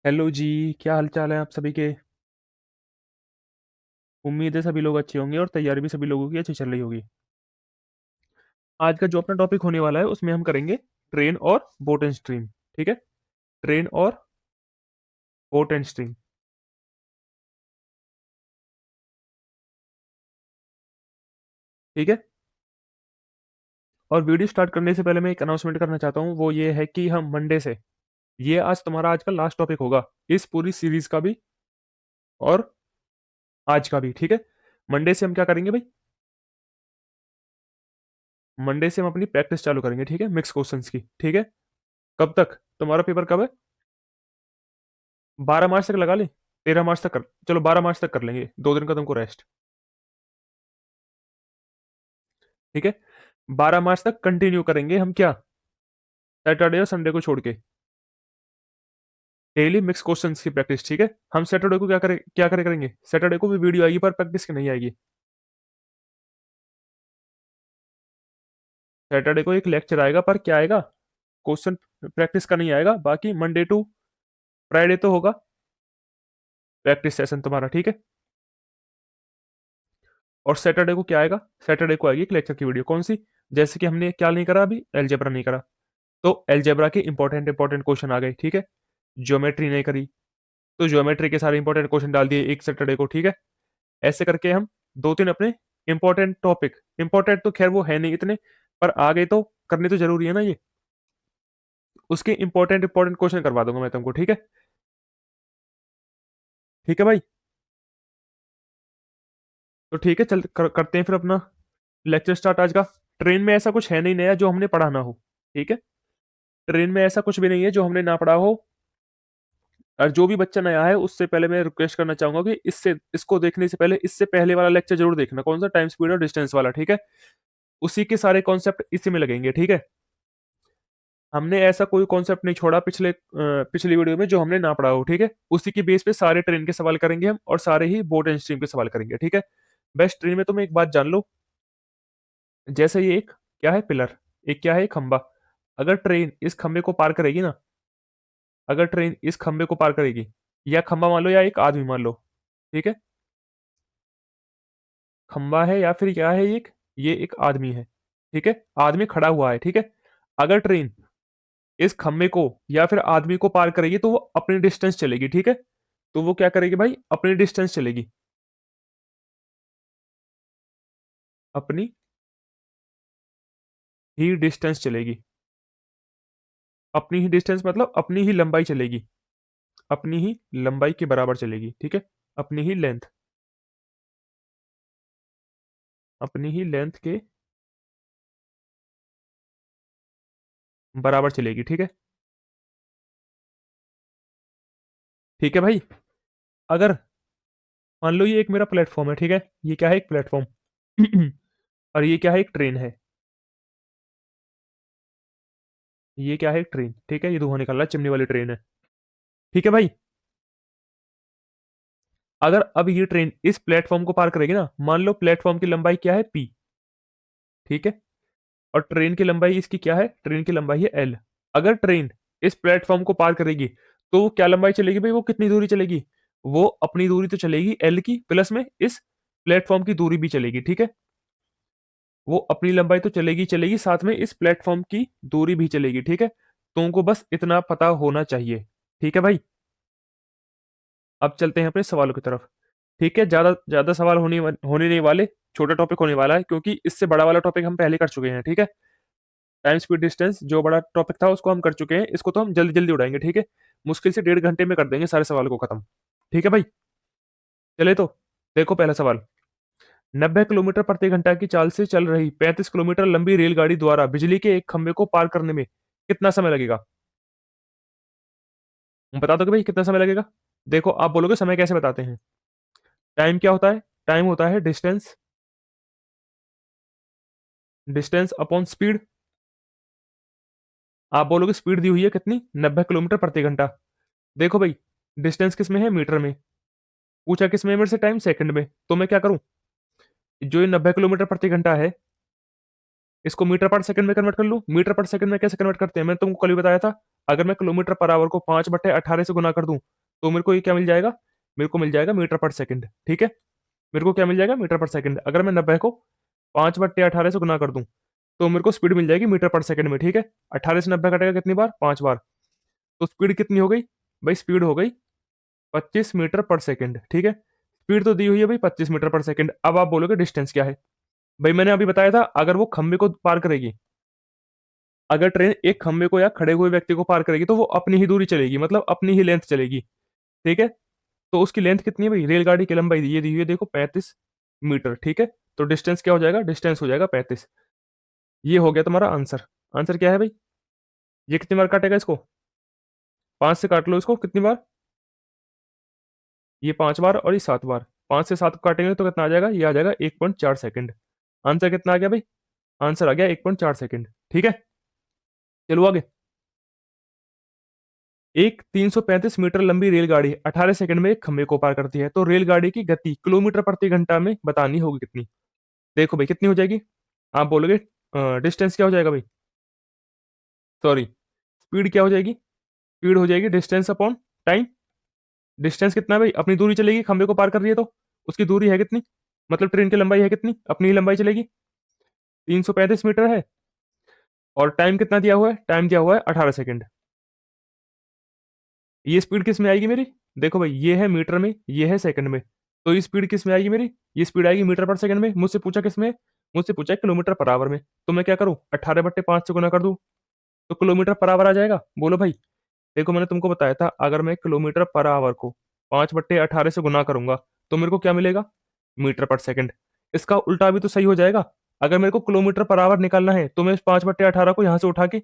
Hello जी। क्या हाल चाल है आप सभी के। उम्मीद है सभी लोग अच्छे होंगे और तैयारी भी सभी लोगों की अच्छी चल रही होगी। आज का जो अपना टॉपिक होने वाला है उसमें हम करेंगे ट्रेन और बोट एंड स्ट्रीम। ठीक है। ट्रेन और बोट एंड स्ट्रीम। ठीक है। और वीडियो स्टार्ट करने से पहले मैं एक अनाउंसमेंट करना चाहता हूँ, वो ये है कि हम मंडे से, ये आज तुम्हारा आज का लास्ट टॉपिक होगा इस पूरी सीरीज का भी और आज का भी। ठीक है। मंडे से हम क्या करेंगे भाई, मंडे से हम अपनी प्रैक्टिस चालू करेंगे। ठीक है, मिक्स क्वेश्चंस की। ठीक है। कब तक तुम्हारा पेपर कब है? 12 मार्च तक लगा ले। 13 मार्च तक कर, चलो 12 मार्च तक कर लेंगे, 2 दिन का तुमको रेस्ट। ठीक है। 12 मार्च तक कंटिन्यू करेंगे हम क्या, सैटरडे और संडे को छोड़ के डेली मिक्स क्वेश्चंस की प्रैक्टिस। ठीक है। हम सैटरडे को क्या करेंगे, सैटरडे को भी वीडियो आएगी पर प्रैक्टिस की नहीं आएगी। सैटरडे को एक लेक्चर आएगा पर क्या आएगा, क्वेश्चन प्रैक्टिस का नहीं आएगा। बाकी मंडे टू फ्राइडे तो होगा प्रैक्टिस सेशन तुम्हारा। ठीक है। और सैटरडे को क्या आएगा, सैटरडे को आएगी एक लेक्चर की वीडियो। कौन सी? जैसे कि हमने क्या नहीं करा अभी, एलजेब्रा नहीं करा, तो एलजेब्रा के इंपॉर्टेंट इंपॉर्टेंट क्वेश्चन आ गए। ठीक है। ज्योमेट्री नहीं करी, तो ज्योमेट्री के सारे इंपॉर्टेंट क्वेश्चन डाल दिए एक सैटरडे को। ठीक है। ऐसे करके हम 2-3 अपने इंपॉर्टेंट टॉपिक, इंपॉर्टेंट तो खैर वो है नहीं इतने, पर आ गए तो करने तो जरूरी है ना ये, उसके इंपॉर्टेंट इंपॉर्टेंट क्वेश्चन करवा दूंगा मैं तुमको। ठीक है। ठीक है भाई। तो ठीक है, करते हैं फिर अपना लेक्चर स्टार्ट आज का। ट्रेन में ऐसा कुछ है नहीं नया जो हमने पढ़ा ना हो। ठीक है। ट्रेन में ऐसा कुछ भी नहीं है जो हमने ना पढ़ा हो। और जो भी बच्चा नया है उससे पहले मैं रिक्वेस्ट करना चाहूंगा कि इससे, इसको देखने से पहले इससे पहले वाला लेक्चर जरूर देखना। कौन सा? टाइम स्पीड और डिस्टेंस वाला। ठीक है। उसी के सारे कॉन्सेप्ट इसी में लगेंगे। ठीक है। हमने ऐसा कोई कॉन्सेप्ट नहीं छोड़ा पिछली वीडियो में जो हमने ना पढ़ा हो। ठीक है। उसी की बेस पे सारे ट्रेन के सवाल करेंगे हम, और सारे ही बोट एंड स्ट्रीम के सवाल करेंगे। ठीक है। बेस्ट ट्रेन में तुम एक बात जान लो, जैसे ये एक क्या है, पिलर, एक क्या है, खंबा। अगर ट्रेन इस खंबे को पार करेगी ना, अगर ट्रेन इस खंबे को पार करेगी, या खंबा मान लो या एक आदमी मान लो। ठीक है। खंबा है या फिर क्या है, ये एक आदमी है। ठीक है। आदमी खड़ा हुआ है। ठीक है। अगर ट्रेन इस खंबे को या फिर आदमी को पार करेगी तो वो अपनी डिस्टेंस चलेगी। ठीक है। तो वो क्या करेगी भाई, अपनी डिस्टेंस चलेगी, अपनी ही डिस्टेंस चलेगी। अपनी ही डिस्टेंस मतलब अपनी ही लंबाई चलेगी, अपनी ही लंबाई के बराबर चलेगी। ठीक है। अपनी ही लेंथ, अपनी ही लेंथ के बराबर चलेगी। ठीक है। ठीक है भाई। अगर मान लो ये एक मेरा प्लेटफॉर्म है। ठीक है। ये क्या है, एक प्लेटफॉर्म और ये क्या है, एक ट्रेन है। ये क्या है, एक ट्रेन। ठीक है। ये धुआं निकल रहा है, चिमनी वाली ट्रेन है। ठीक है भाई। अगर अब ये ट्रेन इस प्लेटफॉर्म को पार करेगी ना, मान लो प्लेटफॉर्म की लंबाई क्या है, पी। ठीक है। और ट्रेन की लंबाई इसकी क्या है, ट्रेन की लंबाई है एल। अगर ट्रेन इस प्लेटफॉर्म को पार करेगी तो वो क्या लंबाई चलेगी भाई, वो कितनी दूरी चलेगी, वो अपनी दूरी तो चलेगी एल की, प्लस में इस प्लेटफॉर्म की दूरी भी चलेगी। ठीक है। वो अपनी लंबाई तो चलेगी चलेगी, साथ में इस प्लेटफॉर्म की दूरी भी चलेगी। ठीक है। तुमको बस इतना पता होना चाहिए। ठीक है भाई। अब चलते हैं अपने सवालों की तरफ। ठीक है। ज्यादा ज्यादा सवाल होने नहीं वाले, छोटा टॉपिक होने वाला है, क्योंकि इससे बड़ा वाला टॉपिक हम पहले कर चुके हैं। ठीक है। टाइम स्पीड डिस्टेंस जो बड़ा टॉपिक था उसको हम कर चुके हैं, इसको तो हम जल्दी जल्दी उड़ाएंगे। ठीक है। मुश्किल से 1.5 घंटे में कर देंगे सारे सवाल को खत्म। ठीक है भाई। चले तो देखो पहला सवाल। 90 किलोमीटर प्रति घंटा की चाल से चल रही 35 किलोमीटर लंबी रेलगाड़ी द्वारा बिजली के एक खंभे को पार करने में कितना समय लगेगा? बता दो कि भाई कितना समय लगेगा। देखो आप बोलोगे समय कैसे बताते हैं, टाइम क्या होता है, टाइम होता है डिस्टेंस, डिस्टेंस अपॉन स्पीड। आप बोलोगे स्पीड दी हुई है कितनी, 90 किलोमीटर प्रति घंटा। देखो भाई, डिस्टेंस किस में है, मीटर में। पूछा किस में है मेरे से, टाइम सेकंड में। तो मैं क्या करूं, जो ये 90 किलोमीटर प्रति घंटा है, इसको मीटर पर सेकंड में कन्वर्ट कर लूँ। मीटर पर सेकंड में कैसे कन्वर्ट करते हैं, मैंने तुमको कल भी बताया था। अगर मैं किलोमीटर पर आवर को 5/18 से गुना कर दूं तो मेरे को ये क्या मिल जाएगा, मेरे को मिल जाएगा मीटर पर सेकंड। ठीक है, मेरे को क्या मिल जाएगा, मीटर पर सेकंड। अगर मैं 90 को 5/18 से गुना कर दूं तो मेरे को स्पीड मिल जाएगी मीटर पर सेकंड में। ठीक है, 18 से 90 कटेगा कितनी बार, 5 बार। तो स्पीड कितनी हो गई भाई, स्पीड हो गई 25 मीटर पर सेकंड। ठीक है, स्पीड तो दी हुई है भाई 25 मीटर पर सेकंड। अब आप बोलोगे डिस्टेंस क्या है। भाई मैंने अभी बताया था, अगर वो खंबे को पार करेगी, अगर ट्रेन एक खंबे को या खड़े हुए व्यक्ति को पार करेगी तो वो अपनी ही दूरी चलेगी, मतलब अपनी ही लेंथ चलेगी। ठीक है, तो उसकी लेंथ कितनी है भाई, रेलगाड़ी की लंबाई ये दी हुई है देखो 35 मीटर। ठीक है, तो डिस्टेंस क्या हो जाएगा, डिस्टेंस हो जाएगा 35। ये हो गया तुम्हारा आंसर। आंसर क्या है भाई, ये कितनी बार काटेगा इसको, 5 से काट लो इसको कितनी बार, ये 5 बार और ये 7 बार। 5 से 7 को काटेंगे तो कितना आ जाएगा, ये आ जाएगा 1.4 सेकंड। आंसर कितना आ गया भाई, आंसर आ गया 1.4 सेकंड। ठीक है, चलो आगे। एक 335 मीटर लंबी रेलगाड़ी 18 सेकंड में एक खंबे को पार करती है, तो रेलगाड़ी की गति किलोमीटर प्रति घंटा में बतानी होगी कितनी। देखो भाई कितनी हो जाएगी, आप बोलोगे डिस्टेंस क्या हो जाएगा भाई, सॉरी स्पीड क्या हो जाएगी, स्पीड हो जाएगी डिस्टेंस अपॉन टाइम। डिस्टेंस कितना है भाई, अपनी दूरी चलेगी, खंबे को पार कर रही है तो उसकी दूरी है कितनी, मतलब ट्रेन की लंबाई है कितनी, अपनी ही लंबाई चलेगी, 335 मीटर है। और टाइम कितना दिया हुआ है, टाइम दिया हुआ है 18 सेकंड। ये स्पीड किस में आएगी मेरी, देखो भाई ये है मीटर में, ये है सेकंड में, तो ये स्पीड किस में आएगी मेरी, ये स्पीड आएगी मीटर पर सेकंड में। मुझसे पूछा किस में, मुझसे पूछा है किलोमीटर पर आवर में। तो मैं क्या करूँ, 18/5 से गुना कर दूं तो किलोमीटर पर आवर आ जाएगा। बोलो भाई, देखो मैंने तुमको बताया था, अगर मैं किलोमीटर पर आवर को 5/18 से गुना करूंगा तो मेरे को क्या मिलेगा, मीटर पर सेकंड। इसका उल्टा भी तो सही हो जाएगा, अगर मेरे को किलोमीटर पर आवर निकालना है तो मैं 5/18 को यहाँ से उठा के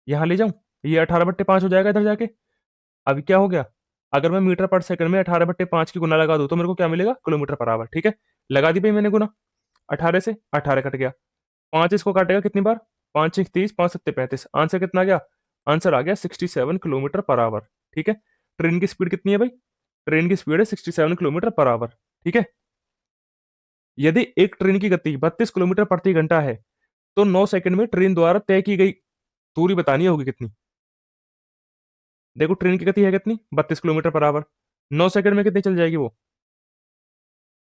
यहाँ ले जाऊं, ये 18/5 हो जाएगा इधर जाके। अभी क्या हो गया, अगर मैं मीटर पर सेकंड में 18/5 की गुना लगा दूं तो मेरे को क्या मिलेगा, किलोमीटर पर आवर। ठीक है, लगा दी भाई मैंने गुना, 18 से 18 कट गया, 5 इसको काटेगा कितनी बार, 5 6 30, 5 7 35। आंसर कितना आ गया, आंसर आ गया 67 किलोमीटर पर आवर। ठीक है, ट्रेन की स्पीड कितनी है भाई, ट्रेन की स्पीड है 67 किलोमीटर पर आवर। ठीक है, यदि एक ट्रेन की गति 32 किलोमीटर प्रति घंटा है तो 9 सेकंड में ट्रेन द्वारा तय की गई दूरी बतानी होगी कितनी। देखो ट्रेन की गति है कितनी, 32 किलोमीटर पर आवर, 9 सेकंड में कितनी चल जाएगी वो।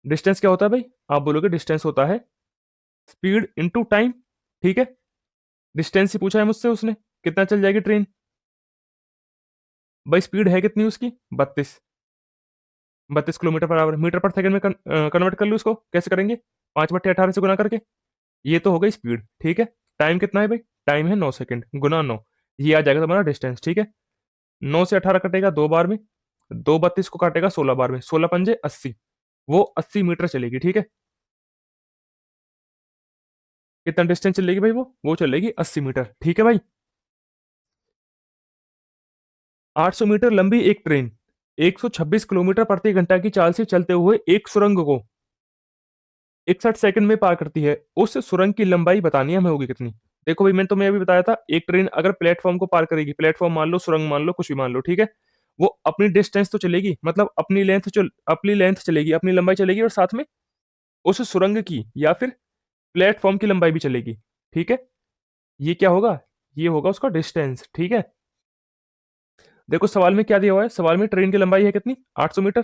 डिस्टेंस क्या होता है भाई, आप बोलोगे डिस्टेंस होता है स्पीड इनटू टाइम। ठीक है, डिस्टेंस ही पूछा है मुझसे उसने, कितना चल जाएगी ट्रेन। भाई स्पीड है कितनी उसकी, 32 किलोमीटर पर आवर, मीटर पर सेकंड में कन्वर्ट कर लो इसको, कैसे करेंगे, 5/18 से गुना करके। ये तो हो गई स्पीड। ठीक है, टाइम कितना है भाई, टाइम है 9 सेकंड गुना 9, ये आ जाएगा तुम्हारा डिस्टेंस। ठीक है, 9 से 18 कटेगा 2 बार में, 2 32 को काटेगा 16 बार में, 16 पंजे 80, वो 80 मीटर चलेगी। ठीक है, कितना डिस्टेंस चलेगी भाई, वो चलेगी 80 मीटर। ठीक है भाई, 800 मीटर लंबी एक ट्रेन 126 किलोमीटर प्रति घंटा की चाल से चलते हुए एक सुरंग को 61 सेकंड में पार करती है, उस सुरंग की लंबाई बतानी है हमें होगी कितनी। देखो भाई मैंने तुम्हें अभी बताया था, एक ट्रेन अगर प्लेटफॉर्म को पार करेगी, प्लेटफॉर्म मान लो, सुरंग मान लो, कुछ भी मान लो। ठीक है, वो अपनी डिस्टेंस तो चलेगी, मतलब अपनी लेंथ चलेगी, अपनी लंबाई चलेगी, और साथ में उस सुरंग की या फिर प्लेटफॉर्म की लंबाई भी चलेगी। ठीक है, ये क्या होगा, ये होगा उसका डिस्टेंस। ठीक है, देखो सवाल में क्या दिया हुआ है, सवाल में ट्रेन की लंबाई है कितनी, 800 मीटर,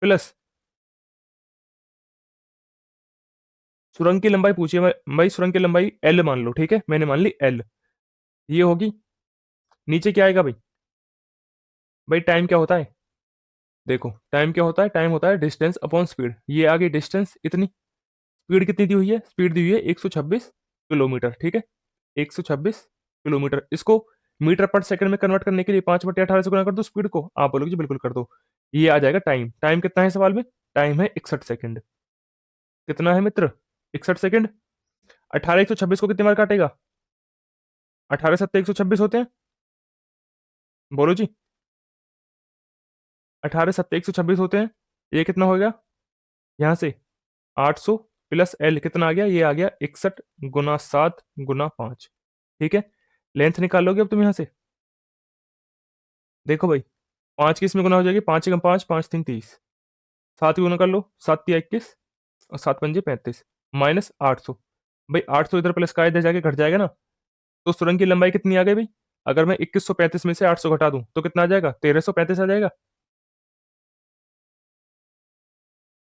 प्लस सुरंग की लंबाई पूछी है भाई, सुरंग की लंबाई एल मान लो। ठीक है, मैंने मान ली एल, ये होगी। नीचे क्या आएगा भाई, भाई टाइम क्या होता है, देखो टाइम क्या होता है, टाइम होता है डिस्टेंस अपॉन स्पीड। ये आ गई डिस्टेंस इतनी, स्पीड कितनी दी हुई है, स्पीड दी हुई है 126 किलोमीटर। ठीक है, 126 किलोमीटर, इसको मीटर पर सेकंड में कन्वर्ट करने के लिए 5/18 से गुना कर दो स्पीड को, आप बोलोगे जी बिल्कुल कर दो। ये आ जाएगा टाइम, टाइम कितना है सवाल में, टाइम है 61 सेकंड। कितना है मित्र, 61 सेकंड। 18 126 को कितनी बार काटेगा, 18 7 126 होते हैं, बोलो जी, 18 7 126 होते हैं। ये कितना हो गया, यहाँ से 800 प्लस एल कितना आ गया, ये आ गया 61 गुना 7 गुना 5। ठीक है, लेंथ निकाल लोगे अब तुम यहाँ से, देखो भाई 5 की इसमें गुना हो जाएगी, 5 1 5, 5 3 30, 7 की गुना कर लो, 7 3 21 और 7 पंजे 35। माइनस 800। भाई 800 इधर प्लस का इधर जाके घट जाएगा ना, तो सुरंग की लंबाई कितनी आ गई भाई? अगर मैं 2135 में से 800 घटा दूं तो कितना आ जाएगा? 1335 आ जाएगा।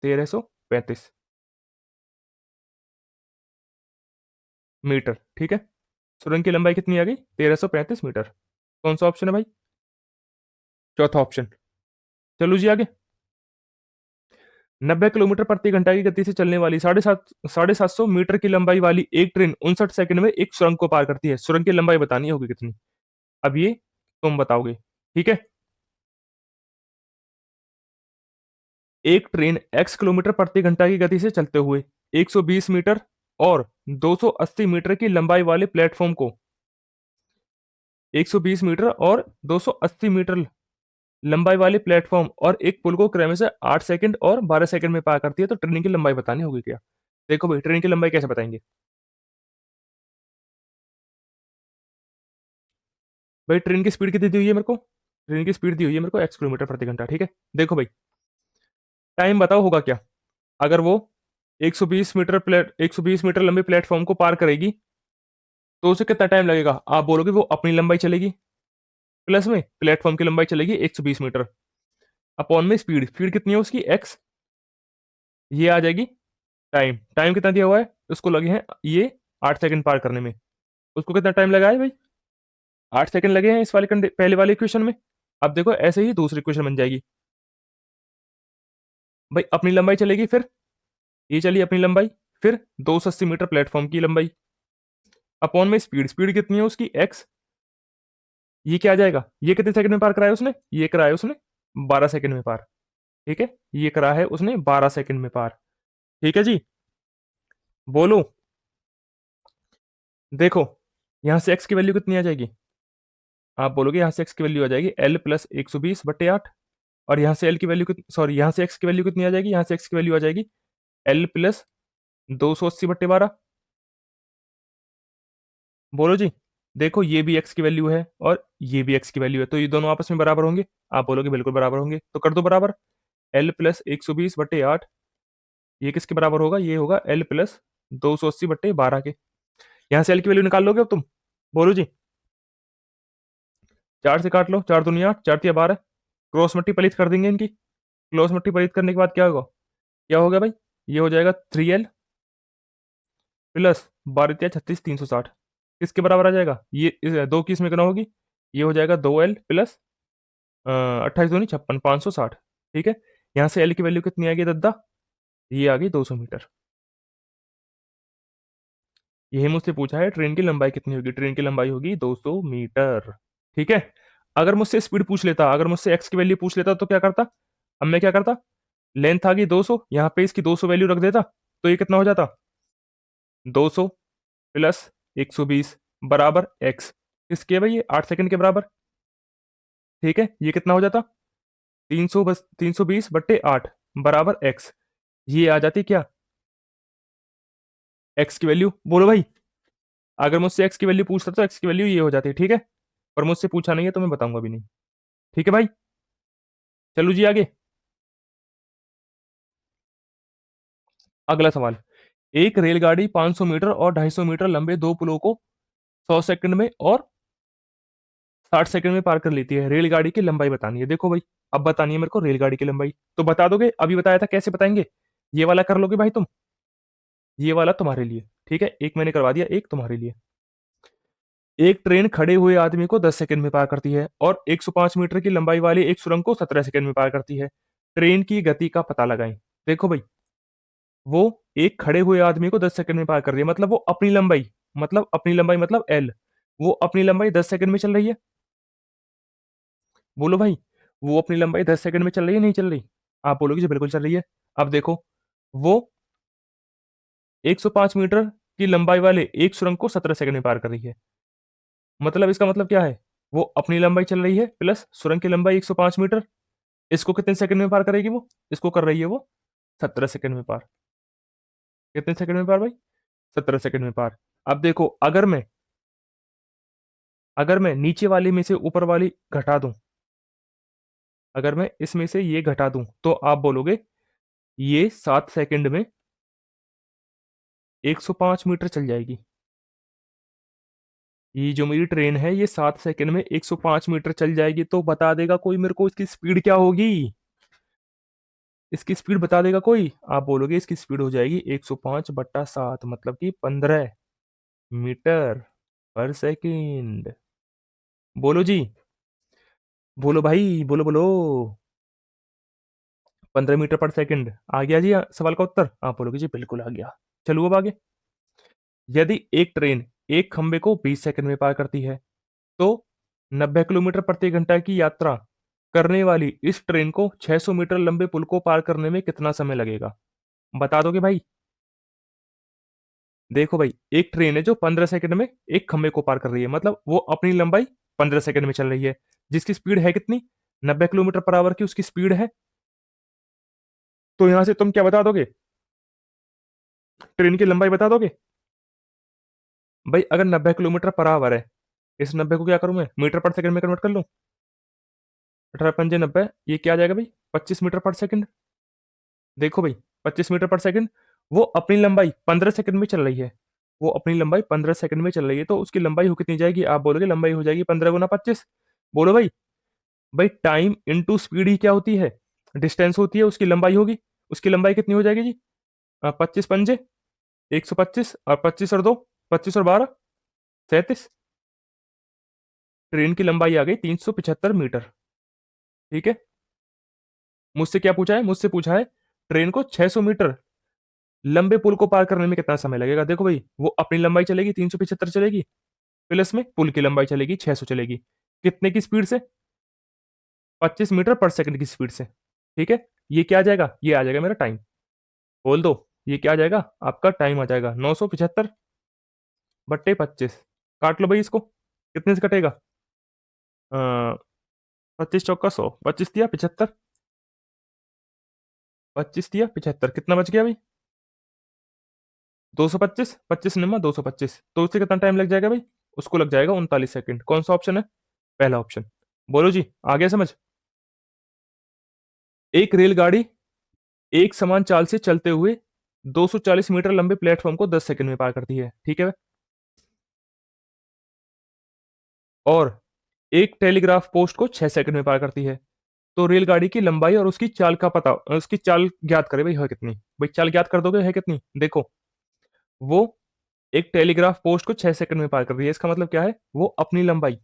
1335 मीटर, ठीक है। सुरंग की लंबाई कितनी आ गई? 1335 मीटर। कौन सा ऑप्शन है भाई? चौथा ऑप्शन। चलो जी आगे। 90 किलोमीटर प्रति घंटा की गति से चलने वाली 750 मीटर की लंबाई वाली एक ट्रेन 59 सेकंड में एक सुरंग को पार करती है। सुरंग की लंबाई बतानी होगी कितनी। अब ये तुम बताओगे, ठीक है। एक ट्रेन x किलोमीटर प्रति घंटा की गति से चलते हुए 120 मीटर और 280 मीटर की लंबाई वाले प्लेटफॉर्म को 120 मीटर और 280 मीटर लंबाई वाले प्लेटफॉर्म और एक पुल को क्रम से 8 सेकंड और 12 सेकंड में पार करती है, तो ट्रेन की लंबाई बतानी होगी क्या? देखो भाई, ट्रेन की लंबाई कैसे बताएंगे? भाई ट्रेन की स्पीड कितनी दी हुई है मेरे को? ट्रेन की स्पीड दी हुई है मेरे को x किलोमीटर प्रति घंटा, ठीक है। देखो भाई, टाइम बताओ होगा क्या? अगर वो 120 मीटर लंबे प्लेटफॉर्म को पार करेगी तो उसे कितना टाइम लगेगा? आप बोलोगे वो अपनी लंबाई चलेगी, प्लस में प्लेटफॉर्म की लंबाई चलेगी 120 मीटर, अपॉन में स्पीड, स्पीड कितनी है उसकी? एक्स। ये आ जाएगी टाइम, टाइम कितना दिया हुआ है उसको? लगे हैं ये 8 सेकंड पार करने में। उसको कितना टाइम लगा है भाई? 8 सेकंड लगे हैं इस वाले पहले वाले इक्वेशन में। अब देखो ऐसे ही दूसरी इक्वेशन बन जाएगी। भाई अपनी लंबाई चलेगी, फिर ये चली अपनी लंबाई, फिर 280 मीटर प्लेटफॉर्म की लंबाई, अपॉन में स्पीड, स्पीड कितनी है उसकी? एक्स। ये क्या आ जाएगा? ये कितने सेकंड में पार कराया उसने? ये कराया उसने 12 सेकंड में पार, ठीक है। ये करा है उसने 12 सेकंड में पार, ठीक है जी। बोलो, देखो यहां से x की वैल्यू कितनी आ जाएगी? आप बोलोगे यहाँ से x की वैल्यू आ जाएगी l प्लस 120/8। और यहाँ से l की वैल्यू कितनी, सॉरी, यहाँ से x की वैल्यू कितनी आ जाएगी? यहाँ से x की वैल्यू आ जाएगी l प्लस 280/12। बोलो जी। देखो ये भी x की वैल्यू है और ये भी x की वैल्यू है, तो ये दोनों आपस में बराबर होंगे। आप बोलोगे बिल्कुल बराबर होंगे, तो कर दो बराबर। l प्लस 120/8 ये किसके बराबर होगा? ये होगा l प्लस 280/12 के। यहाँ से l की वैल्यू निकाल लोगे अब तुम? बोलो जी। 4 से काट लो, 4 दूनी 8, 4 तिया 12। क्रॉस मल्टीप्लाई कर देंगे इनकी। क्रॉस मल्टीप्लाई करने के बाद क्या होगा? क्या होगा भाई? ये हो जाएगा 3l प्लस 12 तिया 36 360। किसके बराबर आ जाएगा? ये दो की इसमें कितना होगी? ये हो जाएगा 2l प्लस 28 दूनी 56 560, ठीक है। यहाँ से l की वैल्यू कितनी आएगी दद्दा? ये आ गई 200 मीटर। यही मुझसे पूछा है ट्रेन की लंबाई कितनी होगी। ट्रेन की लंबाई होगी 200 मीटर, ठीक है। अगर मुझसे स्पीड पूछ लेता, अगर मुझसे एक्स की वैल्यू पूछ लेता तो क्या करता? अब मैं क्या करता? लेंथ आ गई 200, यहाँ पे इसकी 200 वैल्यू रख देता, तो ये कितना हो जाता? 200 प्लस 120 बराबर एक्स। किसके भाई? ये 8 सेकंड के बराबर, ठीक है। ये कितना हो जाता? 300 बस 320/8 बराबर एक्स। ये आ जाती क्या? एक्स की वैल्यू। बोलो भाई, अगर मुझसे एक्स की वैल्यू पूछता तो एक्स की वैल्यू ये हो जाती है, ठीक है। पर मुझसे पूछा नहीं है तो मैं बताऊंगा भी नहीं, ठीक है भाई। चलो जी आगे। अगला सवाल। एक रेलगाड़ी 500 मीटर और 250 मीटर लंबे दो पुलों को 100 सेकंड में और 60 सेकंड में पार कर लेती है। रेलगाड़ी की लंबाई बतानी है। देखो भाई, अब बतानी है मेरे को रेलगाड़ी की लंबाई। तो बता दोगे? अभी बताया था कैसे बताएंगे। ये वाला कर लोगे भाई तुम, ये वाला तुम्हारे लिए, ठीक है। एक मैंने करवा दिया, एक तुम्हारे लिए। एक ट्रेन खड़े हुए आदमी को 10 सेकंड में पार करती है और 105 मीटर की लंबाई वाली एक सुरंग को 17 सेकंड में पार करती है। ट्रेन की गति का पता लगाएं। देखो भाई, वो एक खड़े हुए आदमी को 10 सेकंड में पार कर रही है, मतलब वो अपनी लंबाई, मतलब अपनी लंबाई मतलब एल, वो अपनी लंबाई 10 सेकंड में चल रही है। बोलो भाई, वो अपनी लंबाई 10 सेकंड में चल रही है नहीं चल रही? आप बोलोगे जी बिल्कुल चल रही है। अब देखो, वो 105 मीटर की लंबाई वाले एक सुरंग को 17 सेकंड में पार कर रही है। मतलब इसका मतलब क्या है? वो अपनी लंबाई चल रही है प्लस सुरंग की लंबाई 105 मीटर। इसको कितने सेकंड में पार करेगी वो? इसको कर रही है वो 17 सेकंड में पार। कितने सेकंड में पार भाई? 17 सेकंड में पार। अब देखो, अगर मैं नीचे वाली में से ऊपर वाली घटा दूं, अगर मैं इसमें से ये घटा दूं तो आप बोलोगे ये 7 सेकंड में 105 मीटर चल जाएगी। ये जो मेरी ट्रेन है ये 7 सेकंड में 105 मीटर चल जाएगी, तो बता देगा कोई मेरे को इसकी स्पीड क्या होगी? इसकी स्पीड बता देगा कोई? आप बोलोगे इसकी स्पीड हो जाएगी 105/7, मतलब कि 15 मीटर पर सेकंड। बोलो जी, बोलो भाई, बोलो बोलो। 15 मीटर पर सेकंड आ गया जी सवाल का उत्तर? आप बोलोगे जी बिल्कुल आ गया। चलो अब आगे। यदि एक ट्रेन एक खंबे को 20 सेकंड में पार करती है, तो 90 किलोमीटर प्रति घंटा की यात्रा करने वाली इस ट्रेन को 600 मीटर लंबे पुल को पार करने में कितना समय लगेगा? बता दोगे भाई? देखो भाई, एक ट्रेन है जो 15 सेकंड में एक खंबे को पार कर रही है, मतलब वो अपनी लंबाई 15 सेकंड में चल रही है, जिसकी स्पीड है कितनी? 90 किलोमीटर पर आवर की उसकी स्पीड है। तो यहां से तुम क्या बता दोगे? ट्रेन की लंबाई बता दोगे? भाई अगर 90 किलोमीटर पर आवर है, इस 90 को क्या करूं मैं, मीटर पर सेकंड में कन्वर्ट कर लूं। 18×5 = 90, ये क्या आ जाएगा भाई? 25 मीटर पर सेकंड। देखो भाई, 25 मीटर पर सेकंड, वो अपनी लंबाई 15 सेकंड में चल रही है। वो अपनी लंबाई 15 सेकंड में चल रही है, तो उसकी लंबाई हो कितनी जाएगी? आप बोलोगे लंबाई हो जाएगी 15 × 25। बोलो भाई। भाई टाइम इंटू स्पीड ही क्या होती है? डिस्टेंस होती है, उसकी लंबाई होगी। उसकी लंबाई कितनी हो जाएगी जी? 25×5 = 125, और 25 और 2, 25 और 12 = 37। ट्रेन की लंबाई आ गई 375 मीटर। ठीक है। मुझसे क्या पूछा है? मुझसे पूछा है ट्रेन को 600 मीटर लंबे पुल को पार करने में कितना समय लगेगा। देखो भाई, वो अपनी लंबाई चलेगी 375 चलेगी, प्लस में पुल की लंबाई चलेगी 600 चलेगी। कितने की स्पीड से? 25 मीटर पर सेकंड की स्पीड से। ठीक है। ये क्या आ जाएगा? ये आ जाएगा मेरा टाइम। बोल दो। ये क्या आ जाएगा? आपका टाइम आ जाएगा 975/25। काट लो भाई इसको। कितने से कटेगा? 25 × 4 = 100, 25 × 3 = 75, 25 × 3 = 75, कितना बच गया भाई? 225, 25×9 = 225, तो उससे कितना टाइम लग जाएगा भाई? उसको लग जाएगा 39 सेकंड। कौन सा ऑप्शन है? पहला ऑप्शन। बोलो जी, आ गया समझ? एक रेलगाड़ी एक समान चाल से चलते हुए 240 मीटर लंबे प्लेटफॉर्म को 10 सेकंड में पार करती है, ठीक है? और एक टेलीग्राफ पोस्ट को 6 सेकंड में पार करती है। तो रेलगाड़ी की लंबाई और उसकी चाल का पता, उसकी चाल ज्ञात करे भाई, है कितनी? भाई चाल ज्ञात कर दोगे, है कितनी? देखो, वो एक टेलीग्राफ पोस्ट को 6 सेकंड में पार कर रही है, इसका मतलब क्या है? वो अपनी लंबाई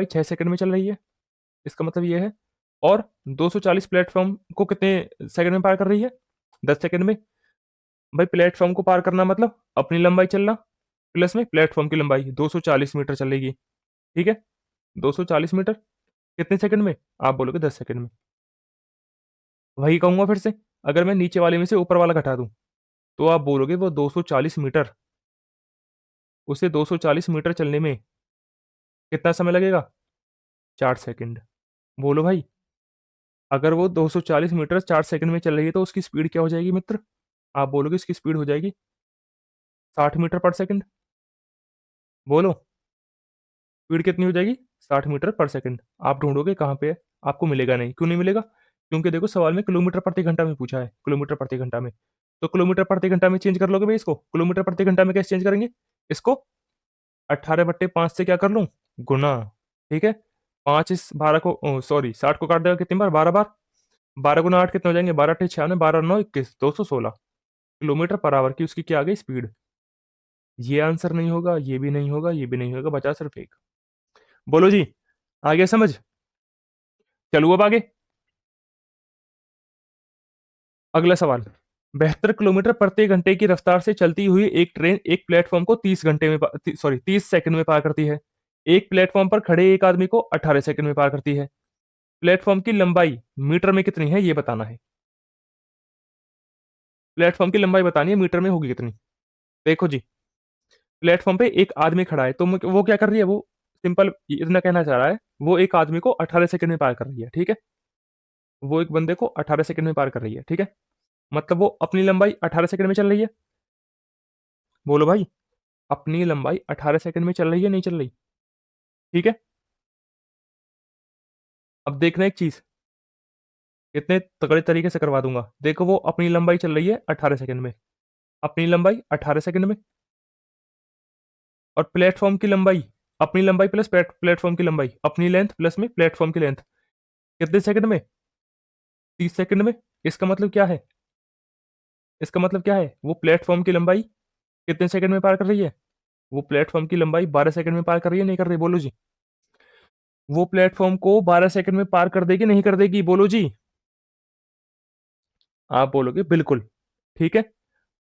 6 सेकंड में चल रही है, इसका मतलब ये है। और 240 प्लेटफॉर्म को कितने सेकंड में पार कर रही है? 10 सेकंड में। भाई प्लेटफॉर्म को पार करना मतलब अपनी लंबाई चलना, प्लस में प्लेटफॉर्म की लंबाई 240 मीटर चलेगी। ठीक है। 240 मीटर कितने सेकंड में? आप बोलोगे 10 सेकंड में। वही कहूंगा फिर से, अगर मैं नीचे वाले में से ऊपर वाला घटा दूं, तो आप बोलोगे वो 240 मीटर, उसे 240 मीटर चलने में कितना समय लगेगा? 4 सेकंड। बोलो भाई, अगर वो 240 मीटर 4 सेकंड में चल रही है, तो उसकी स्पीड क्या हो जाएगी मित्र? आप बोलोगे इसकी स्पीड हो जाएगी 60 मीटर पर सेकंड। बोलो, स्पीड कितनी हो जाएगी? 60 मीटर पर सेकंड। आप ढूंढोगे कहाँ पे है, आपको मिलेगा नहीं। क्यों नहीं मिलेगा? क्योंकि देखो सवाल में किलोमीटर प्रति घंटा में पूछा है, किलोमीटर प्रति घंटा में। तो किलोमीटर प्रति घंटा में चेंज कर लोगे भाई इसको। किलोमीटर प्रति घंटा में कैसे चेंज करेंगे इसको? 18/5 से क्या कर लूं? गुना। ठीक है। 5 इस 12 को, सॉरी, 60 को काट देगा कितनी बार? 12 बार। 12 × 8 कितने हो जाएंगे? 12×8 = 96, 12×9 = 21, 216 किलोमीटर पर आवर की उसकी क्या आ गई? स्पीड। ये आंसर नहीं होगा, ये भी नहीं होगा, ये भी नहीं होगा, बचा सिर्फ एक। बोलो जी, आ गया समझ? चलो अब आगे। अगला सवाल। 72 किलोमीटर प्रति घंटे की रफ्तार से चलती हुई एक ट्रेन एक प्लेटफॉर्म को 30 सेकंड में पार करती है। एक प्लेटफॉर्म पर खड़े एक आदमी को 18 सेकंड में पार करती है। प्लेटफॉर्म की लंबाई मीटर में कितनी है, ये बताना है। प्लेटफॉर्म की लंबाई बतानी है, मीटर में होगी कितनी? देखो जी, प्लेटफॉर्म पे एक आदमी खड़ा है, तो वो क्या कर रही है? वो सिंपल इतना कहना चाह रहा है, वो एक आदमी को 18 सेकंड में पार कर रही है, ठीक है? वो एक बंदे को 18 सेकंड में पार कर रही है, ठीक है? मतलब वो अपनी लंबाई 18 सेकंड में चल रही है। बोलो भाई, अपनी लंबाई 18 सेकंड में चल रही है, नहीं चल रही? ठीक है। अब देखना एक चीज, इतने तगड़े तरीके से करवा दूंगा। देखो, वो अपनी लंबाई चल रही है 18 सेकंड में, अपनी लंबाई 18 सेकंड में, और प्लेटफॉर्म की लंबाई, अपनी लंबाई प्लस प्लेटफॉर्म की लंबाई, अपनी लेंथ प्लस में प्लेटफॉर्म की लेंथ, कितने सेकंड में? 30 सेकंड में। इसका मतलब क्या है? इसका मतलब क्या है? वो प्लेटफॉर्म की लंबाई कितने सेकंड में पार कर रही है? वो प्लेटफॉर्म की लंबाई 12 सेकंड में पार कर रही है, नहीं कर रही? बोलो जी। वो प्लेटफॉर्म को 12 सेकंड में पार कर देगी, नहीं कर देगी? बोलो जी। आप बोलोगे बिल्कुल। ठीक है।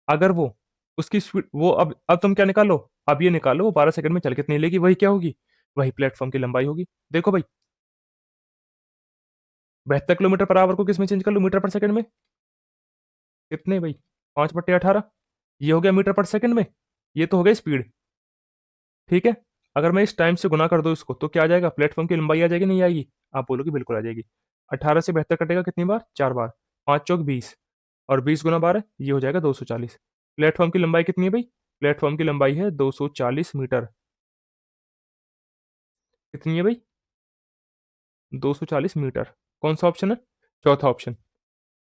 अगर वो उसकी स्पीड, वो अब तुम क्या निकालो? अब ये निकालो वो 12 सेकंड में चल कितनी लेगी, वही क्या होगी? वही प्लेटफॉर्म की लंबाई होगी। देखो भाई, 72 किलोमीटर पर आवर को किस में चेंज कर लो? मीटर पर सेकंड में। कितने भाई? 5/18। ये हो गया मीटर पर सेकंड में। ये तो हो गया स्पीड। ठीक है। अगर मैं इस टाइम से गुना कर दूं इसको, तो क्या आ जाएगा? प्लेटफॉर्म की लंबाई आ जाएगी, नहीं आएगी? आप बोलोगे बिल्कुल आ जाएगी। 18 से 72 कटेगा कितनी बार? 4 बार। 5 चौक 20, और 20 गुना 12, ये हो जाएगा 240। प्लेटफॉर्म की लंबाई कितनी है भाई? प्लेटफॉर्म की लंबाई है 240 मीटर। कितनी है भाई? 240 मीटर। कौन सा ऑप्शन है? चौथा ऑप्शन।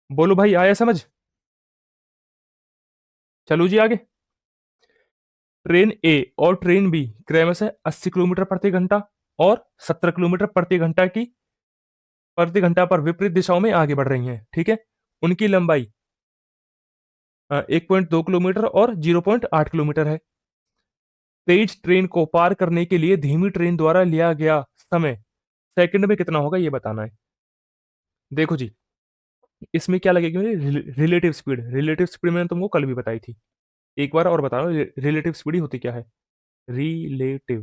बोलो भाई, आया समझ? चलो जी आगे। ट्रेन ए और ट्रेन बी क्रमशः 80 किलोमीटर प्रति घंटा और 17 किलोमीटर प्रति घंटा पर विपरीत दिशाओं में आगे बढ़ रही हैं। ठीक है। उनकी लंबाई 1.2 किलोमीटर और 0.8 किलोमीटर है। तेज ट्रेन को पार करने के लिए धीमी ट्रेन द्वारा लिया गया समय सेकंड में कितना होगा, ये बताना है। देखो जी, इसमें क्या लगेगी मेरी? Relative speed. रिलेटिव स्पीड मैंने तुमको कल भी बताई थी। एक बार और बता रहा हूँ, रिलेटिव स्पीड होती क्या है? Relative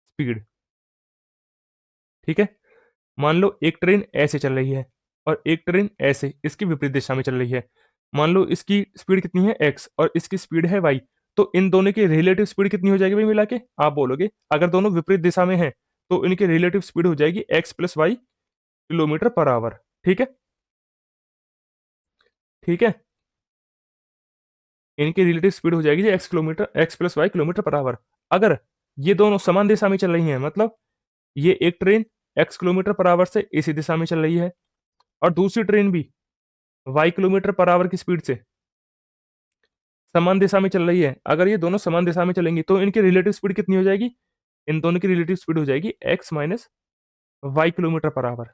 speed. ठीक है। मान लो एक ट्रेन ऐसे चल रही है और एक ट्रेन ऐसे, इसकी विपरीत दिशा में चल रही है। मान लो इसकी स्पीड कितनी है एक्स और इसकी स्पीड है वाई, तो इन दोनों की रिलेटिव स्पीड कितनी हो जाएगी भाई मिला के? आप बोलोगे अगर दोनों विपरीत दिशा में हैं तो इनकी रिलेटिव स्पीड हो जाएगी x plus y kilometre per hour. ठीक है। ठीक है। इनकी रिलेटिव स्पीड हो जाएगी x plus y kilometre per hour. अगर ये दोनों समान दिशा में चल रही हैं, मतलब ये एक train x kilometre per our से इसी दिशा में चल रही है और दूसरी ट्रेन भी वाई किलोमीटर पर आवर की स्पीड से समान दिशा में चल रही है। अगर ये दोनों समान दिशा में चलेंगी तो इनकी रिलेटिव स्पीड कितनी हो जाएगी? इन दोनों की रिलेटिव स्पीड हो जाएगी x minus y kilometre per hour.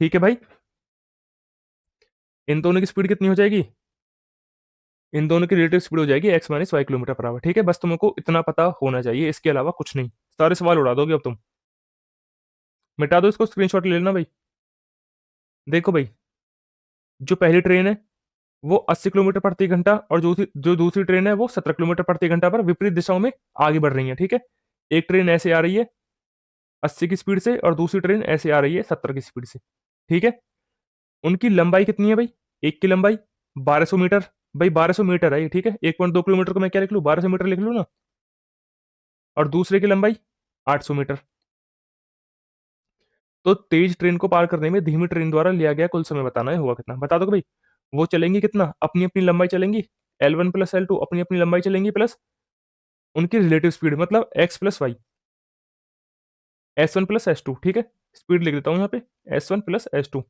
ठीक है भाई। इन दोनों की स्पीड कितनी हो जाएगी? इन दोनों की रिलेटिव स्पीड हो जाएगी x minus y kilometre per hour. ठीक है, बस तुमको इतना पता होना चाहिए, इसके अलावा कुछ नहीं। सारे सवाल उड़ा दोगे अब तुम। मिटा दो इसको, स्क्रीनशॉट ले लेना भाई। देखो भाई, जो पहली ट्रेन है वो 80 किलोमीटर प्रति घंटा और जो दूसरी ट्रेन है वो 17 किलोमीटर प्रति घंटा पर विपरीत दिशाओं में आगे बढ़ रही है। ठीक है। एक ट्रेन ऐसे आ रही है 80 की स्पीड से और दूसरी ट्रेन ऐसे आ रही है 70 की स्पीड से। ठीक है। उनकी लंबाई कितनी है भाई? एक की लंबाई 1200 मीटर। भाई 1200 मीटर है ये। ठीक है। 1.2 किलोमीटर को मैं क्या लिख लूँ? 1200 मीटर लिख लूँ ना। और दूसरे की लंबाई 800 मीटर। तो तेज ट्रेन को पार करने में धीमी ट्रेन द्वारा लिया गया कुल समय बताना है, हुआ कितना? बता दो भाई। वो चलेंगी कितना? अपनी अपनी लंबाई चलेंगी, L1 प्लस L2 अपनी अपनी लंबाई चलेंगी, प्लस उनकी रिलेटिव स्पीड मतलब x plus y, S1 plus S2। ठीक है। स्पीड लिख देता हूँ यहाँ पे, S1 प्लस S2।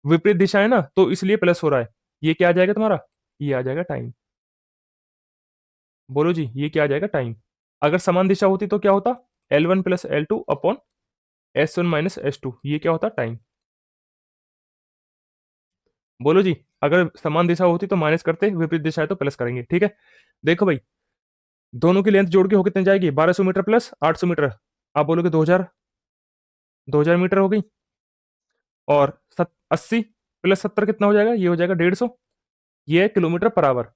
विपरीत दिशा है ना तो इसलिए प्लस हो रहा है। ये क्या आ जाएगा तुम्हारा? ये आ जाएगा टाइम। बोलो जी, ये क्या आ जाएगा? टाइम। अगर समान दिशा होती तो क्या होता? L1 plus L2 upon S1 minus S2, ये क्या होता? टाइम। बोलो जी, अगर समान दिशा होती तो माइनस करते, विपरीत दिशा है तो प्लस करेंगे। ठीक है। देखो भाई, दोनों की लेंथ जोड़ के हो कितने जाएगी? 1200 मीटर प्लस 800 मीटर। आप बोलोगे 2000, 2000 मीटर हो गई। और 80 प्लस 70 कितना हो जाएगा? ये हो जाएगा 150। ये है किलोमीटर पर आवर।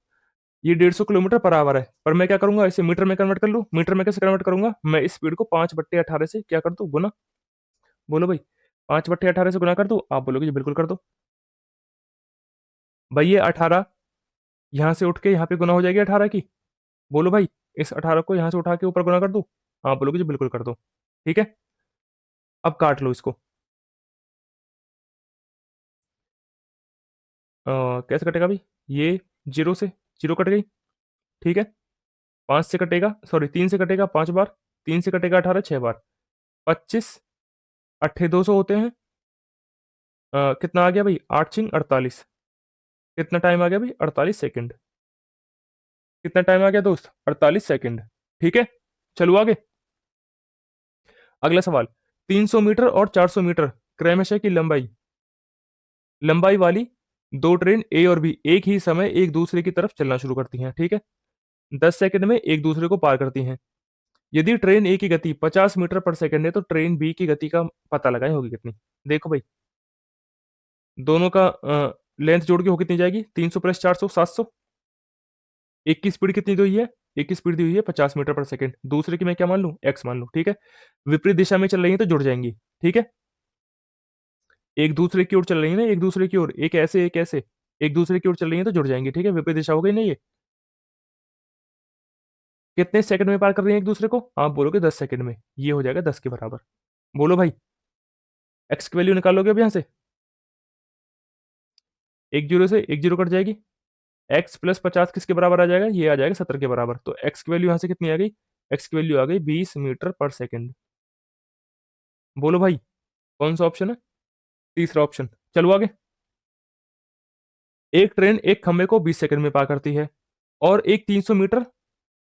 ये 150 किलोमीटर पर आवर है, पर मैं क्या करूंगा, इसे मीटर में कन्वर्ट कर लूँ। मीटर में कैसे कन्वर्ट करूंगा? मैं इस स्पीड को 5/18 से क्या कर दूं? गुना। बोलो भाई, 5/18 से गुना कर दूं? आप बोलोगे जी बिल्कुल कर दो। भाई ये 18 यहाँ से उठ के यहाँ पे गुना हो जाएगी 18 की। बोलो भाई, इस 18 को यहाँ से उठा के ऊपर गुना कर दूं? आप बोलोगे जी बिल्कुल कर दो। ठीक है। अब काट लो इसको। कैसे कटेगा भाई? ये जीरो से जीरो कट गई। ठीक है। 5 से कटेगा, सॉरी 3 से कटेगा 5 बार। 3 से कटेगा 18 6 बार। 25 अट्ठे 200 होते हैं। कितना आ गया भाई? 8 छिंग 48। कितना टाइम आ गया भाई? 48 सेकंड। कितना टाइम आ गया दोस्त? 48 सेकंड। ठीक है, चलो आगे। अगला सवाल, 300 मीटर और 400 मीटर क्रमशः की लंबाई लंबाई वाली दो ट्रेन ए और बी एक ही समय एक दूसरे की तरफ चलना शुरू करती हैं, ठीक है। 10 सेकंड में एक दूसरे को पार करती हैं। यदि ट्रेन ए की गति 50 मीटर पर सेकंड है तो ट्रेन बी की गति का पता लगाएं, होगी कितनी? देखो भाई, दोनों का लेंथ जोड़ के हो कितनी जाएगी? 300 प्लस 400, 700। एक की स्पीड कितनी दी हुई है? एक की स्पीड दी हुई है 50 मीटर पर सेकंड, दूसरे की मैं क्या मान लूं? एक्स मान लूं, ठीक है। विपरीत दिशा में चल रही है तो जुड़ जाएंगी, ठीक है। एक दूसरे की ओर चल रही है ना, एक दूसरे की ओर, एक ऐसे एक ऐसे, एक दूसरे की ओर चल रही है तो जुड़ जाएंगी, ठीक है। विपरीत दिशा हो गई ना ये। कितने सेकंड में पार कर रही है एक दूसरे को? आप बोलोगे 10 सेकंड में, ये हो जाएगा 10 के बराबर। बोलो भाई, एक्स की वैल्यू निकालोगे अब यहां से? एक जीरो से एक जीरो कट जाएगी। एक्स प्लस 50 किसके बराबर आ जाएगा? ये आ जाएगा 70 के बराबर। तो एक्स की वैल्यू यहां से कितनी आ गई? एक्स की वैल्यू आ गई 20 मीटर पर सेकंड। बोलो भाई, कौन सा ऑप्शन है? तीसरा ऑप्शन। चलो आगे। एक ट्रेन एक खंभे को 20 सेकंड में पार करती है और एक 300 मीटर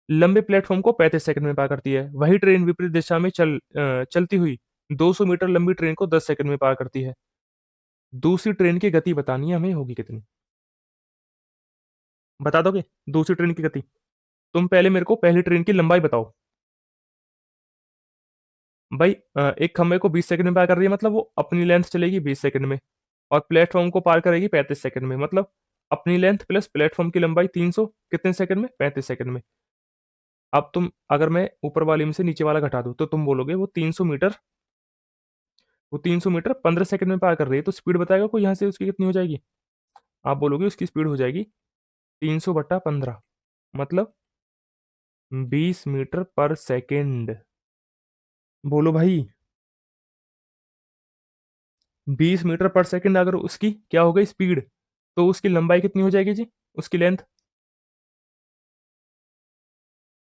लंबे प्लेटफॉर्म को 35 सेकंड में पार करती है। वही ट्रेन विपरीत दिशा में चलती हुई 200 मीटर लंबी ट्रेन को 10 सेकंड में पार करती है। दूसरी ट्रेन की गति बतानी है हमें, होगी कितनी? बता दोगे दूसरी ट्रेन की गति? तुम पहले मेरे को पहली ट्रेन की लंबाई बताओ भाई। एक खंभे को 20 सेकंड में पार कर रही है, मतलब वो अपनी लेंथ चलेगी 20 सेकंड में, और प्लेटफॉर्म को पार करेगी 35 सेकंड में। मतलब अपनी लेंथ प्लस प्लेटफॉर्म की लंबाई 300 कितने सेकंड में? 35 सेकंड में। अब तुम, अगर मैं ऊपर वाले में से नीचे वाला घटा दूं तो तुम बोलोगे वो 300 मीटर 15 सेकंड में पार कर रही है, तो स्पीड बताएगा कोई यहाँ से उसकी कितनी हो जाएगी? आप बोलोगे उसकी स्पीड हो जाएगी 300/15, मतलब 20 मीटर पर सेकंड। बोलो भाई, 20 मीटर पर सेकंड अगर उसकी क्या हो गई स्पीड, तो उसकी लंबाई कितनी हो जाएगी जी? उसकी लेंथ?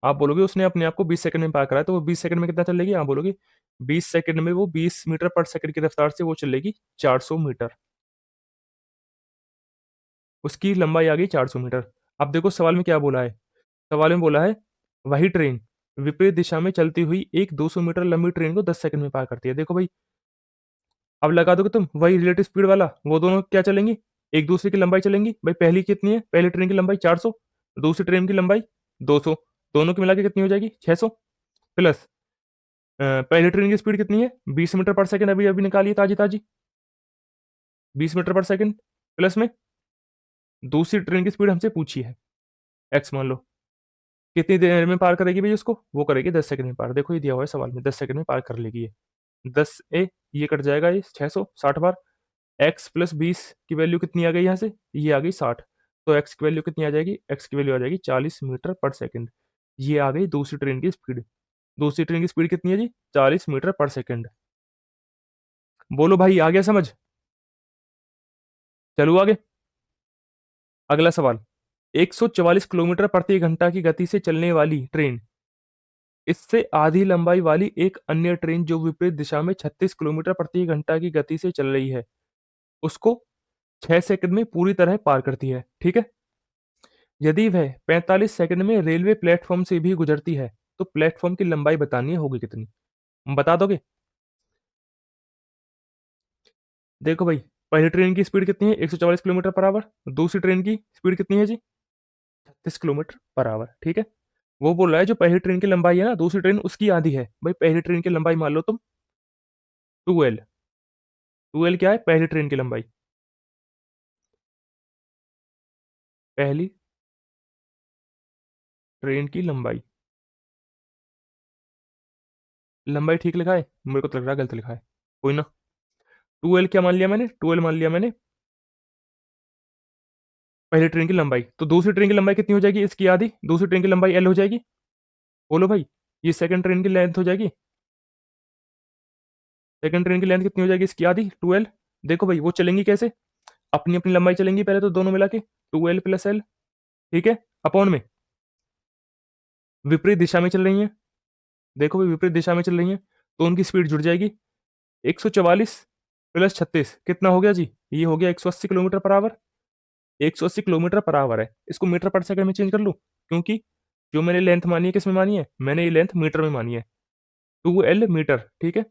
आप बोलोगे उसने अपने आप को 20 सेकंड में पार करा है, तो वो 20 सेकंड में कितना चलेगी? आप बोलोगे 20 सेकंड में वो 20 मीटर पर सेकंड की रफ्तार से वो चलेगी 400 मीटर। उसकी लंबाई आ गई 400 मीटर। अब देखो सवाल में क्या बोला है। सवाल में बोला है वही ट्रेन विपरीत दिशा में चलती हुई एक 200 मीटर लंबी ट्रेन को 10 सेकंड में पार करती है। देखो भाई, अब लगा दोगे तुम वही रिलेटिव स्पीड वाला, वो दोनों क्या चलेंगी? एक दूसरे की लंबाई चलेंगी भाई। पहली कितनी है? पहली ट्रेन की लंबाई 400, दूसरी ट्रेन की लंबाई 200, दोनों की मिला के कितनी हो जाएगी? 600। प्लस पहली ट्रेन की स्पीड कितनी है? 20 मीटर पर सेकंड, अभी अभी निकाली है ताजी ताजी, 20 मीटर पर सेकंड। प्लस में दूसरी ट्रेन की स्पीड हमसे पूछी है, एक्स मान लो। कितनी देर में पार करेगी भाई उसको? वो करेगी 10 सेकंड में पार। देखो ये दिया हुआ है सवाल में, 10 सेकंड में पार कर लेगी ये। 10 ए, ये कट जाएगा, ये 600 60 बार। एक्स प्लस 20 की वैल्यू कितनी आ गई यहाँ से? ये आ गई 60। तो एक्स की वैल्यू कितनी आ जाएगी? एक्स की वैल्यू आ जाएगी 40 मीटर पर सेकंड। ये आ गई दूसरी ट्रेन की स्पीड। दूसरी ट्रेन की स्पीड कितनी है जी? 40 मीटर पर सेकंड। बोलो भाई, आ गया समझ? चलो आगे। अगला सवाल, 144 किलोमीटर प्रति घंटा की गति से चलने वाली ट्रेन इससे आधी लंबाई वाली एक अन्य ट्रेन जो विपरीत दिशा में 36 किलोमीटर प्रति घंटा की गति से चल रही है, उसको 6 सेकंड में पूरी तरह पार करती है, ठीक है। यदि वह 45 सेकंड में रेलवे प्लेटफॉर्म से भी गुजरती है तो प्लेटफॉर्म की लंबाई बतानी होगी कितनी? बता दोगे? देखो भाई, पहली ट्रेन की स्पीड कितनी है? 144 किलोमीटर पर आवर। दूसरी ट्रेन की स्पीड कितनी है जी? 36 किलोमीटर पर आवर, ठीक है। वो बोल रहा है जो पहली ट्रेन की लंबाई है ना, दूसरी ट्रेन उसकी आधी है भाई। पहली ट्रेन की लंबाई मान लो तुम 2L। 2L क्या है? पहली ट्रेन की लंबाई। पहली ट्रेन की लंबाई। लंबाई ठीक लिखा है? मेरे को तो लग रहा है गलत लिखा है। कोई ना। 2L क्या मान लिया मैंने? 2L मान लिया मैंने पहली ट्रेन की लंबाई। तो दूसरी ट्रेन की लंबाई कितनी हो जाएगी? इसकी आधी। दूसरी ट्रेन की लंबाई L हो जाएगी। बोलो भाई, ये सेकंड ट्रेन की लेंथ हो जाएगी। सेकंड ट्रेन की लेंथ कितनी हो जाएगी? इसकी आधी, 2L। देखो भाई वो चलेंगी कैसे? अपनी अपनी लंबाई चलेंगी पहले तो दोनों मिला के, 2L प्लस L, ठीक है। अपॉन में विपरीत दिशा में चल रही हैं। देखो भाई विपरीत दिशा में चल रही हैं तो उनकी स्पीड जुड़ जाएगी। 144 प्लस 36 कितना हो गया जी? ये हो गया 180 kilometre per our. 180 kilometre per our है, इसको मीटर पर सेकंड में चेंज कर लूँ, क्योंकि जो मैंने लेंथ मानी है किस में मानी है, मैंने ये लेंथ मीटर में मानी है, 2L मीटर, ठीक है,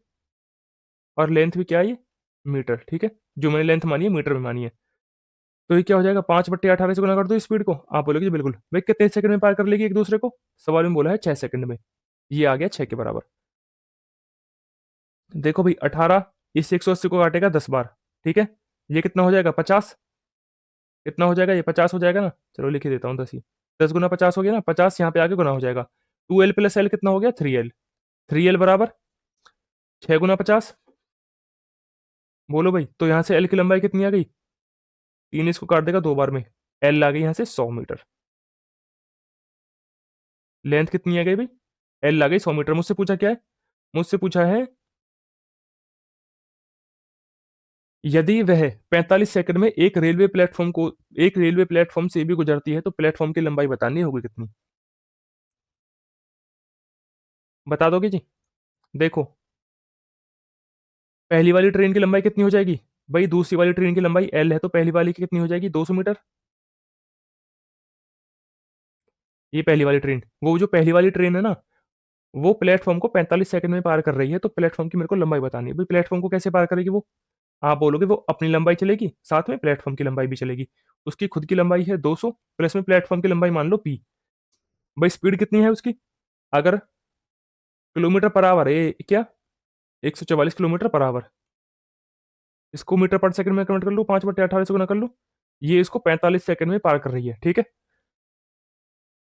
और लेंथ भी क्या है ये, मीटर, ठीक है, जो मैंने लेंथ मानी है मीटर में मानी है। तो ये क्या हो जाएगा, 5/18 से गुना कर दो स्पीड को, आप बोलोगे जी बिल्कुल। भाई कितने सेकंड में पार कर लेगी एक दूसरे को, सवाल में बोला है 6 सेकंड में, ये आ गया 6 के बराबर। देखो भाई 18 इस 180 को काटेगा 10 बार, ठीक है, ये कितना हो जाएगा 50, कितना हो जाएगा ये 50 हो जाएगा ना, चलो लिख ही देता हूँ 10 ही, 10 गुना 50 हो गया ना, 50 यहाँ पे आगे गुना हो जाएगा, 2L+L कितना हो गया 3L, 3L बराबर 6 गुना 50, बोलो भाई, तो यहाँ से L की लंबाई कितनी आ गई, 3 इसको काट देगा 2 बार में, L आ गई यहाँ से 100 मीटर। लेंथ कितनी आ गई भाई, L आ गई 100 मीटर। मुझसे पूछा क्या है, मुझसे पूछा है यदि वह 45 सेकंड में एक रेलवे प्लेटफॉर्म से भी गुजरती है तो प्लेटफॉर्म की लंबाई बतानी होगी कितनी, बता दोगे जी। देखो पहली वाली ट्रेन की लंबाई कितनी हो जाएगी, भाई दूसरी वाली ट्रेन की लंबाई L है, तो पहली वाली की कितनी हो जाएगी 200 मीटर, ये पहली वाली ट्रेन, वो जो पहली वाली ट्रेन है ना, वो प्लेटफॉर्म को 45 सेकंड में पार कर रही है, तो प्लेटफॉर्म की मेरे को लंबाई बतानी है। भाई प्लेटफॉर्म को कैसे पार करेगी वो, आप बोलोगे वो अपनी लंबाई चलेगी, साथ में प्लेटफॉर्म की लंबाई भी चलेगी, उसकी खुद की लंबाई है 200 प्लस में प्लेटफॉर्म की लंबाई मान लो P। भाई स्पीड कितनी है उसकी, अगर किलोमीटर पर आवर है क्या, 144 किलोमीटर पर आवर, इसको मीटर पर सेकंड में कन्वर्ट कर लूँ, 5/18 से गुना कर लूँ, ये इसको 45 सेकंड में पार कर रही है, ठीक है,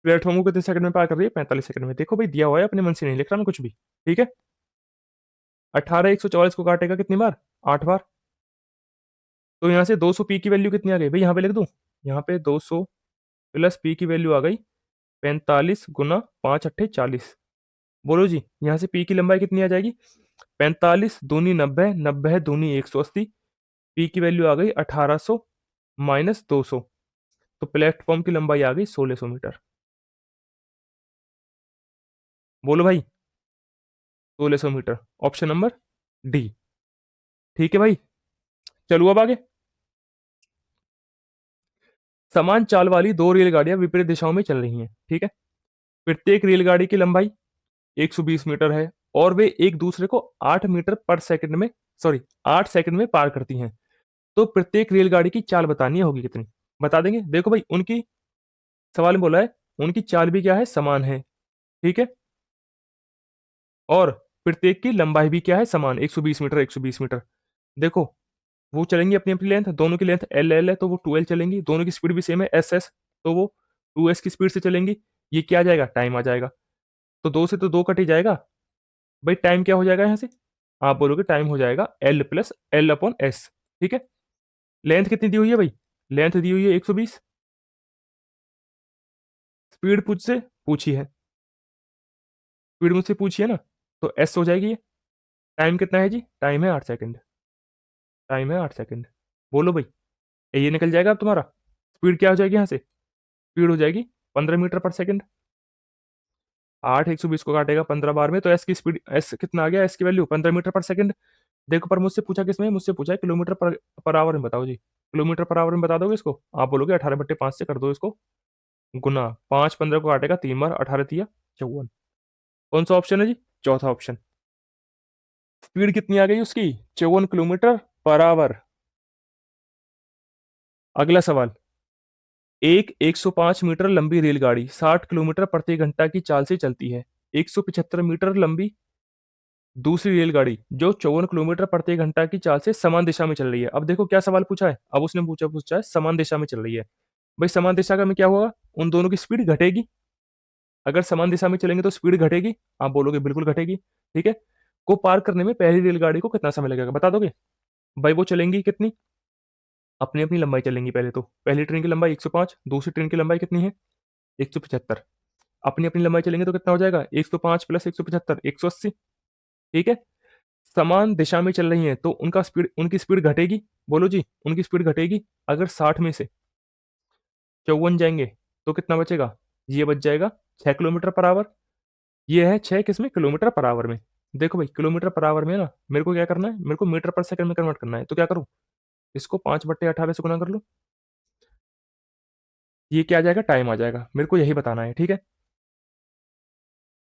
प्लेटफॉर्म को कितने सेकंड में पार कर रही है, 45 सेकंड में। देखो भाई दिया हुआ है, अपने मन से नहीं लिख रहा मैं कुछ भी, ठीक है। 18 144 को काटेगा कितनी बार, 8 बार, तो यहाँ से 200 पी की वैल्यू कितनी आ गई भाई, यहाँ पे लिख दूँ, यहाँ पे 200 प्लस पी की वैल्यू आ गई 45 गुना 5 अट्ठे 40, बोलो जी यहाँ से पी की लंबाई कितनी आ जाएगी, 45 दूनी 90, 90 दूनी 180, पी की वैल्यू आ गई 1800 माइनस 200, तो प्लेटफॉर्म की लंबाई आ गई 1600 मीटर, बोलो भाई 1600 मीटर, ऑप्शन नंबर डी, ठीक है भाई। चलो अब आगे, समान चाल वाली दो रेलगाड़ियां विपरीत दिशाओं में चल रही हैं, ठीक है, प्रत्येक रेलगाड़ी की लंबाई 120 मीटर है और वे एक दूसरे को 8 मीटर पर सेकंड में, सॉरी 8 सेकंड में पार करती हैं, तो प्रत्येक रेलगाड़ी की चाल बतानी होगी कितनी, बता देंगे। देखो भाई उनकी, सवाल में बोला है उनकी चाल भी क्या है, समान है, ठीक है, और प्रत्येक की लंबाई भी क्या है, समान 120 मीटर 120 मीटर। देखो वो चलेंगी अपनी अपनी लेंथ, दोनों की लेंथ एल एल है तो वो 2L चलेंगी, दोनों की स्पीड भी सेम है एस एस, तो वो 2S की स्पीड से चलेंगी। ये क्या आ जाएगा, टाइम आ जाएगा, तो दो से तो दो कट ही जाएगा, भाई टाइम क्या हो जाएगा यहाँ से, आप बोलोगे टाइम हो जाएगा L+L/S, ठीक है। लेंथ कितनी दी हुई है भाई, लेंथ दी हुई है 120, स्पीड मुझसे पूछी है, स्पीड मुझसे पूछी है ना, तो एस हो जाएगी ये। टाइम कितना है जी, टाइम है 8 सेकंड, टाइम है 8 सेकंड, बोलो भाई ये निकल जाएगा अब तुम्हारा, स्पीड क्या हो जाएगी यहाँ से, स्पीड हो जाएगी 15 मीटर पर सेकंड, 8 120 को काटेगा 15 बार में, तो एस की स्पीड, एस कितना आ गया, एस की वैल्यू 15 मीटर पर सेकंड। देखो पर मुझसे पूछा किसमें, मुझसे पूछा है किलोमीटर पर आवर में, बताओ जी किलोमीटर पर आवर में बता दोगे इसको, आप बोलोगे 18/5 से कर दो इसको गुना, 5 15 को काटेगा 3 बार, 18 तिया 54, कौन सा ऑप्शन है जी, चौथा ऑप्शन। स्पीड कितनी आ गई उसकी, 54 किलोमीटर पर आवर। अगला सवाल, एक 105 मीटर लंबी रेलगाड़ी 60 किलोमीटर प्रति घंटा की चाल से चलती है, 175 मीटर लंबी दूसरी रेलगाड़ी जो 54 किलोमीटर प्रति घंटा की चाल से समान दिशा में चल रही है। अब देखो क्या सवाल पूछा है, अब उसने पूछा पूछा है समान दिशा में चल रही है, भाई समान दिशा का में क्या होगा, उन दोनों की स्पीड घटेगी, अगर समान दिशा में चलेंगे तो स्पीड घटेगी, आप बोलोगे बिल्कुल घटेगी, ठीक है। को पार करने में पहली रेलगाड़ी को कितना समय लगेगा, बता दोगे। भाई वो चलेंगी कितनी, अपनी अपनी लंबाई चलेंगी, पहले तो पहली ट्रेन की लंबाई 105, दूसरी ट्रेन की लंबाई कितनी है 175, अपनी अपनी लंबाई चलेंगे तो कितना हो जाएगा 105 प्लस 175 180, ठीक है। समान दिशा में चल रही हैं तो उनका स्पीड, उनकी स्पीड घटेगी, बोलो जी उनकी स्पीड घटेगी, अगर 60 में से 54 जाएंगे तो कितना बचेगा, ये बच जाएगा 6 किलोमीटर पर आवर, ये है 6 किसमें, किलोमीटर पर आवर में। देखो भाई किलोमीटर पर आवर में ना मेरे को क्या करना है, मेरे को मीटर पर सेकंड में कन्वर्ट करना है, तो क्या करूं, इसको 5/18 से गुना कर लो, ये क्या आ जाएगा, टाइम आ जाएगा, मेरे को यही बताना है, ठीक है।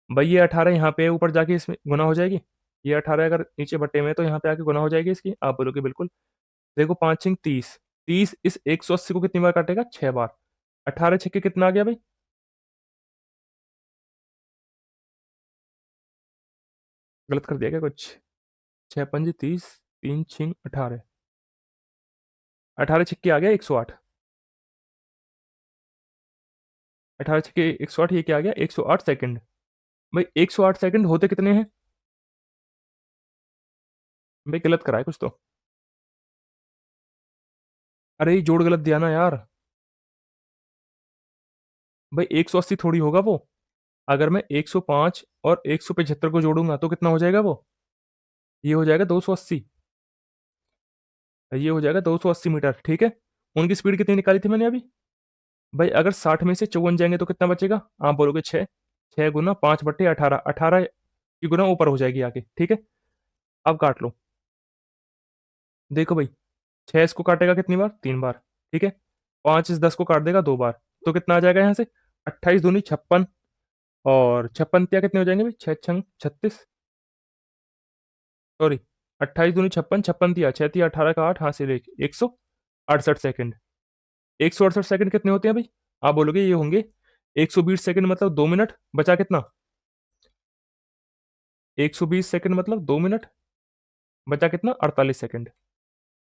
भाई ये 18 यहाँ पे ऊपर जाके इसमें गुना हो जाएगी, ये 18 अगर नीचे बट्टे में है, तो यहाँ पे आके गुना हो जाएगी इसकी, आप बोलोगे बिल्कुल। देखो 5 6 30, 30 इस 180 को कितनी बार काटेगा, 6 बार। 18 छक्के कितना आ गया भाई, गलत कर दिया क्या कुछ। 6 5 30, 3 6 18, 18 छक्के आ गया 108। 18 छक्के 108, ये क्या आ गया, 108 सेकंड। भाई 108 सेकंड होते कितने हैं, भाई गलत करा है कुछ तो। अरे ये जोड़ गलत दिया ना यार। भाई 180 थोड़ी होगा वो। अगर मैं 105 और 175 को जोड़ूंगा तो कितना हो जाएगा वो, ये हो जाएगा 280। ये हो जाएगा 280 मीटर, ठीक है। उनकी स्पीड कितनी निकाली थी मैंने अभी। भाई अगर 60 में से 54 जाएंगे तो कितना बचेगा, आप बोलोगे 6। 6 गुना 5/18, 18 की गुना ऊपर हो जाएगी आगे, ठीक है। अब काट लो। देखो भाई 6 इसको काटेगा कितनी बार, 3 बार, ठीक है। 5 इस 10 को काट देगा 2 बार, तो कितना आ जाएगा यहाँ से, 28 दूनी 56। और 56 कितने हो जाएंगे भाई, 6 6 36, सॉरी, 28 दूनी 56, 56 6 18 का 8, हाँ से देख 168 सेकंड। 168 सेकंड कितने होते हैं भाई, आप बोलोगे ये होंगे 120 सेकंड, मतलब 2 मिनट बचा कितना, 120 सेकंड मतलब 2 मिनट, बचा कितना 48 सेकंड।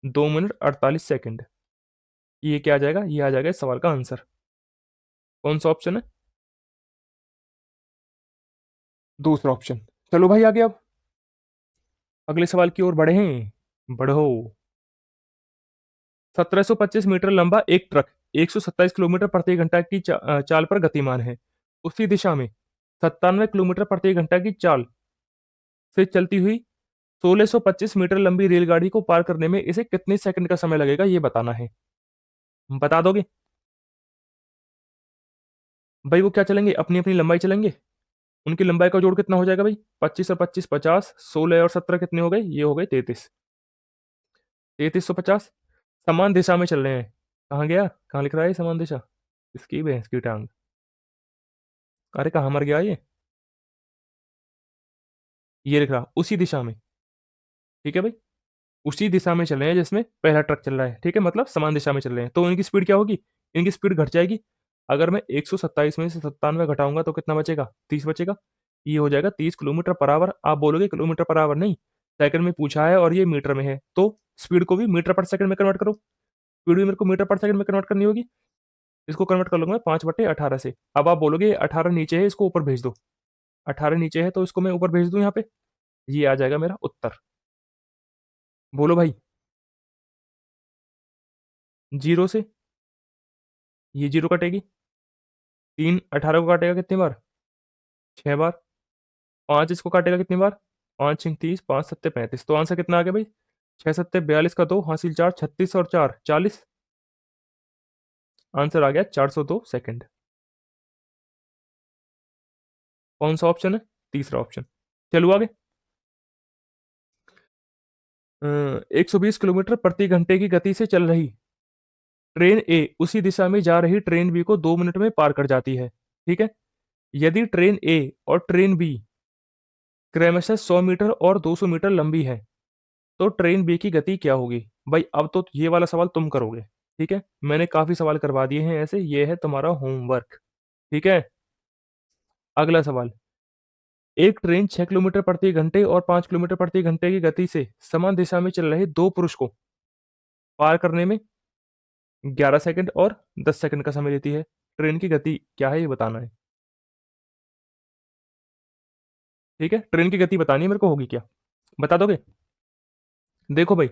2 मिनट 48 सेकंड, ये क्या आ जाएगा, ये आ जाएगा इस सवाल का आंसर। कौन सा ऑप्शन है, दूसरा ऑप्शन। चलो भाई आगे अब अगले सवाल की ओर बढ़े हैं, बढ़ो। 1725 मीटर लंबा एक ट्रक 127 किलोमीटर प्रति घंटा की चाल पर गतिमान है। उसी दिशा में 97 किलोमीटर प्रति घंटा की चाल से चलती हुई 1625 मीटर लंबी रेलगाड़ी को पार करने में इसे कितने सेकंड का समय लगेगा, ये बताना है। बता दोगे। भाई वो क्या चलेंगे, अपनी अपनी लंबाई चलेंगे। उनकी लंबाई का जोड़ कितना हो जाएगा भाई, 25 और 25 50, 16 और 17 कितने हो गए, ये हो गए 33। 3350। समान दिशा में चल रहे हैं। कहाँ गया, कहाँ लिख रहा है ये समान दिशा, इसकी भैंस की टांग। अरे कहाँ मर गया ये लिख रहा उसी दिशा में, ठीक है भाई। उसी दिशा में चल रहे हैं जिसमें पहला ट्रक चल रहा है, ठीक है, मतलब समान दिशा में चल रहे हैं, तो इनकी स्पीड क्या होगी, इनकी स्पीड घट जाएगी। अगर मैं 127 में से 97 घटाऊंगा तो कितना बचेगा, 30 बचेगा। ये हो जाएगा 30 किलोमीटर पर आवर। आप बोलोगे किलोमीटर पर आवर नहीं, सेकंड में पूछा है और ये मीटर में है, तो स्पीड को भी मीटर पर सेकंड में कन्वर्ट करो। स्पीड भी मेरे को मीटर पर सेकंड में कन्वर्ट करनी होगी। इसको कन्वर्ट कर लूंगा मैं 5/18 से। अब आप बोलोगे 18 नीचे है, इसको ऊपर भेज दो। 18 नीचे है तो इसको मैं ऊपर भेज दूं यहाँ पे, ये आ जाएगा मेरा उत्तर। बोलो भाई। जीरो से, ये जीरो कटेगी। 3 18 को काटेगा कितनी बार, 6 बार। 5 इसको काटेगा कितनी बार, 5 6 30, 5 7 35, तो आंसर कितना आ गया भाई, 6 7 42 का 2 हासिल 4, 36 और 4 40। आंसर आ गया 402 सेकंड। कौन सा ऑप्शन है, तीसरा ऑप्शन। चलो आगे। 120 किलोमीटर प्रति घंटे की गति से चल रही ट्रेन ए उसी दिशा में जा रही ट्रेन बी को 2 मिनट में पार कर जाती है, ठीक है। यदि ट्रेन ए और ट्रेन बी क्रमशः 100 मीटर और 200 मीटर लंबी है, तो ट्रेन बी की गति क्या होगी। भाई अब तो ये वाला सवाल तुम करोगे, ठीक है, मैंने काफी सवाल करवा दिए हैं ऐसे, ये है तुम्हारा होमवर्क, ठीक है। अगला सवाल। एक ट्रेन 6 किलोमीटर प्रति घंटे और 5 किलोमीटर प्रति घंटे की गति से समान दिशा में चल रहे दो पुरुष को पार करने में 11 सेकंड और 10 सेकंड का समय लेती है। ट्रेन की गति क्या है ये बताना है, ठीक है। ट्रेन की गति बतानी है मेरे को, होगी क्या, बता दोगे। देखो भाई,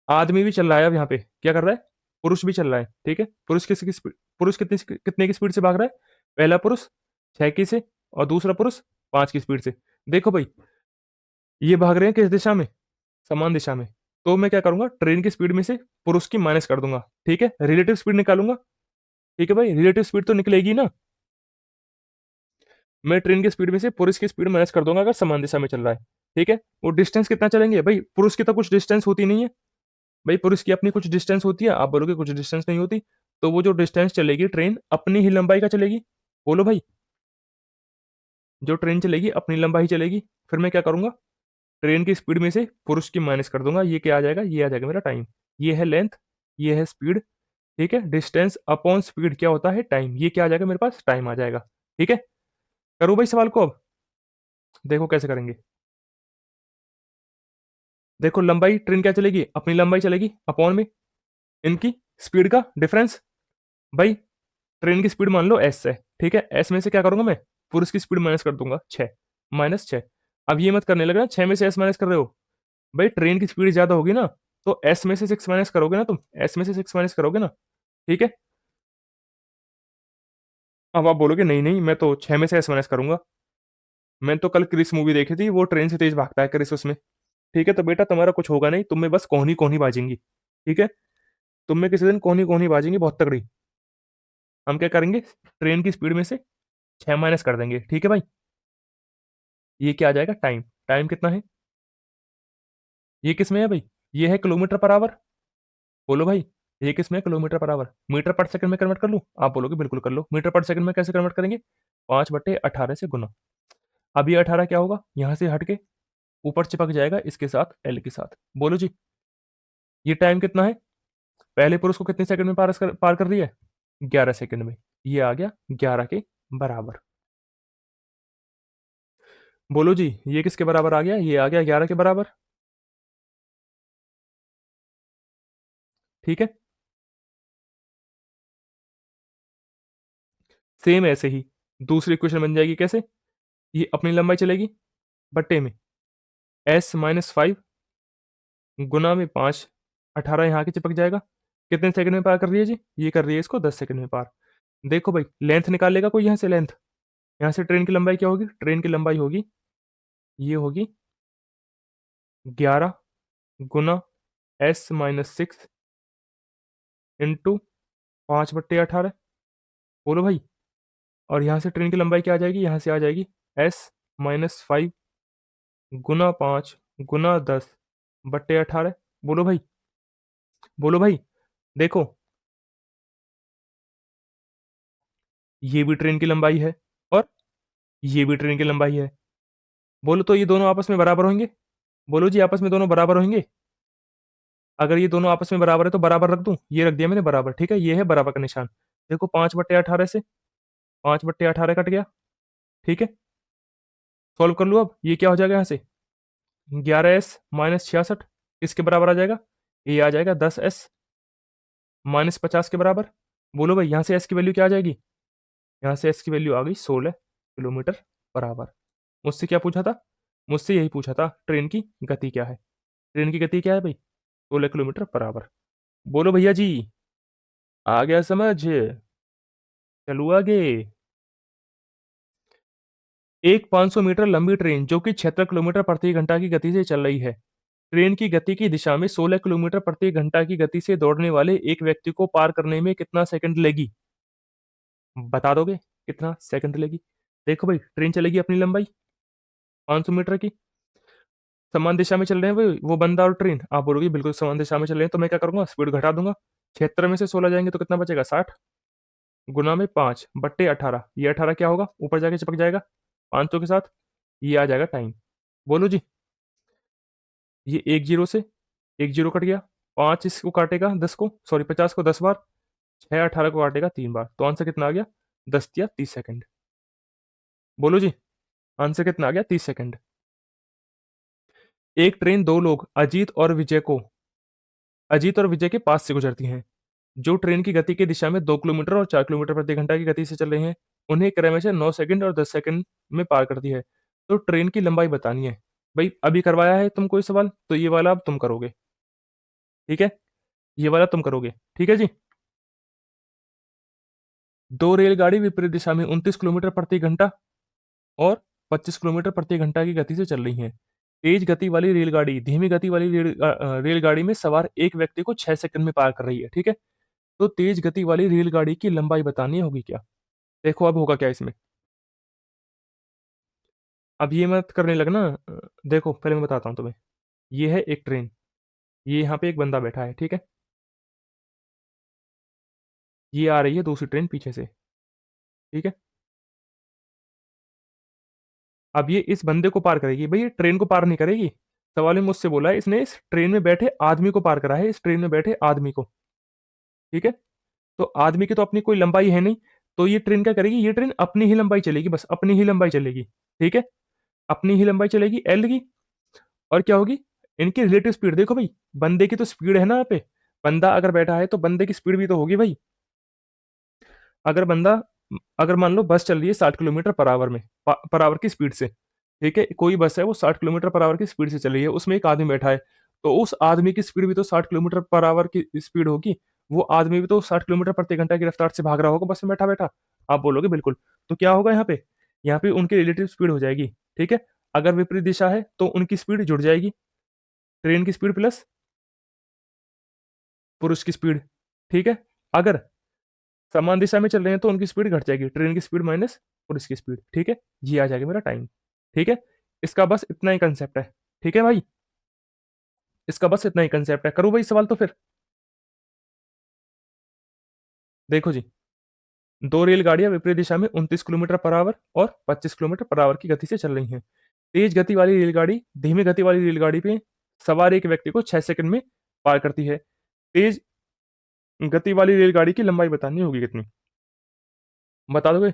आदमी भी चल रहा है अब यहाँ पे, क्या कर रहा है, पुरुष भी चल रहा है, ठीक है। पुरुष किसकी स्पीड, पुरुष कितने की स्पीड से भाग रहा है, पहला पुरुष 6 की से और दूसरा पुरुष 5 की स्पीड से। देखो भाई ये भाग रहे हैं किस दिशा में, समान दिशा में। तो मैं क्या करूंगा, ट्रेन की स्पीड में से पुरुष की माइनस कर दूंगा, ठीक है, रिलेटिव स्पीड निकालूंगा। ठीक है भाई, रिलेटिव स्पीड तो निकलेगी ना। मैं ट्रेन की स्पीड में से पुरुष की स्पीड माइनस कर दूंगा अगर समान दिशा में चल रहा है, ठीक है। वो डिस्टेंस कितना चलेंगे भाई, पुरुष की तो कुछ डिस्टेंस होती नहीं है। भाई पुरुष की अपनी कुछ डिस्टेंस होती है, आप बोलोगे कुछ डिस्टेंस नहीं होती। तो वो जो डिस्टेंस चलेगी ट्रेन अपनी ही लंबाई का चलेगी। बोलो भाई, जो ट्रेन चलेगी अपनी लंबाई चलेगी। फिर मैं क्या करूंगा, ट्रेन की स्पीड में से पुरुष की माइनस कर दूंगा, ये क्या आ जाएगा, ये आ जाएगा मेरा टाइम। ये है लेंथ, ये है स्पीड। ठीक है, डिस्टेंस अपॉन स्पीड क्या होता है, टाइम। ये क्या आ जाएगा मेरे पास, टाइम आ जाएगा। ठीक है, करूँ भाई सवाल को अब। देखो कैसे करेंगे। देखो लंबाई ट्रेन क्या चलेगी, अपनी लंबाई चलेगी अपॉन में इनकी स्पीड का डिफरेंस। भाई ट्रेन की स्पीड मान लो एस है, ठीक है, एस में से क्या करूंगा मैं, पुरुष की स्पीड माइनस कर दूंगा, 6 माइनस 6। अब ये मत करने लगना 6 में से एस माइनस कर रहे हो। भाई ट्रेन की स्पीड ज्यादा होगी ना, तो एस में से 6 माइनस करोगे ना तुम, एस में से 6 माइनस करोगे ना। ठीक है, अब आप बोलोगे नहीं नहीं मैं तो 6 में से एस माइनस करूंगा। मैंने तो कल क्रिस मूवी देखी थी, वो ट्रेन से तेज भागता है क्रिस उसमें। ठीक है, तो बेटा तुम्हारा कुछ होगा नहीं, तुम में बस कोहनी कोहनी बाजेंगी। ठीक है, तुम में किसी दिन कोहनी कोहनी बाजेंगी बहुत तगड़ी। हम क्या करेंगे, ट्रेन की स्पीड में से 6 माइनस कर देंगे। ठीक है भाई, ये क्या आ जाएगा, टाइम। टाइम कितना है, ये किस में है भाई, ये है किलोमीटर पर आवर। बोलो भाई, ये किस में है, किलोमीटर पर आवर। मीटर पर सेकंड में कन्वर्ट कर लूं, आप बोलोगे बिल्कुल कर लो। मीटर पर सेकंड में कैसे कन्वर्ट करेंगे, 5/18 से गुना। अब ये 18 क्या होगा, यहां से हट के ऊपर चिपक जाएगा इसके साथ, एल के साथ। बोलो जी, ये टाइम कितना है, पहले पुरुष को कितने सेकंड में पार कर रही है, 11 सेकंड में। ये आ गया 11 के बराबर। बोलो जी, ये किसके बराबर आ गया, ये आ गया 11 के बराबर। ठीक है, सेम ऐसे ही दूसरी इक्वेशन बन जाएगी कैसे, ये अपनी लंबाई चलेगी बट्टे में S-5 गुना में 5, 18 यहाँ के चिपक जाएगा। कितने सेकंड में पार कर रही है जी, ये कर रही है इसको 10 सेकंड में पार। देखो भाई लेंथ निकाल लेगा कोई यहाँ से लेंथ, यहाँ से ट्रेन की लंबाई क्या होगी, ट्रेन की लंबाई होगी, ये होगी 11 गुना S-6 इंटू 5/18। बोलो भाई, और यहाँ से ट्रेन की लंबाई क्या आ जाएगी, यहाँ से आ जाएगी S-5 गुना 5 गुना 10/18। बोलो भाई, बोलो भाई, देखो ये भी ट्रेन की लंबाई है और ये भी ट्रेन की लंबाई है। बोलो तो ये दोनों आपस में बराबर होंगे, बोलो जी आपस में दोनों बराबर होंगे। अगर ये दोनों आपस में बराबर है तो बराबर रख दूं, ये रख दिया मैंने बराबर। ठीक है, ये है बराबर का निशान। देखो 5/18 से 5/18 कट गया। ठीक है, सॉल्व कर लो अब, ये क्या हो जाएगा यहाँ से, 11S-66 किसके बराबर आ जाएगा, ये आ जाएगा 10S-50 के बराबर। बोलो भाई यहाँ से एस की वैल्यू क्या आ जाएगी, यहाँ से एस की वैल्यू आ गई 16 किलोमीटर बराबर। मुझसे क्या पूछा था, मुझसे यही पूछा था ट्रेन की गति क्या है। ट्रेन की गति क्या है भाई, 16 किलोमीटर बराबर। बोलो भैया जी, आ गया समझ, चलो आगे। एक 500 मीटर लंबी ट्रेन जो कि 76 किलोमीटर प्रति घंटा की गति से चल रही है, ट्रेन की गति की दिशा में 16 किलोमीटर प्रति घंटा की गति से दौड़ने वाले एक व्यक्ति को पार करने में कितना सेकंड लेगी, बता दोगे कितना सेकंड लेगी। देखो भाई ट्रेन चलेगी अपनी लंबाई 500 मीटर की, समान दिशा में चल रहे हैं भाई वो बंदा और ट्रेन। आप बोलोगे बिल्कुल समान दिशा में चल रहे हैं, तो मैं क्या करूंगा, स्पीड घटा दूंगा। 76 में से 16 जाएंगे तो कितना बचेगा, 60 गुना में 5/18। ये 18 क्या होगा, ऊपर जाके चिपक जाएगा 500 के साथ, ये आ जाएगा टाइम। बोलो जी, ये एक जीरो से एक जीरो कट गया, 5 इसको काटेगा 10 को, सॉरी 50 को 10 बार, 6 18 को काटेगा 3 बार, तो आंसर कितना आ गया, 10 या 30 सेकंड। बोलो जी, आंसर कितना आ गया, 30 सेकंड। एक ट्रेन दो लोग अजीत और विजय के पास से गुजरती हैं, जो ट्रेन की गति की दिशा में 2 किलोमीटर और 4 किलोमीटर प्रति घंटा की गति से चल रहे हैं, उन्हें क्रमशः 9 सेकंड और 10 सेकंड में पार करती है। तो ट्रेन की लंबाई बतानी है। भाई अभी करवाया है तुम कोई सवाल, तो ये वाला अब तुम करोगे। ठीक है, ये वाला तुम करोगे। ठीक है जी, दो रेलगाड़ी विपरीत दिशा में 29 किलोमीटर प्रति घंटा और 25 किलोमीटर प्रति घंटा की गति से चल रही हैं। तेज गति वाली रेलगाड़ी धीमी गति वाली रेलगाड़ी में सवार एक व्यक्ति को 6 सेकंड में पार कर रही है। ठीक है, तो तेज गति वाली रेलगाड़ी की लंबाई बतानी होगी क्या। देखो अब होगा क्या इसमें, अब ये मत करने लगना। देखो पहले मैं बताता हूँ तुम्हें, ये है एक ट्रेन, ये यहाँ पे एक बंदा बैठा है। ठीक है, ये आ रही है दूसरी ट्रेन पीछे से, ठीक है। अब ये इस बंदे को पार करेगी, भाई ये ट्रेन को पार नहीं करेगी। सवाल में मुझसे बोला है, इसने इस ट्रेन में बैठे आदमी को पार करा है, इस ट्रेन में बैठे आदमी को, ठीक है। तो आदमी की तो अपनी कोई लंबाई है नहीं, तो ये ट्रेन क्या करेगी, ये ट्रेन अपनी ही लंबाई चलेगी, बस अपनी ही लंबाई चलेगी, ठीक है। अपनी ही लंबाई चलेगी एल की। और क्या होगी, इनकी रिलेटिव स्पीड देखो भाई, बंदे की तो स्पीड है ना यहाँ पे, बंदा अगर बैठा है तो बंदे की स्पीड भी तो होगी भाई। अगर बंदा, अगर मान लो बस चल रही है 60 किलोमीटर पर आवर में, पर आवर की स्पीड से, ठीक है, कोई बस है वो 60 किलोमीटर पर आवर की स्पीड से चल रही है, उसमें एक आदमी बैठा है, तो उस आदमी की स्पीड भी तो 60 किलोमीटर पर आवर की स्पीड होगी। वो आदमी भी तो 60 किलोमीटर प्रति घंटा की रफ्तार से भाग रहा होगा बस में बैठा बैठा। आप बोलोगे बिल्कुल। तो क्या होगा यहाँ पे उनकी रिलेटिव स्पीड हो जाएगी, ठीक है। अगर विपरीत दिशा है तो उनकी स्पीड जुड़ जाएगी, ट्रेन की स्पीड प्लस पुरुष की स्पीड, ठीक है। अगर समान दिशा में चल रहे हैं तो उनकी स्पीड घट जाएगी, ट्रेन की स्पीड माइनस पुलिस की स्पीड, ठीक है। ये आ जाएगा मेरा टाइम, ठीक है। इसका बस इतना ही कंसेप्ट है, ठीक है भाई। इसका बस इतना ही कंसेप्ट है, करूँ भाई सवाल तो फिर। देखो जी, दो रेलगाड़ियां विपरीत दिशा में 29 किलोमीटर पर आवर और 25 किलोमीटर पर आवर की गति से चल रही हैं। तेज गति वाली रेलगाड़ी धीमी गति वाली रेलगाड़ी पे सवार एक व्यक्ति को 6 सेकंड में पार करती है। तेज गति वाली रेलगाड़ी की लंबाई बतानी होगी कितनी, बता दोगे।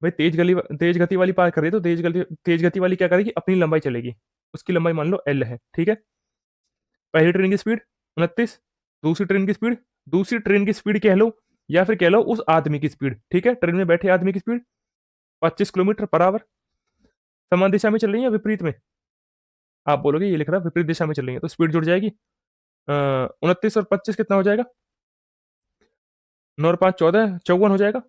भाई तेज गति वाली पार कर रही है, तो तेज गति वाली क्या करेगी, अपनी लंबाई चलेगी, उसकी लंबाई मान लो एल है, ठीक है। पहली ट्रेन की स्पीड 29, दूसरी ट्रेन की स्पीड, दूसरी ट्रेन की स्पीड कह लो, या फिर कह लो उस आदमी की स्पीड, ठीक है, ट्रेन में बैठे आदमी की स्पीड 25 किलोमीटर पर आवर। समान दिशा में चल रही है विपरीत में, आप बोलोगे ये लिख रहा है विपरीत दिशा में चल रही है, तो स्पीड जुड़ जाएगी। 29 और 25 कितना हो जाएगा, 9 और 5 14, 54 हो जाएगा,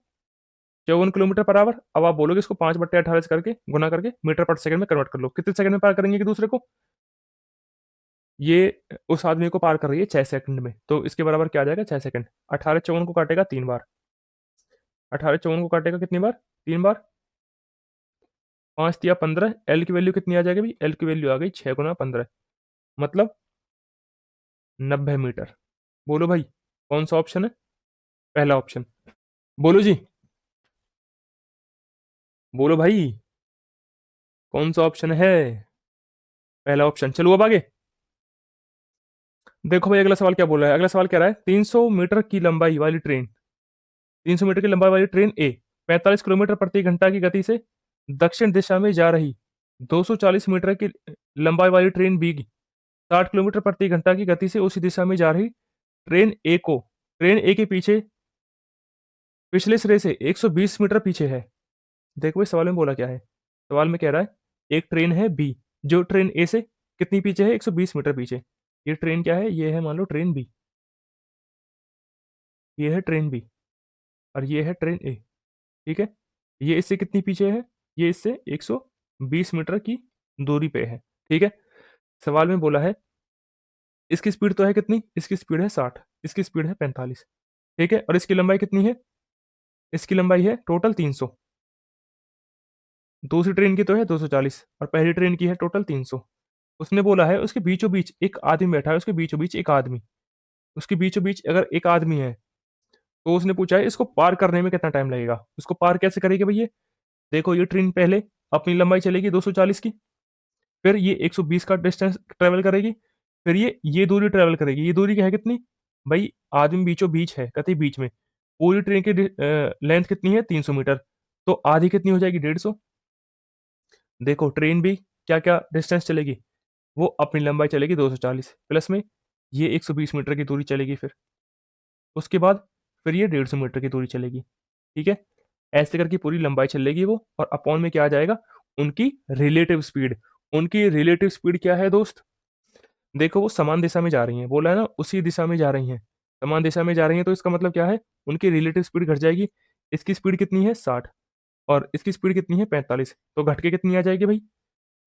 54 किलोमीटर पर आवर। अब आप बोलोगे इसको 5/18 से करके गुना करके मीटर पर सेकंड में कन्वर्ट कर लो, कितने सेकंड में पार करेंगे एक दूसरे को। ये उस आदमी को पार कर रही है 6 सेकंड में, तो इसके बराबर क्या आ जाएगा, 6 सेकंड। 18 54 को काटेगा 3 बार, 18 54 को काटेगा कितनी बार, 3 बार। 5 या 15, एल की वैल्यू कितनी आ जाएगी भाई, एल की वैल्यू आ गई 6 × 15, मतलब 90 मीटर। बोलो भाई कौन सा ऑप्शन है, पहला ऑप्शन। बोलो जी, बोलो भाई कौन सा ऑप्शन है, पहला ऑप्शन। चलो अब आगे देखो भाई, अगला सवाल क्या बोल रहा है, अगला सवाल कह रहा है 300 मीटर की लंबाई वाली ट्रेन, 300 मीटर की लंबाई वाली ट्रेन ए 45 किलोमीटर प्रति घंटा की गति से दक्षिण दिशा में जा रही, 240 मीटर की लंबाई वाली ट्रेन बी 60 किलोमीटर प्रति घंटा की गति से उसी दिशा में जा रही ट्रेन ए को, ट्रेन ए के पीछे पिछले सिरे से 120 मीटर पीछे है। देखो भाई सवाल में बोला क्या है, सवाल में कह रहा है एक ट्रेन है बी, जो ट्रेन ए से कितनी पीछे है, 120 मीटर पीछे। ये ट्रेन क्या है, ये है मान लो ट्रेन बी, ये है ट्रेन बी, और ये है ट्रेन ए, ठीक है। ये इससे कितनी पीछे है, ये इससे 120 मीटर की दूरी पे है, ठीक है। सवाल में बोला है इसकी स्पीड तो है कितनी, इसकी स्पीड है 60, इसकी स्पीड है 45, ठीक है। और इसकी लंबाई कितनी है, इसकी लंबाई है टोटल 300, दूसरी ट्रेन की तो है 240 और पहली ट्रेन की है टोटल 300। उसने बोला है उसके बीचों बीच एक आदमी बैठा है, उसके बीचों बीच एक आदमी, उसके बीचों बीच अगर एक आदमी है, तो उसने पूछा है इसको पार करने में कितना टाइम लगेगा, उसको पार कैसे करेगी भैया। देखो ये ट्रेन पहले अपनी लंबाई चलेगी 240 की, फिर ये 120 का डिस्टेंस ट्रेवल करेगी, फिर ये दूरी ट्रेवल करेगी, ये दूरी क्या है कितनी, भाई आदमी बीचों बीच है, कति बीच में, पूरी ट्रेन की लेंथ कितनी है 300 मीटर, तो आधी कितनी हो जाएगी 150। देखो ट्रेन भी क्या क्या डिस्टेंस चलेगी, वो अपनी लंबाई चलेगी 240 प्लस में ये 120 मीटर की दूरी चलेगी, फिर उसके बाद फिर ये 150 मीटर की दूरी चलेगी, ठीक है। ऐसे करके पूरी लंबाई चलेगी वो, और अपॉन में क्या आ जाएगा, उनकी रिलेटिव स्पीड। उनकी रिलेटिव स्पीड क्या है दोस्त, देखो वो समान दिशा में जा रही हैं, बोला है ना उसी दिशा में जा रही हैं, समान दिशा में जा रही हैं, तो इसका मतलब क्या है, उनकी रिलेटिव स्पीड घट जाएगी। इसकी स्पीड कितनी है 60, और इसकी स्पीड कितनी है 45, तो घट के कितनी आ जाएगी भाई,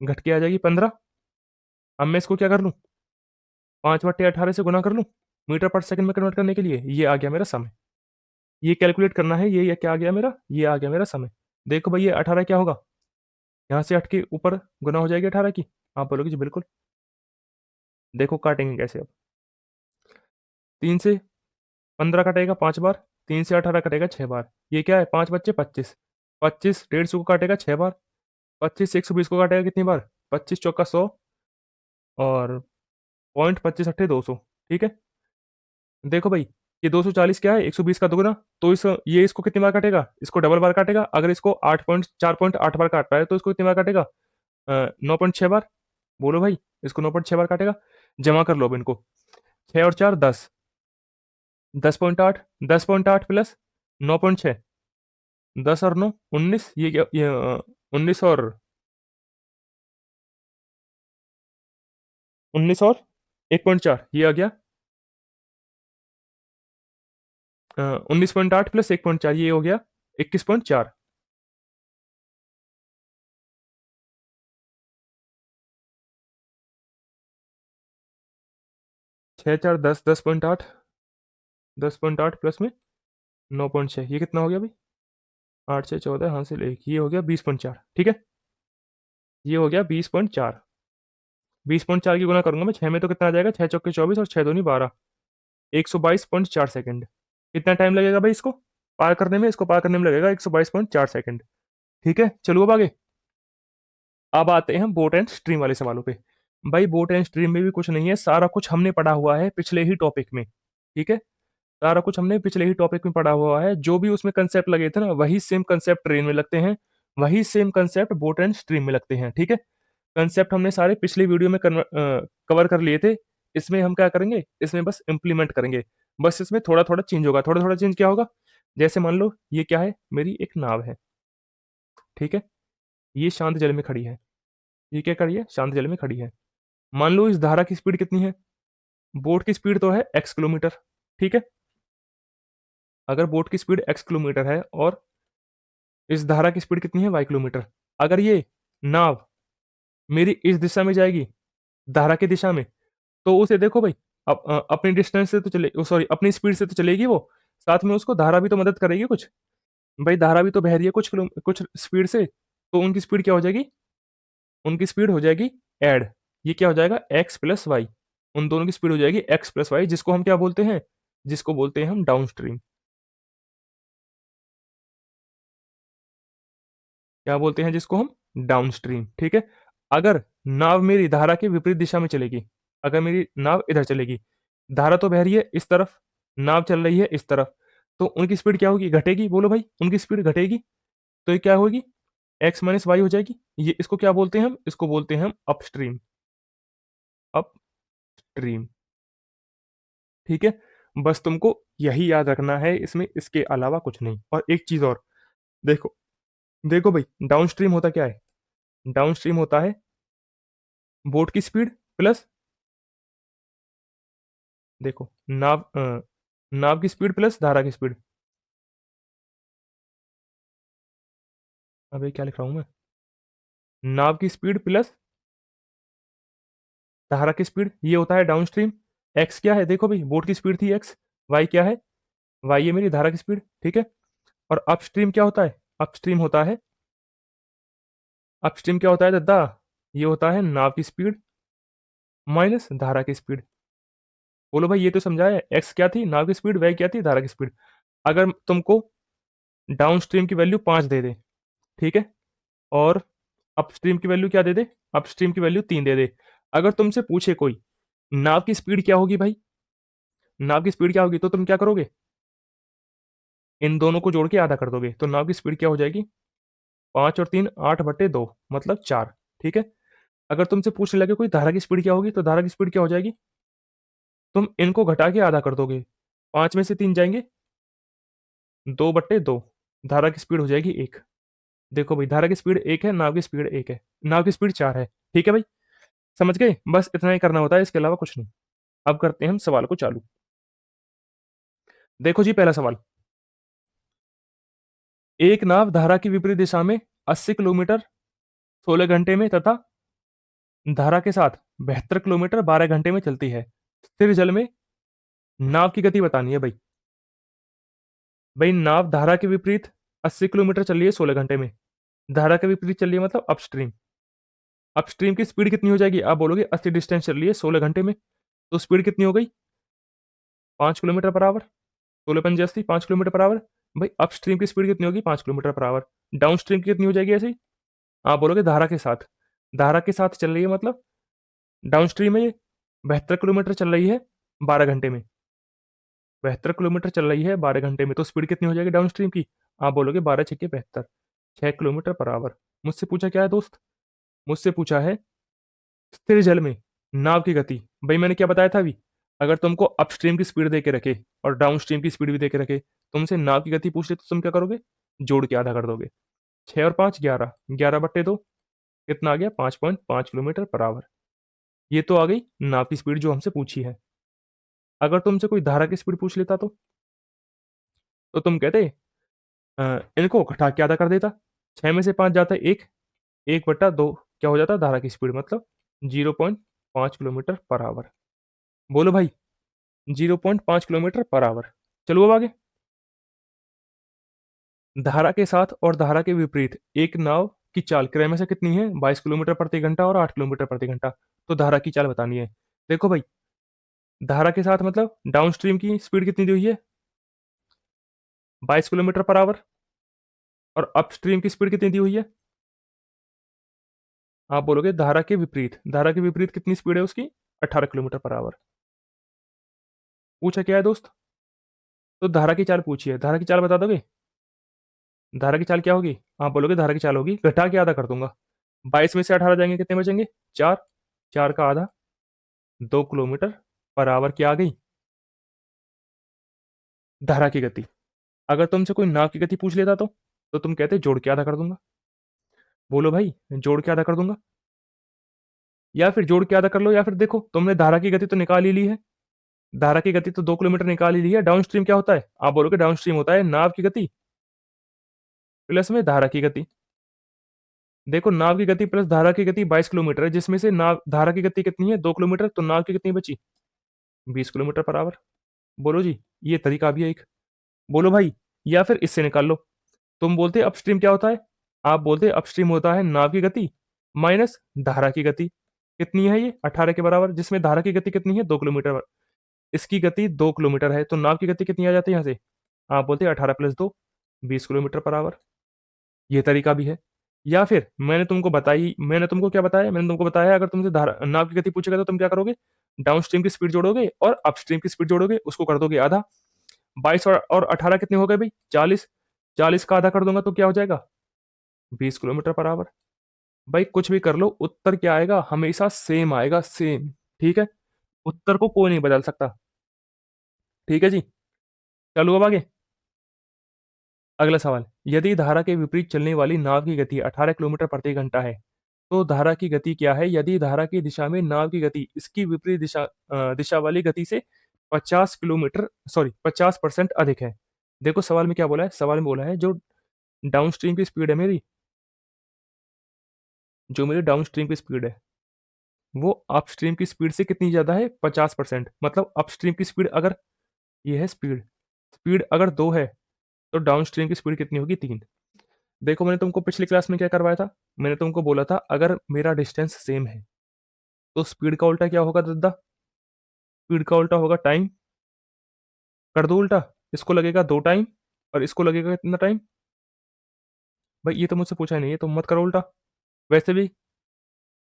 घट के आ जाएगी 15। अब मैं इसको क्या कर लूँ, 5/18 से गुना कर लूँ मीटर पर सेकंड में कन्वर्ट करने के लिए, ये आ गया मेरा समय। ये कैलकुलेट करना है, ये क्या आ गया मेरा, ये आ गया मेरा समय। देखो भाई ये 18 क्या होगा, यहाँ से हट के ऊपर गुना हो जाएगी 18 की। आप बोलोगे जी बिल्कुल। देखो काटेंगे कैसे अब, 3 से 15 कटेगा 5 बार, 3 से 18 कटेगा 6 बार। ये क्या है, 5 बच्चे 25, 25 150 को काटेगा 6 बार, 25 120 को काटेगा कितनी बार, 25 चौका 100, और पॉइंट 25 अट्ठे 200। ठीक है, देखो भाई, ये 240 क्या है, 120 का दोगुना। तो ये इसको कितनी बार काटेगा, इसको डबल बार काटेगा। अगर इसको 4.8 बार काट रहा है तो इसको कितनी बार काटेगा, 9.6 बार। बोलो भाई, इसको 9.6 बार काटेगा। जमा कर लो अब इनको, 6 और 4 10, 10.8, 10.8 प्लस 9.6, 10 और 9 19, ये क्या, ये 19 और 1.4, ये आ गया 19.8 प्लस 1.4, ये हो गया 21.4। 6 4 10, 10.8, 10.8 प्लस में 9.6, ये कितना हो गया भाई, 8 6 14 हासिल 1, ये हो गया 20.4। ठीक है, ये हो गया 20.4। 20.4 की गुना करूंगा मैं 6 में तो कितना आ जाएगा, 6 चौके 24 और 6 दूनी 12, 122.4 सेकंड। कितना टाइम लगेगा भाई इसको पार करने में, इसको पार करने में लगेगा 122.4 सेकंड। ठीक है, चलो अब आगे। अब आते हैं बोट एंड स्ट्रीम वाले सवालों पे। भाई बोट एंड स्ट्रीम में भी कुछ नहीं है, सारा कुछ हमने पढ़ा हुआ है पिछले ही टॉपिक में। ठीक है, सारा कुछ हमने पिछले ही टॉपिक में पढ़ा हुआ है। जो भी उसमें कंसेप्ट लगे थे ना, वही सेम कंसेप्ट ट्रेन में लगते हैं, वही same concept boat and stream में लगते हैं। ठीक है, कंसेप्ट हमने सारे पिछले वीडियो में कवर कर लिए थे। इसमें हम क्या करेंगे, इसमें बस इम्प्लीमेंट करेंगे। बस इसमें थोड़ा थोड़ा चेंज होगा, थोड़ा थोड़ा चेंज क्या होगा, जैसे मान लो ये क्या है, मेरी एक नाव है। ठीक है, ये शांत जल में खड़ी है। ये क्या करी है, शांत जल में खड़ी है। मान लो इस धारा की स्पीड कितनी है, बोट की स्पीड तो है x किलोमीटर। ठीक है, अगर बोट की स्पीड x किलोमीटर है और इस धारा की स्पीड कितनी है y किलोमीटर, अगर ये नाव मेरी इस दिशा में जाएगी, धारा की दिशा में, तो उसे देखो भाई, अपनी डिस्टेंस से तो चले, सॉरी अपनी स्पीड से तो चलेगी वो, साथ में उसको धारा भी तो मदद करेगी कुछ। भाई धारा भी तो बह रही है कुछ स्पीड से, तो उनकी स्पीड क्या हो जाएगी, उनकी स्पीड हो जाएगी ऐड, ये क्या हो जाएगा x प्लस वाई। उन दोनों की स्पीड हो जाएगी x प्लस वाई, जिसको हम क्या बोलते हैं, जिसको बोलते हैं हम डाउन स्ट्रीम। क्या बोलते हैं जिसको हम, डाउन स्ट्रीम। ठीक है, अगर नाव मेरी धारा के विपरीत दिशा में चलेगी, अगर मेरी नाव इधर चलेगी, धारा तो बह रही है इस तरफ, नाव चल रही है इस तरफ, तो उनकी स्पीड क्या होगी, घटेगी। बोलो भाई, उनकी स्पीड घटेगी, तो ये क्या होगी, एक्स माइनस वाई हो जाएगी। ये इसको क्या बोलते हैं हम, इसको बोलते हैं हम अपस्ट्रीम, अपस्ट्रीम। ठीक है, बस तुमको यही याद रखना है इसमें, इसके अलावा कुछ नहीं। और एक चीज और, देखो, देखो भाई, डाउन स्ट्रीम होता क्या है, डाउन स्ट्रीम होता है बोट की स्पीड प्लस, देखो नाव की स्पीड प्लस धारा की स्पीड। अबे क्या लिख रहा हूं मैं, नाव की स्पीड प्लस धारा की स्पीड, ये होता है डाउन स्ट्रीम। एक्स क्या है, देखो भाई, बोट की स्पीड थी एक्स, वाई क्या है, वाई है मेरी धारा की स्पीड। ठीक है, और अपस्ट्रीम क्या होता है, अपस्ट्रीम होता है, अपस्ट्रीम क्या होता है दादा, ये होता है नाव की स्पीड माइनस धारा की स्पीड। बोलो भाई, ये तो समझाया, एक्स क्या थी, नाव की स्पीड, वाई क्या थी, धारा की स्पीड। अगर तुमको डाउन स्ट्रीम की वैल्यू 5 दे दे, ठीक है, और अपस्ट्रीम की वैल्यू क्या दे दे, अपस्ट्रीम की वैल्यू 3 दे दे, अगर तुमसे पूछे कोई नाव की स्पीड क्या होगी भाई, नाव की स्पीड क्या होगी, तो तुम क्या करोगे, इन दोनों को जोड़ के आधा कर दोगे, तो नाव की स्पीड क्या हो जाएगी, 5 और 3 8/2, मतलब 4। ठीक है, अगर तुमसे पूछने लगे कोई धारा की स्पीड क्या होगी, तो धारा की स्पीड क्या हो जाएगी, तुम इनको घटा के आधा कर दोगे, 5 में से 3 जाएंगे, 2/2, धारा की स्पीड हो जाएगी 1। देखो भाई, धारा की स्पीड 1 है, नाव की स्पीड 1 है, नाव की स्पीड 4 है। ठीक है भाई, समझ गए, बस इतना ही करना होता है, इसके अलावा कुछ नहीं। अब करते हैं हम सवाल को चालू। देखो जी, पहला सवाल, एक नाव धारा की विपरीत दिशा में 80 किलोमीटर 16 घंटे में तथा धारा के साथ 72 किलोमीटर 12 घंटे में चलती है। स्थिर जल में नाव की गति बतानी है भाई। भाई नाव धारा के विपरीत 80 किलोमीटर चल रही है 16 घंटे में, धारा के विपरीत चल रही है मतलब अपस्ट्रीम। अपस्ट्रीम की स्पीड कितनी हो जाएगी, आप बोलोगे 80 डिस्टेंस चल रही है 16 घंटे में, तो स्पीड कितनी हो गई, 5 kilometre per our. 16 80 5 kilometre per our. भाई अपस्ट्रीम की स्पीड कितनी होगी? 5 kilometre per our. Down stream की कितनी हो जाएगी ऐसे ही? आप बोलोगे धारा के साथ। धारा के साथ चल रही है मतलब डाउन स्ट्रीम में ये 72 किलोमीटर चल रही है 12 घंटे में। 72 किलोमीटर चल रही है 12 घंटे में, तो स्पीड कितनी हो जाएगी डाउन स्ट्रीम की? आप बोलोगे 12 छक्के 72, 6 किलोमीटर पर आवर। मुझसे पूछा क्या है दोस्त? मुझसे पूछा है स्थिर जल में नाव की गति। भाई मैंने क्या बताया था अभी? अगर तुमको अपस्ट्रीम की स्पीड दे के रखे और डाउन स्ट्रीम की स्पीड भी दे के रखे, तुमसे नाव की गति पूछ ले तो तुम क्या करोगे? जोड़ के आधा कर दोगे। 6 और 5 11, 11/2 कितना आ गया? 5.5 किलोमीटर पर आवर। ये तो आ गई नाव की स्पीड जो हमसे पूछी है। अगर तुमसे कोई धारा की स्पीड पूछ लेता तो तुम कहते इनको घटा के आधा कर देता। 6 में से 5 जाता है 1, 1/2 क्या हो जाता? धारा की स्पीड मतलब 0.5 किलोमीटर पर आवर। बोलो भाई 0.5 किलोमीटर पर आवर। चलो अब आगे। धारा के साथ और धारा के विपरीत एक नाव की चाल क्रमशः कितनी है? 22 किलोमीटर प्रति घंटा और 8 किलोमीटर प्रति घंटा। तो धारा की चाल बतानी है। देखो भाई, धारा के साथ मतलब डाउन स्ट्रीम की स्पीड कितनी दी हुई है? 22 किलोमीटर पर आवर। और अपस्ट्रीम की स्पीड कितनी दी हुई है? आप बोलोगे धारा के विपरीत। धारा के विपरीत कितनी स्पीड है उसकी? 18 किलोमीटर पर आवर। पूछा क्या है दोस्त? तो धारा की चाल पूछी है। धारा की चाल बता दोगे? धारा की चाल क्या होगी? आप बोलोगे धारा की चाल होगी, घटा के आधा कर दूंगा। 22 में से 18 जाएंगे, कितने बचेंगे? 4। 4 का आधा 2 किलोमीटर पर आवर क्या आ गई? धारा की गति। अगर तुमसे कोई नाव की गति पूछ लेता तो तुम कहते जोड़ के आधा कर दूंगा। बोलो भाई जोड़ के आधा कर दूंगा, या फिर जोड़ के आधा कर लो, या फिर देखो तुमने धारा की गति तो निकाल ही ली है। धारा की गति तो 2 किलोमीटर निकाल ही ली है। डाउन स्ट्रीम क्या होता है? आप बोलोगे डाउन स्ट्रीम होता है नाव की गति प्लस में धारा की गति। देखो नाव की गति प्लस धारा की गति 22 किलोमीटर है, जिसमें से नाव धारा की गति कितनी है? 2 किलोमीटर। तो नाव की कितनी बची? 20 किलोमीटर पर आवर। बोलो जी, ये तरीका भी है एक। बोलो भाई, या फिर इससे निकाल लो। तुम बोलते अपस्ट्रीम क्या होता है? आप बोलते अपस्ट्रीम होता है नाव की गति माइनस धारा की गति। कितनी है ये? 18 के बराबर, जिसमें धारा की गति कितनी है? 2 किलोमीटर। इसकी गति 2 किलोमीटर है, तो नाव की गति कितनी आ जाती है यहाँ से? आप बोलते 18 प्लस 2 20 किलोमीटर पर आवर। ये तरीका भी है। या फिर मैंने तुमको क्या बताया? मैंने तुमको बताया अगर तुमसे धारा नाव की गति पूछेगा तो तुम क्या करोगे? डाउनस्ट्रीम की स्पीड जोड़ोगे और अपस्ट्रीम की स्पीड जोड़ोगे, उसको कर दोगे आधा। 22 और 18 कितने हो गए भाई? 40। 40 का आधा कर दूंगा तो क्या हो जाएगा? 20 किलोमीटर पर आवर। भाई कुछ भी कर लो, उत्तर क्या आएगा? हमेशा सेम आएगा, सेम। ठीक है, उत्तर को कोई नहीं बदल सकता। ठीक है जी, चलो अब आगे। अगला सवाल, यदि धारा के विपरीत चलने वाली नाव की गति 18 किलोमीटर प्रति घंटा है, तो धारा की गति क्या है यदि धारा की दिशा में नाव की गति इसकी विपरीत दिशा वाली गति से 50% अधिक है? देखो सवाल में क्या बोला है? सवाल में बोला है जो डाउन स्ट्रीम की स्पीड है मेरी, जो मेरी डाउन स्ट्रीम की स्पीड है वो अपस्ट्रीम की स्पीड से कितनी ज्यादा है? 50%। मतलब अपस्ट्रीम की स्पीड अगर, ये है स्पीड, स्पीड अगर 2 है तो डाउन स्ट्रीम की स्पीड कितनी होगी? 3। देखो मैंने तुमको पिछली क्लास में क्या करवाया था? मैंने तुमको बोला था अगर मेरा डिस्टेंस सेम है तो स्पीड का उल्टा क्या होगा दद्दा? स्पीड का उल्टा होगा टाइम। कर दो उल्टा। इसको लगेगा 2 टाइम और इसको लगेगा कितना टाइम? भाई ये तो मुझसे पूछा ही नहीं है, तुम मत करो उल्टा। वैसे भी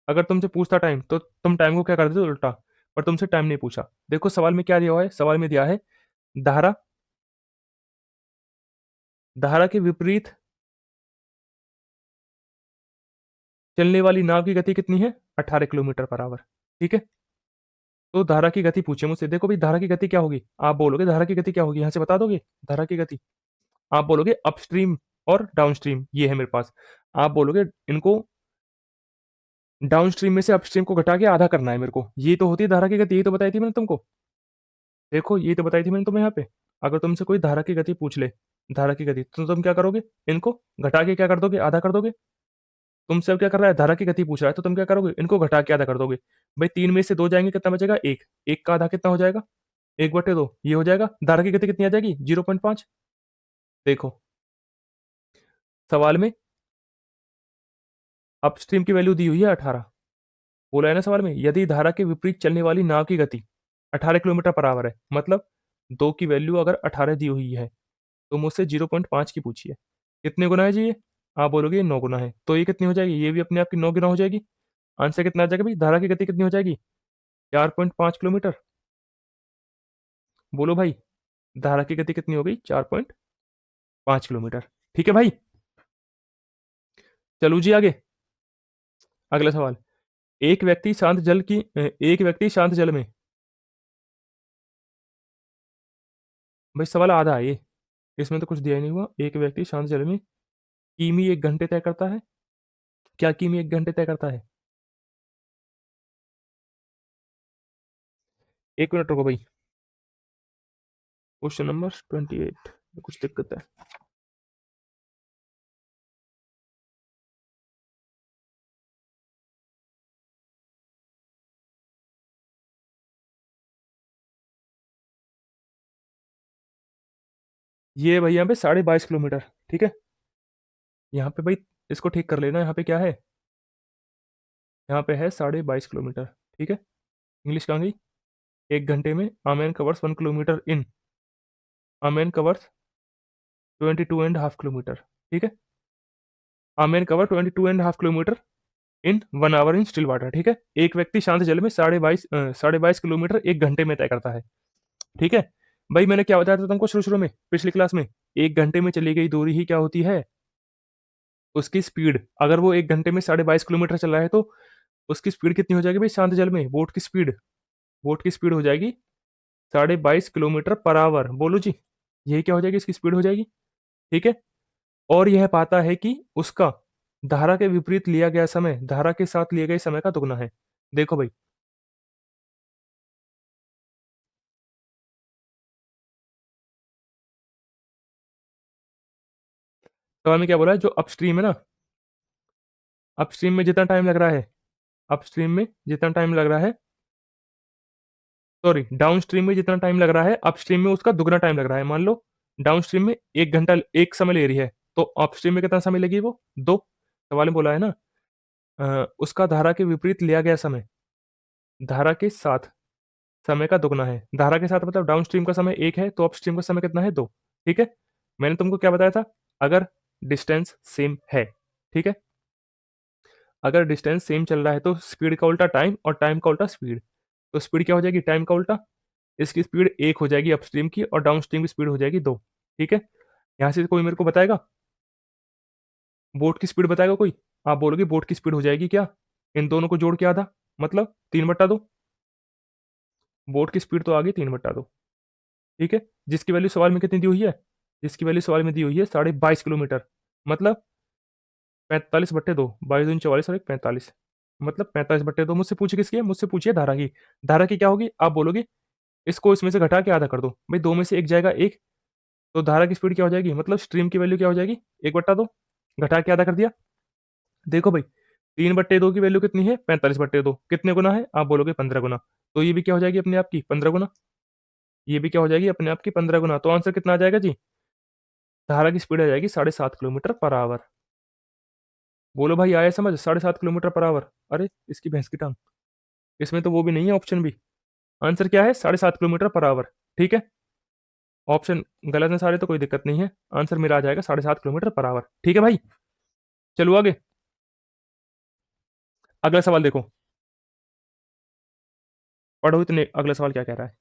अगर तुमसे पूछता टाइम तो तुम टाइम को क्या कर देते उल्टा, पर तुमसे टाइम नहीं पूछा। देखो सवाल में क्या दिया हुआ है? सवाल में दिया है धारा, धारा के विपरीत चलने वाली नाव की गति कितनी है? 18 किलोमीटर पर आवर। ठीक है, तो धारा की गति पूछे मुझसे। देखो भाई धारा की गति क्या होगी? आप बोलोगे धारा की गति क्या होगी, यहां से बता दोगे धारा की गति? आप बोलोगे अपस्ट्रीम और डाउनस्ट्रीम ये है मेरे पास। आप बोलोगे इनको डाउनस्ट्रीम में से अपस्ट्रीम को घटा के आधा करना है मेरे को। ये तो होती है धारा की गति, यही तो बताई थी मैंने तुमको। देखो ये तो बताई थी मैंने तुम्हें यहाँ पे। अगर तुमसे कोई धारा की गति पूछ ले, धारा की गति, तो तुम क्या करोगे? इनको घटा के क्या कर दोगे? आधा कर दोगे। तुमसे अब क्या कर रहा है? धारा की गति पूछ रहा है, तो तुम क्या करोगे? इनको घटा के आधा कर दोगे। भाई 3 में से 2 जाएंगे, कितना बचेगा? 1। 1 का आधा कितना हो जाएगा? 1/2 ये हो जाएगा। धारा की गति कितनी आ जाएगी? 0.5। देखो सवाल में अपस्ट्रीम की वैल्यू दी हुई है 18। बोला है ना सवाल में, यदि धारा के विपरीत चलने वाली नाव की गति 18 किलोमीटर पर आवर है, मतलब 2 की वैल्यू अगर 18 दी हुई है, तो मुझसे 0.5 की पूछी है। कितने गुना है जी ये? आप बोलोगे 9 गुना है, तो ये कितनी हो जाएगी? ये भी अपने आप की 9 गुना हो जाएगी। आंसर कितना आ जाएगा भाई? धारा की गति कितनी हो जाएगी? 4.5 किलोमीटर। बोलो भाई, धारा की गति कितनी हो गई? 4.5 किलोमीटर। ठीक है भाई? चलो जी आगे, अगला सवाल। एक व्यक्ति शांत जल में, भाई सवाल आधा है ये, इसमें तो कुछ दिया ही नहीं हुआ। एक व्यक्ति शांत जल में किमी 1 घंटे तय करता है। क्या किमी 1 घंटे तय करता है? 1 मिनट रुको भाई। क्वेश्चन नंबर 28 में कुछ दिक्कत है। ये भाई यहाँ पे 22.5 किलोमीटर। ठीक है, यहाँ पे भाई इसको ठीक कर लेना। यहाँ पे क्या है? यहाँ पे है 22.5 किलोमीटर। ठीक है, इंग्लिश कहाँ गई? 1 घंटे में a man covers 1 kilometre in a man covers 22.5 kilometre. ठीक है, a man cover 22.5 kilometre in 1 hour in still water. ठीक है, एक व्यक्ति शांत जल में 22.5 किलोमीटर 1 घंटे में तय करता है। ठीक है भाई, मैंने क्या बताया था तुमको शुरू शुरू में पिछली क्लास में? 1 घंटे में चली गई दूरी ही क्या होती है? उसकी स्पीड। अगर वो 1 घंटे में 22.5 किलोमीटर चल रहा है, तो उसकी स्पीड कितनी हो जाएगी भाई शांत जल में? बोट की स्पीड हो जाएगी 22.5 किलोमीटर पर आवर। बोलो जी, यही क्या हो जाएगी? इसकी स्पीड हो जाएगी। ठीक है, और यह पाता है कि उसका धारा के विपरीत लिया गया समय धारा के साथ लिए गए समय का दुगना है। देखो भाई, तो हमें क्या बोला है? जो अपस्ट्रीम है ना, अपस्ट्रीम में जितना टाइम लग रहा है, अपस्ट्रीम में जितना टाइम लग रहा है, सॉरी, डाउनस्ट्रीम में जितना टाइम लग रहा है, अपस्ट्रीम में उसका दुगना टाइम लग रहा है। मान लो डाउनस्ट्रीम में 1 घंटा एक समय ले रही है, तो अपस्ट्रीम में कितना समय लेगी वो? 2। सवाल में बोला है ना, उसका धारा के विपरीत लिया गया समय धारा के साथ समय का दुगना है। धारा के साथ मतलब डाउनस्ट्रीम का समय 1 है, तो अपस्ट्रीम का समय कितना है? 2। ठीक है, मैंने तुमको क्या बताया था? अगर डिस्टेंस सेम है, ठीक है, अगर डिस्टेंस सेम चल रहा है, तो स्पीड का उल्टा टाइम और टाइम का उल्टा स्पीड। तो स्पीड क्या हो जाएगी? टाइम का उल्टा। इसकी स्पीड 1 हो जाएगी अपस्ट्रीम की, और डाउनस्ट्रीम की स्पीड हो जाएगी 2। ठीक है, यहाँ से कोई मेरे को बताएगा? बोट की स्पीड बताएगा कोई? आप बोलोगे बोट की स्पीड हो जाएगी क्या? इन दोनों को जोड़ के आधा, मतलब 3/2। बोट की स्पीड तो आ गई 3/2। ठीक है, जिसकी वैल्यू सवाल में कितनी दी हुई है? जिसकी वैल्यू सवाल में दी हुई है 22.5 किलोमीटर, मतलब 45/2। 22×4 और 1 45, मतलब 45/2। मुझसे पूछे किसकी है? मुझसे पूछिए धारा की। धारा की क्या होगी? आप बोलोगे इसको इसमें से घटा के आधा कर दो। भाई 2 में से 1 जाएगा 1, तो धारा की स्पीड क्या हो जाएगी? मतलब स्ट्रीम की वैल्यू क्या हो जाएगी? 1/2। घटा के आधा कर दिया। देखो भाई, 3/2 की वैल्यू कितनी है? 45/2। कितने गुना है? आप बोलोगे 15 गुना। तो ये भी क्या हो जाएगी अपने आप की? 15 गुना। ये भी क्या हो जाएगी अपने आप की? 15 गुना। तो आंसर कितना आ जाएगा जी? धारा की स्पीड आ जाएगी 7.5 किलोमीटर पर आवर। बोलो भाई, आया समझ? 7.5 किलोमीटर पर आवर। अरे इसकी भैंस की टांग, इसमें तो वो भी नहीं है ऑप्शन भी। आंसर क्या है? 7.5 किलोमीटर पर आवर। ठीक है, ऑप्शन गलत है सारे तो कोई दिक्कत नहीं है, आंसर मेरा आ जाएगा 7.5 किलोमीटर पर आवर। ठीक है भाई, चलो आगे, अगला सवाल देखो। पढ़ो इतने, अगला सवाल क्या कह रहा है?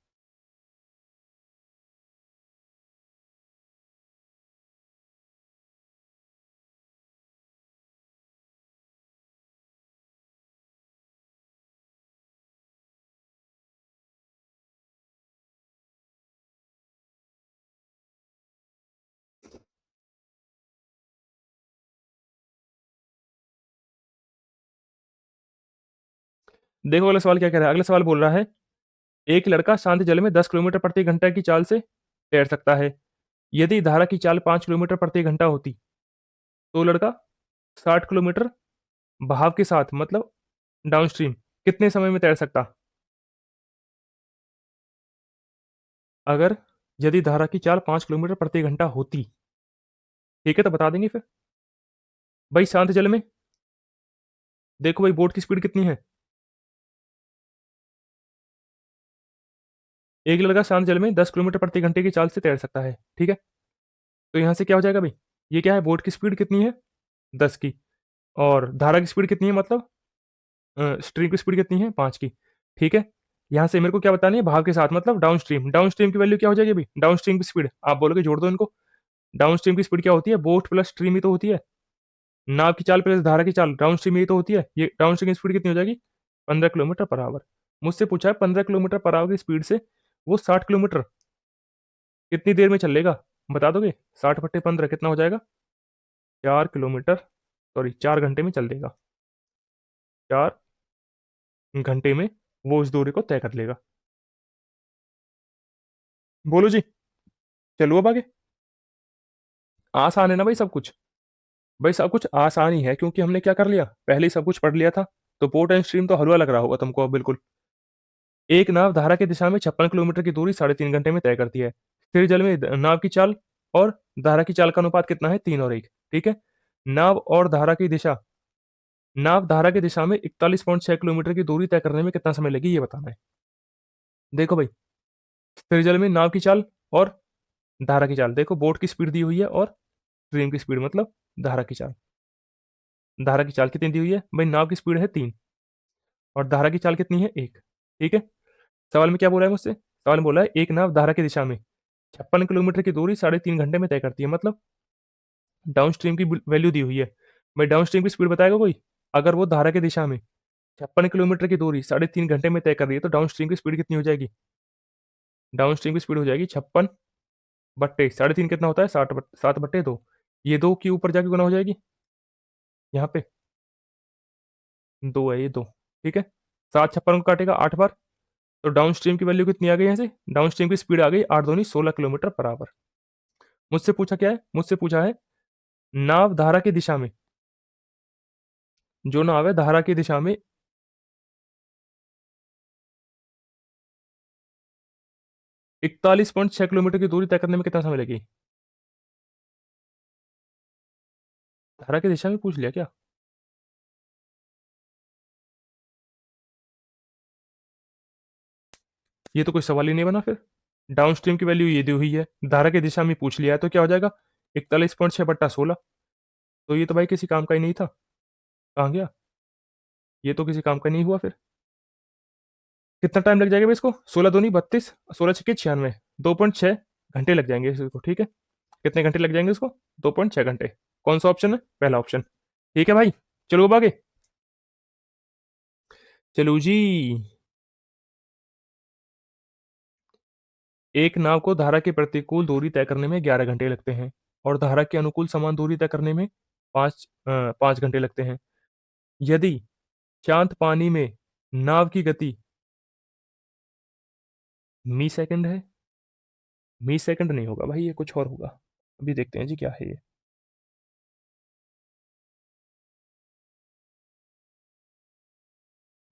देखो अगला सवाल क्या कह रहा है। अगला सवाल बोल रहा है, एक लड़का शांत जल में 10 किलोमीटर प्रति घंटा की चाल से तैर सकता है। यदि धारा की चाल 5 किलोमीटर प्रति घंटा होती, तो लड़का 60 किलोमीटर बहाव के साथ, मतलब डाउनस्ट्रीम, कितने समय में तैर सकता? अगर यदि धारा की चाल 5 किलोमीटर प्रति घंटा होती, ठीक है, तो बता देंगे फिर। भाई शांत जल में देखो भाई, बोट की स्पीड कितनी है? एक लड़का शांत जल में 10 किलोमीटर प्रति घंटे की चाल से तैर सकता है, ठीक है। तो यहाँ से क्या हो जाएगा भाई, ये क्या है, बोट की स्पीड कितनी है, 10 की, और धारा की स्पीड कितनी है, मतलब स्ट्रीम की स्पीड कितनी है, 5 की, ठीक है। यहाँ से मेरे को क्या बतानी है, भाव के साथ, मतलब डाउन स्ट्रीम, डाउन स्ट्रीम की वैल्यू क्या हो जाएगी भाई, डाउन स्ट्रीम की स्पीड, आप बोलोगे जोड़ दो इनको। डाउन स्ट्रीम की स्पीड क्या होती है, बोट प्लस स्ट्रीम ही तो होती है, नाव की चाल प्लस धारा की चाल, डाउन स्ट्रीम ही तो होती है। ये डाउन स्ट्रीम की स्पीड कितनी हो जाएगी, 15 किलोमीटर पर आवर। मुझसे पूछा है 15 किलोमीटर पर आवर की स्पीड से वो 60 किलोमीटर कितनी देर में चलेगा, बता दोगे। 60 बटे 15 कितना हो जाएगा, 4 किलोमीटर, सॉरी 4 घंटे में चल देगा, 4 घंटे में वो इस दूरी को तय कर लेगा। बोलो जी, चलो अब आगे। आसान है ना भाई सब कुछ, भाई सब कुछ आसान ही है, क्योंकि हमने क्या कर लिया, पहले ही सब कुछ पढ़ लिया था। तो पोर्ट एंड स्ट्रीम तो हलवा लग रहा होगा तुमको अब बिल्कुल। एक नाव धारा की दिशा में 56 किलोमीटर की दूरी 3.5 घंटे में तय करती है। स्थिर जल में नाव की चाल और धारा की चाल का अनुपात कितना है, 3 और 1, ठीक है। नाव और धारा की दिशा, नाव धारा की दिशा में 41.6 किलोमीटर की दूरी तय करने में कितना समय लगी, ये बताना है। देखो भाई, स्थिर जल में नाव की चाल और धारा की चाल, देखो बोट की स्पीड दी हुई है और स्ट्रीम की स्पीड, मतलब धारा की चाल, धारा की चाल कितनी दी हुई है भाई, नाव की स्पीड है 3 और धारा की चाल कितनी है, 1, ठीक है। सवाल में क्या बोला है मुझसे, सवाल में बोला है एक नाव धारा की दिशा में 56 किलोमीटर की दूरी 3.5 घंटे में तय करती है, मतलब डाउन स्ट्रीम की वैल्यू दी हुई है। भाई डाउन स्ट्रीम की स्पीड बताएगा कोई, अगर वो धारा की दिशा में 56 किलोमीटर की दूरी 3.5 घंटे में तय कर रही है, तो डाउन स्ट्रीम की स्पीड कितनी हो जाएगी, डाउन स्ट्रीम की स्पीड हो जाएगी 56 बट्टे 3.5 कितना होता है, 7/2, ये 2 के ऊपर जाके गुना हो जाएगी, यहाँ पे 2 है, ये 2, ठीक है। 7 56 को काटेगा 8 बार, तो डाउन स्ट्रीम की वैल्यू कितनी आ गई, यहाँ से डाउन स्ट्रीम की स्पीड आ गई 8 दूनी 16 किलोमीटर पर आवर। मुझसे पूछा क्या है, मुझसे पूछा है नाव धारा की दिशा में, जो नाव है धारा की दिशा में 41.6 किलोमीटर की दूरी तय करने में कितना समय लगी, धारा की दिशा में पूछ लिया क्या। ये तो कोई सवाल ही नहीं बना फिर, डाउन स्ट्रीम की वैल्यू ये दी हुई है, धारा की दिशा में पूछ लिया है, तो क्या हो जाएगा 41.6/16। तो ये तो भाई किसी काम का ही नहीं था, कहाँ गया, ये तो किसी काम का नहीं हुआ फिर। कितना टाइम लग जाएगा भाई इसको, 16 दूनी 32, 16 छक्के 96, 2.6 घंटे लग जाएंगे इसको, ठीक है। कितने घंटे लग जाएंगे इसको, 2.6 घंटे। कौन सा ऑप्शन है, पहला ऑप्शन, ठीक है भाई। चलो अब आगे, चलो जी। एक नाव को धारा के प्रतिकूल दूरी तय करने में 11 घंटे लगते हैं और धारा के अनुकूल समान दूरी तय करने में 5 घंटे लगते हैं। यदि शांत पानी में नाव की गति मी सेकंड है, मी सेकंड नहीं होगा भाई, ये कुछ और होगा, अभी देखते हैं जी क्या है ये।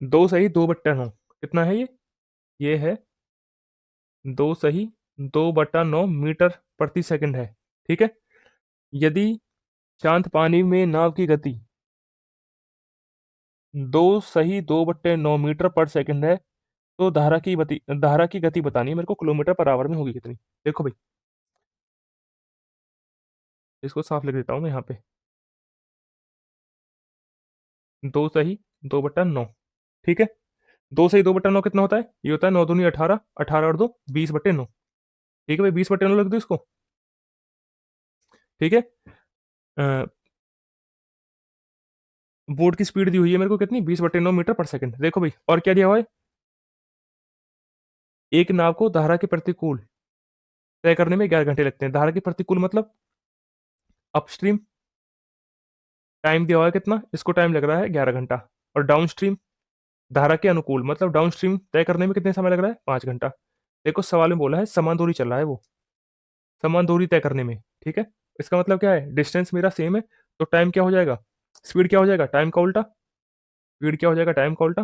2 सही 2/9 कितना है ये है 2 सही 2/9 मीटर प्रति सेकंड है, ठीक है। यदि शांत पानी में नाव की गति 2 सही 2/9 मीटर पर सेकंड है, तो धारा की गति बतानी है मेरे को, किलोमीटर पर आवर में होगी कितनी। देखो भाई, इसको साफ लिख देता हूँ मैं यहाँ पे, 2 सही 2/9, ठीक है। 2 सही 2/9 कितना होता है, ये होता है 9 दूनी 18, 18 और 2 20/9, ठीक है भाई, 20/9 लिख दो इसको, ठीक है। अ, बोट की स्पीड दी हुई है मेरे को कितनी, 20/9 मीटर पर सेकंड। देखो भाई और क्या दिया हुआ है, एक नाव को धारा के प्रतिकूल तय करने में 11 घंटे लगते हैं। धारा के प्रतिकूल मतलब अपस्ट्रीम, टाइम दिया हुआ है कितना, इसको टाइम लग रहा है 11 घंटा। और डाउन स्ट्रीम धारा के अनुकूल मतलब डाउन स्ट्रीम तय करने में कितने समय लग रहा है, 5 घंटा। देखो सवाल में बोला है समान दूरी चल रहा है वो, समान दूरी तय करने में, ठीक है। इसका मतलब क्या है, डिस्टेंस मेरा सेम है, तो टाइम क्या हो जाएगा, स्पीड क्या हो जाएगा, टाइम का उल्टा, स्पीड क्या हो जाएगा, टाइम का उल्टा।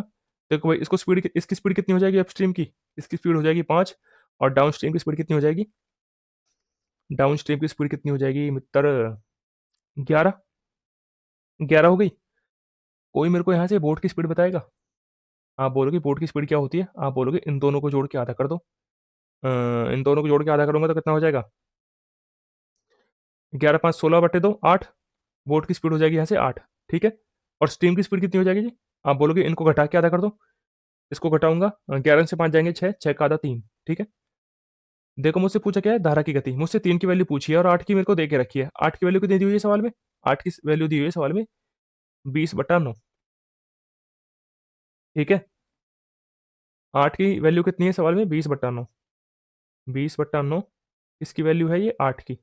देखो भाई इसको स्पीड, इसकी स्पीड कितनी हो जाएगी अपस्ट्रीम की, इसकी स्पीड हो जाएगी 5, और डाउन स्ट्रीम की स्पीड कितनी हो जाएगी, डाउन स्ट्रीम की स्पीड कितनी हो जाएगी मित्र, 11, 11 हो गई। कोई मेरे को यहाँ से बोट की स्पीड बताएगा, आप बोलोगे बोट की स्पीड क्या होती है, आप बोलोगे इन दोनों को जोड़ के आधा कर दो, इन दोनों को जोड़ के आधा करूंगा तो कितना हो जाएगा? 11×5 = 16/2, 8। बोट की स्पीड हो जाएगी यहाँ से 8। ठीक है। और स्टीम की स्पीड कितनी हो जाएगी जी? आप बोलोगे इनको घटा के आधा कर दो। इसको घटाऊंगा, 11 से 5 जाएंगे 6, 6 का आधा 3। ठीक है। देखो मुझसे पूछा क्या है? धारा की गति। मुझसे 3 की वैल्यू पूछी है और 8 की मेरे को दे के रखी है। 8 की वैल्यू कितनी दी हुई है सवाल में? 8 की वैल्यू दी हुई है सवाल में 20/9। ठीक है। 8 की वैल्यू कितनी है सवाल में? 20/9। 20/9 किसकी वैल्यू है? ये 8 की।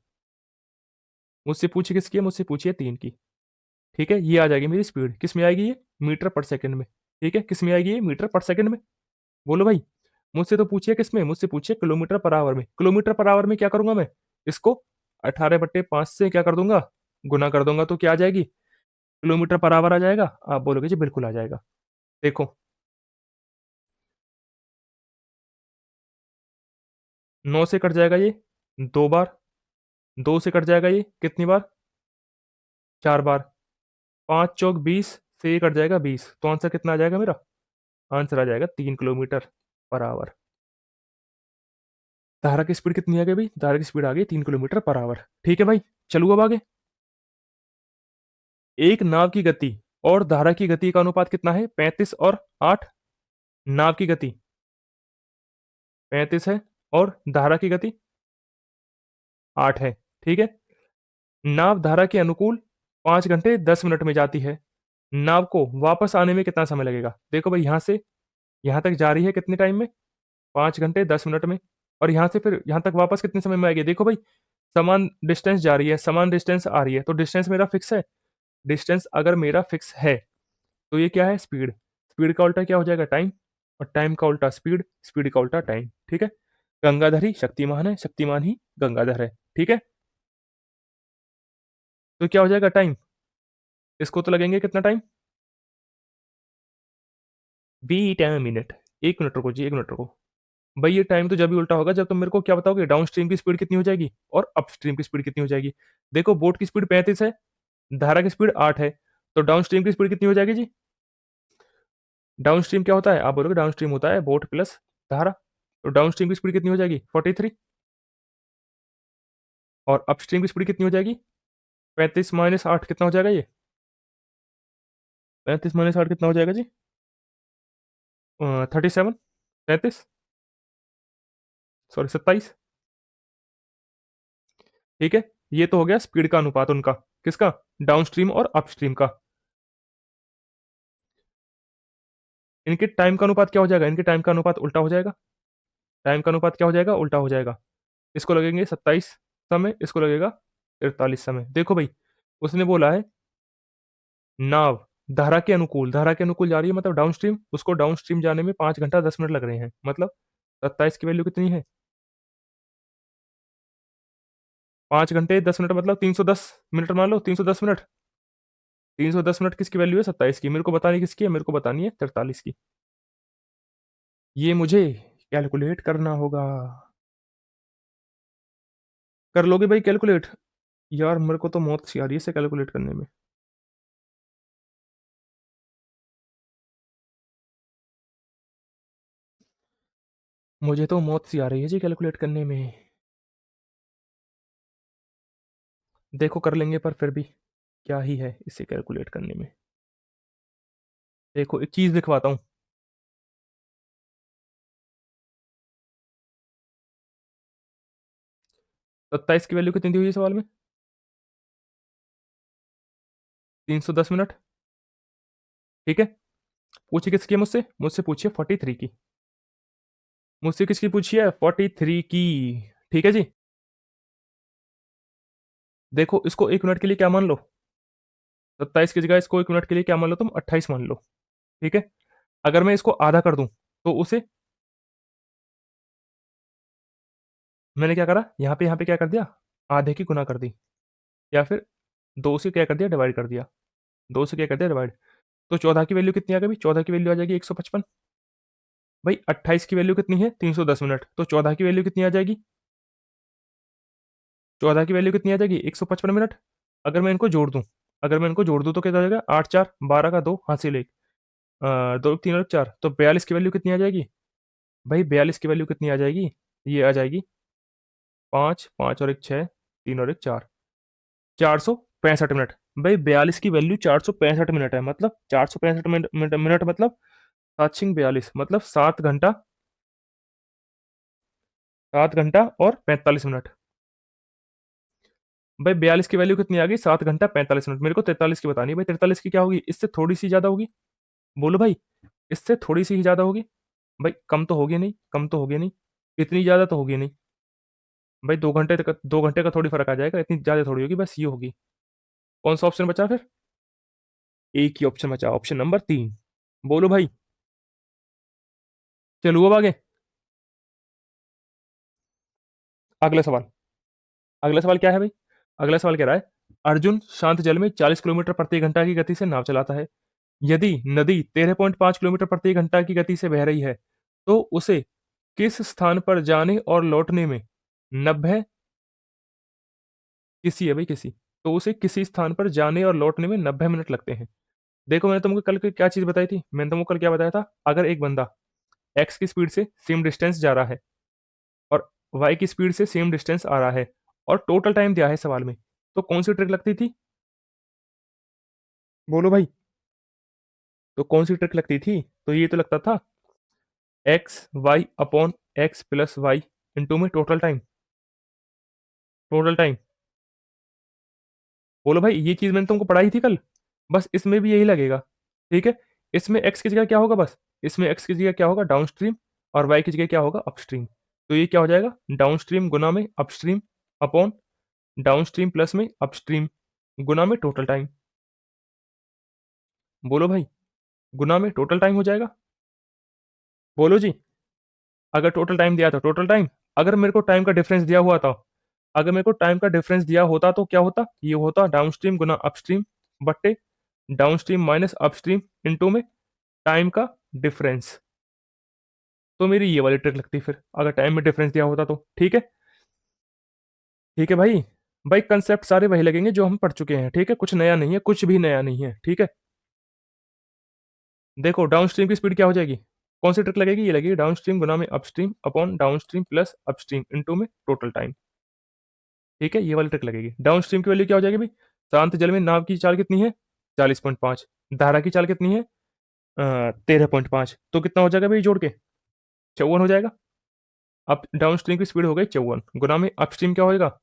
मुझसे पूछी किसकी है? मुझसे पूछी है 3 की। ठीक है। ये आ जाएगी मेरी स्पीड। किस में आएगी? ये मीटर पर सेकंड में। ठीक है। किस में आएगी? ये मीटर पर सेकंड में। बोलो भाई। मुझसे तो पूछिए किस में? मुझसे पूछिए किलोमीटर पर आवर में। किलोमीटर पर आवर में क्या करूंगा मैं? इसको 18/5 से क्या कर दूंगा? गुना कर दूंगा तो क्या आ जाएगी? किलोमीटर पर आवर आ जाएगा। आप बोलोगे जी बिल्कुल आ जाएगा। देखो 9 से कट जाएगा ये 2 बार। 2 से कट जाएगा ये कितनी बार? 4 बार। 5 × 4 = 20 से ये कट जाएगा 20। तो आंसर कितना आ जाएगा मेरा? आंसर आ जाएगा 3 किलोमीटर पर आवर। धारा की स्पीड कितनी आ गई भाई? धारा की स्पीड आ गई 3 किलोमीटर पर आवर। ठीक है भाई। चलू अब आगे। एक नाव की गति और धारा की गति का अनुपात कितना है? 35 और 8। नाव की गति 35 है और धारा की गति 8 है। ठीक है। नाव धारा के अनुकूल 5 घंटे 10 मिनट में जाती है। नाव को वापस आने में कितना समय लगेगा? देखो भाई यहां से यहां तक जा रही है कितने टाइम में? 5 घंटे 10 मिनट में। और यहां से फिर यहां तक वापस कितने समय में आएगी? देखो भाई समान डिस्टेंस जा रही है, समान डिस्टेंस आ रही है, तो डिस्टेंस मेरा फिक्स है। डिस्टेंस अगर मेरा फिक्स है तो ये क्या है? स्पीड। स्पीड का उल्टा क्या हो जाएगा? टाइम। और टाइम का उल्टा स्पीड, स्पीड का उल्टा टाइम। ठीक है। गंगाधर ही शक्तिमान है, शक्तिमान ही गंगाधर है। ठीक है। तो क्या हो जाएगा? टाइम। इसको तो लगेंगे कितना टाइम? 20 मिनट। 1 मिनट रुको जी, 1 मिनट रुको। भाई ये टाइम तो जब भी उल्टा होगा जब तुम मेरे को क्या बताओगे? डाउन स्ट्रीम की स्पीड कितनी हो जाएगी और अप स्ट्रीम की स्पीड कितनी हो जाएगी। देखो बोट की स्पीड 35 है, धारा की स्पीड 8 है, तो डाउन स्ट्रीम की स्पीड कितनी हो जाएगी जी? डाउन स्ट्रीम क्या होता है? आप बोलोगे डाउन स्ट्रीम होता है बोट प्लस धारा। तो डाउन स्ट्रीम की स्पीड कितनी हो जाएगी? 43। और अप स्ट्रीम की स्पीड कितनी हो जाएगी? 35 - 8 कितना हो जाएगा ये? 35 - 8 कितना हो जाएगा जी? 37। 37। सॉरी 27। ठीक है। ये तो हो गया स्पीड का अनुपात उनका। किसका? डाउन स्ट्रीम और अप स्ट्रीम का। इनके टाइम का अनुपात क्या हो जाएगा? इनके टाइम का अनुपात उल्टा हो जाएगा। टाइम का अनुपात क्या हो जाएगा? उल्टा हो जाएगा। इसको लगेंगे 27 समय, इसको लगेगा 43 समय। देखो भाई उसने बोला है नाव धारा के अनुकूल, धारा के अनुकूल जा रही है मतलब डाउन स्ट्रीम, उसको डाउन स्ट्रीम जाने में 5 घंटा 10 मिनट लग रहे हैं। मतलब 27 की वैल्यू कितनी है? 5 घंटे 10 मिनट मतलब 310 मिनट मान लो, 310 मिनट। 310 मिनट किसकी वैल्यू है? 27 की। मेरे को बतानी किसकी है? मेरे को बतानी है 43 की। ये मुझे कैलकुलेट करना होगा। कर लोगे भाई कैलकुलेट? यार मेरे को तो मौत सी आ रही है इसे कैलकुलेट करने में। मुझे तो मौत सी आ रही है जी कैलकुलेट करने में। देखो कर लेंगे पर फिर भी क्या ही है इसे कैलकुलेट करने में। देखो एक चीज दिखवाता हूँ। 27 की वैल्यू कितनी दी हुई है सवाल में? 310 मिनट। ठीक है। पूछी किसकी है मुझसे? मुझसे पूछिए 43 की। मुझसे किसकी पूछी है? 43 की। ठीक है जी। देखो इसको 1 मिनट के लिए क्या मान लो? 27 की जगह इसको 1 मिनट के लिए क्या मान लो तुम? 28 मान लो। ठीक है। अगर मैं इसको आधा कर दूं तो उसे मैंने क्या करा? यहाँ पे क्या कर दिया? आधे की गुना कर दी। या फिर 2 से क्या कर दिया? डिवाइड कर दिया। 2 से क्या कर दिया? डिवाइड। तो 14 की वैल्यू कितनी आ गई? 14 की वैल्यू आ जाएगी 155। भाई 28 की वैल्यू कितनी है? 310 मिनट। तो 14 की वैल्यू कितनी आ जाएगी? 14 की वैल्यू कितनी आ जाएगी? 155 मिनट। अगर मैं इनको जोड़ दूं, अगर मैं इनको जोड़ दूं तो क्या हो जाएगा? 8×4 = 12 का 2 हासिल 1। 2 3 और 4 तो 42 की वैल्यू कितनी आ जाएगी? भाई 42 की वैल्यू कितनी आ जाएगी? ये आ जाएगी 5, 5 और एक 6, 3 और एक 4, 465 मिनट। भाई 42 की वैल्यू 465 मिनट है, मतलब 465 मिनट मतलब 7 42 मतलब 7 घंटा, 7 घंटा और 45 मिनट। भाई 42 की वैल्यू कितनी आ गई? 7 घंटा 45 मिनट। मेरे को 43 की बतानी है भाई, 43 की क्या होगी? इससे थोड़ी सी ज्यादा होगी। बोलो भाई, इससे थोड़ी सी ही ज्यादा होगी। भाई कम तो होगी नहीं, कम तो होगी नहीं, इतनी ज्यादा तो होगी नहीं। भाई 2 घंटे तक, 2 घंटे का थोड़ी फर्क आ जाएगा, इतनी ज्यादा थोड़ी होगी, बस ये होगी। कौन सा ऑप्शन बचा फिर? एक ही ऑप्शन बचा, ऑप्शन नंबर 3। बोलो भाई। चलो अब आगे, अगला सवाल। अगला सवाल क्या है भाई? अगला सवाल कह रहा है, अर्जुन शांत जल में 40 किलोमीटर प्रति घंटा की गति से नाव चलाता है। यदि नदी 13.5 किलोमीटर प्रति घंटा की गति से बह रही है, तो उसे किस स्थान पर जाने और लौटने में 90, किसी है भाई किसी, तो उसे किसी स्थान पर जाने और लौटने में 90 मिनट लगते हैं। देखो मैंने तुमको कल क्या चीज बताई थी? मैंने तुमको कल क्या बताया था? अगर एक बंदा एक्स की स्पीड से सेम डिस्टेंस जा रहा है और वाई की स्पीड से सेम डिस्टेंस आ रहा है और टोटल टाइम दिया है सवाल में, तो कौन सी ट्रिक लगती थी? बोलो भाई। तो कौन सी ट्रिक लगती थी? तो ये तो लगता था x y upon x plus y into में टोटल टाइम। Total time. बोलो भाई, ये चीज मैंने तुमको पढ़ाई थी कल। बस इसमें भी यही लगेगा। ठीक है। इसमें एक्स की जगह क्या होगा? बस इसमें एक्स की जगह क्या होगा? डाउनस्ट्रीम। और वाई की जगह क्या होगा? अपस्ट्रीम। तो ये क्या हो जाएगा? डाउनस्ट्रीम गुना में अपस्ट्रीम अपॉन डाउनस्ट्रीम प्लस में अपस्ट्रीम गुना में टोटल टाइम। बोलो भाई, गुना में टोटल टाइम हो जाएगा। बोलो जी। अगर टोटल टाइम दिया था, टोटल टाइम, अगर मेरे को टाइम का डिफरेंस दिया हुआ था, अगर मेरे को टाइम का डिफरेंस दिया होता तो क्या होता? ये होता डाउनस्ट्रीम गुना अपस्ट्रीम बट्टे डाउनस्ट्रीम माइनस अपस्ट्रीम इनटू में टाइम का डिफरेंस। तो मेरी ये वाली ट्रिक लगती फिर, अगर टाइम में डिफरेंस दिया होता तो। ठीक है। ठीक है भाई। भाई कंसेप्ट सारे वही लगेंगे जो हम पढ़ चुके हैं। ठीक है, कुछ नया नहीं है, कुछ भी नया नहीं है। ठीक है। देखो डाउनस्ट्रीम की स्पीड क्या हो जाएगी? कौन सी ट्रिक लगेगी? ये लगेगी डाउनस्ट्रीम गुना में upstream upon downstream plus upstream into में टोटल टाइम। ठीक है, ये वाली ट्रिक लगेगी। डाउनस्ट्रीम की वैल्यू क्या हो जाएगी भाई? शांत जल में नाव की चाल कितनी है? 40.5। धारा की चाल कितनी है? 13.5। तो कितना हो जाएगा भाई जोड़ के? 54 हो जाएगा। अब डाउनस्ट्रीम की स्पीड हो गई 54 गुना में अपस्ट्रीम क्या होएगा?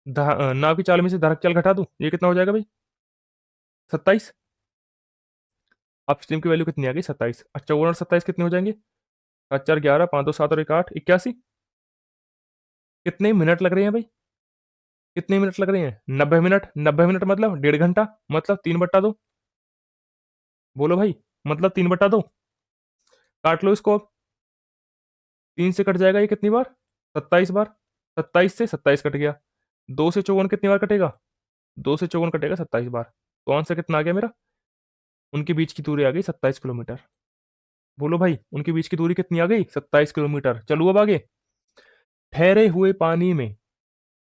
नाव की चाल में से धारा की चाल घटा दूं, ये कितना हो जाएगा भाई? 27। अपस्ट्रीम की वैल्यू कितनी आ गई? 27। 54 और 27 कितने हो जाएंगे? 4 11, 5 2 7 और 1 8, 81। कितने मिनट लग रहे हैं भाई? कितने मिनट लग रहे हैं? 90 मिनट। 90 मिनट मतलब 1.5 घंटा, मतलब 3/2। बोलो भाई, मतलब 3/2। काट लो इसको अब। 3 से कट जाएगा ये कितनी बार? 27 बार। 27 से 27 कट गया। 2 से 54 कितनी बार कटेगा? 2 से 54 कटेगा 27 बार। तो आंसर कितना आ गया मेरा? उनके बीच की दूरी आ गई 27 किलोमीटर। बोलो भाई, उनके बीच की दूरी कितनी आ गई? 27 किलोमीटर। चलो अब आगे। ठहरे हुए पानी में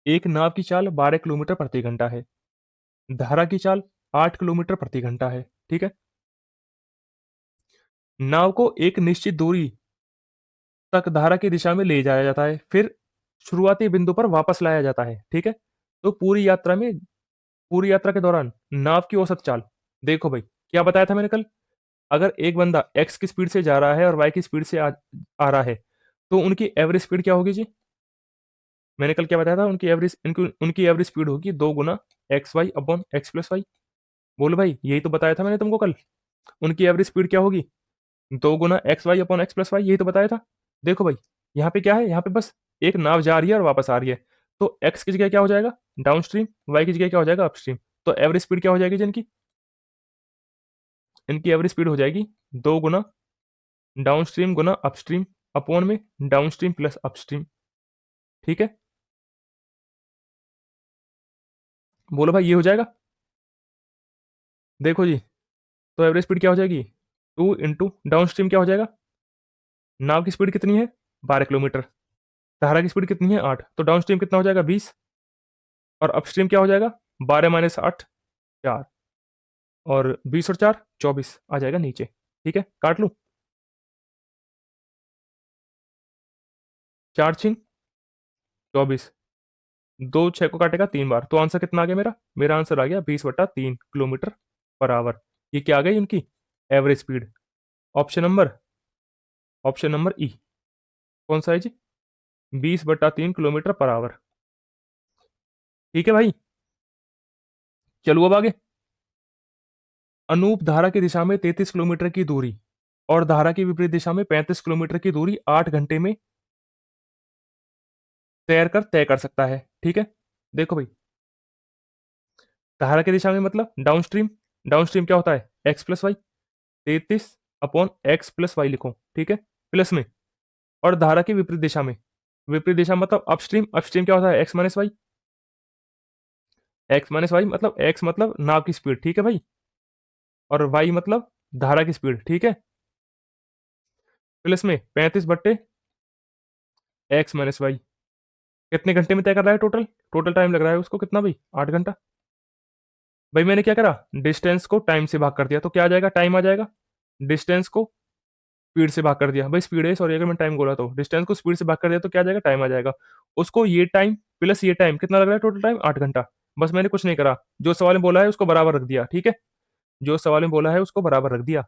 एक नाव की चाल 12 किलोमीटर प्रति घंटा है। धारा की चाल 8 किलोमीटर प्रति घंटा है। ठीक है। नाव को एक निश्चित दूरी तक धारा की दिशा में ले जाया जाता है, फिर शुरुआती बिंदु पर वापस लाया जाता है। ठीक है। तो पूरी यात्रा के दौरान नाव की औसत चाल। देखो भाई, क्या बताया था मैंने कल? अगर एक बंदा एक्स की स्पीड से जा रहा है और वाई की स्पीड से आ रहा है, तो उनकी एवरेज स्पीड क्या होगी जी? मैंने कल क्या बताया था? उनकी एवरेज स्पीड होगी 2 गुना x y upon x plus y. बोलो भाई, यही तो बताया था मैंने तुमको कल। उनकी एवरेज स्पीड क्या होगी? 2 गुना x y upon x plus y, यही तो बताया था। देखो भाई, यहाँ पे क्या है? यहाँ पे बस एक नाव जा रही है और वापस आ रही है। तो एक्स की जगह क्या हो जाएगा? Down stream. वाई की जगह क्या हो जाएगा? अपस्ट्रीम। तो एवरेज स्पीड क्या हो जाएगी जिनकी? इनकी एवरेज स्पीड हो जाएगी 2 गुना डाउन स्ट्रीम गुना अपस्ट्रीम अपॉन में डाउन स्ट्रीम प्लस अपस्ट्रीम। ठीक है। बोलो भाई, ये हो जाएगा। देखो जी, तो एवरेज स्पीड क्या हो जाएगी? 2 इंटू डाउन स्ट्रीम क्या हो जाएगा? नाव की स्पीड कितनी है? 12 किलोमीटर। धारा की स्पीड कितनी है? 8। तो डाउन स्ट्रीम कितना हो जाएगा? 20। और अपस्ट्रीम क्या हो जाएगा? 12 - 8, 4। और 20 और 4 24 आ जाएगा नीचे। ठीक है, काट लूं? 4 छिंग 24, 2 6 को काटेगा 3 बार, तो आंसर कितना आ गया मेरा आंसर आ गया 20/3 किलोमीटर पर आवर। ये क्या आ गई इनकी average speed. Option number option number ई। कौन सा है जी? 20/3 किलोमीटर पर आवर। ठीक है भाई, चलो अब आगे। अनूप धारा की दिशा में 33 किलोमीटर की दूरी और धारा की विपरीत दिशा में 35 किलोमीटर की दूरी 8 घंटे में तय कर सकता है। ठीक है, देखो भाई, धारा की दिशा में मतलब डाउनस्ट्रीम। डाउनस्ट्रीम क्या होता है? X plus Y. 33/x+y लिखो, ठीक है, प्लस में। और धारा की विपरीत दिशा में, विपरीत दिशा मतलब अपस्ट्रीम। अपस्ट्रीम क्या होता है? X minus y. X minus y मतलब एक्स मतलब नाव की स्पीड, ठीक है भाई, और वाई मतलब धारा की स्पीड, ठीक है, प्लस में 35/x-y। कितने घंटे में तय कर रहा है? टोटल टोटल टाइम लग रहा है उसको कितना भाई? 8 घंटा। भाई मैंने क्या करा? डिस्टेंस को टाइम से भाग कर दिया, तो क्या आ जाएगा? टाइम आ जाएगा। डिस्टेंस को स्पीड से भाग कर दिया, भाई स्पीड है सॉरी, अगर मैं टाइम बोला तो डिस्टेंस को स्पीड से भाग कर दिया तो क्या आ जाएगा? टाइम आ जाएगा। उसको ये टाइम प्लस ये टाइम कितना लग रहा है? टोटल टाइम 8 घंटा। बस मैंने कुछ नहीं करा, जो सवाल में बोला है उसको बराबर रख दिया, ठीक है, जो सवाल में बोला है उसको बराबर रख दिया,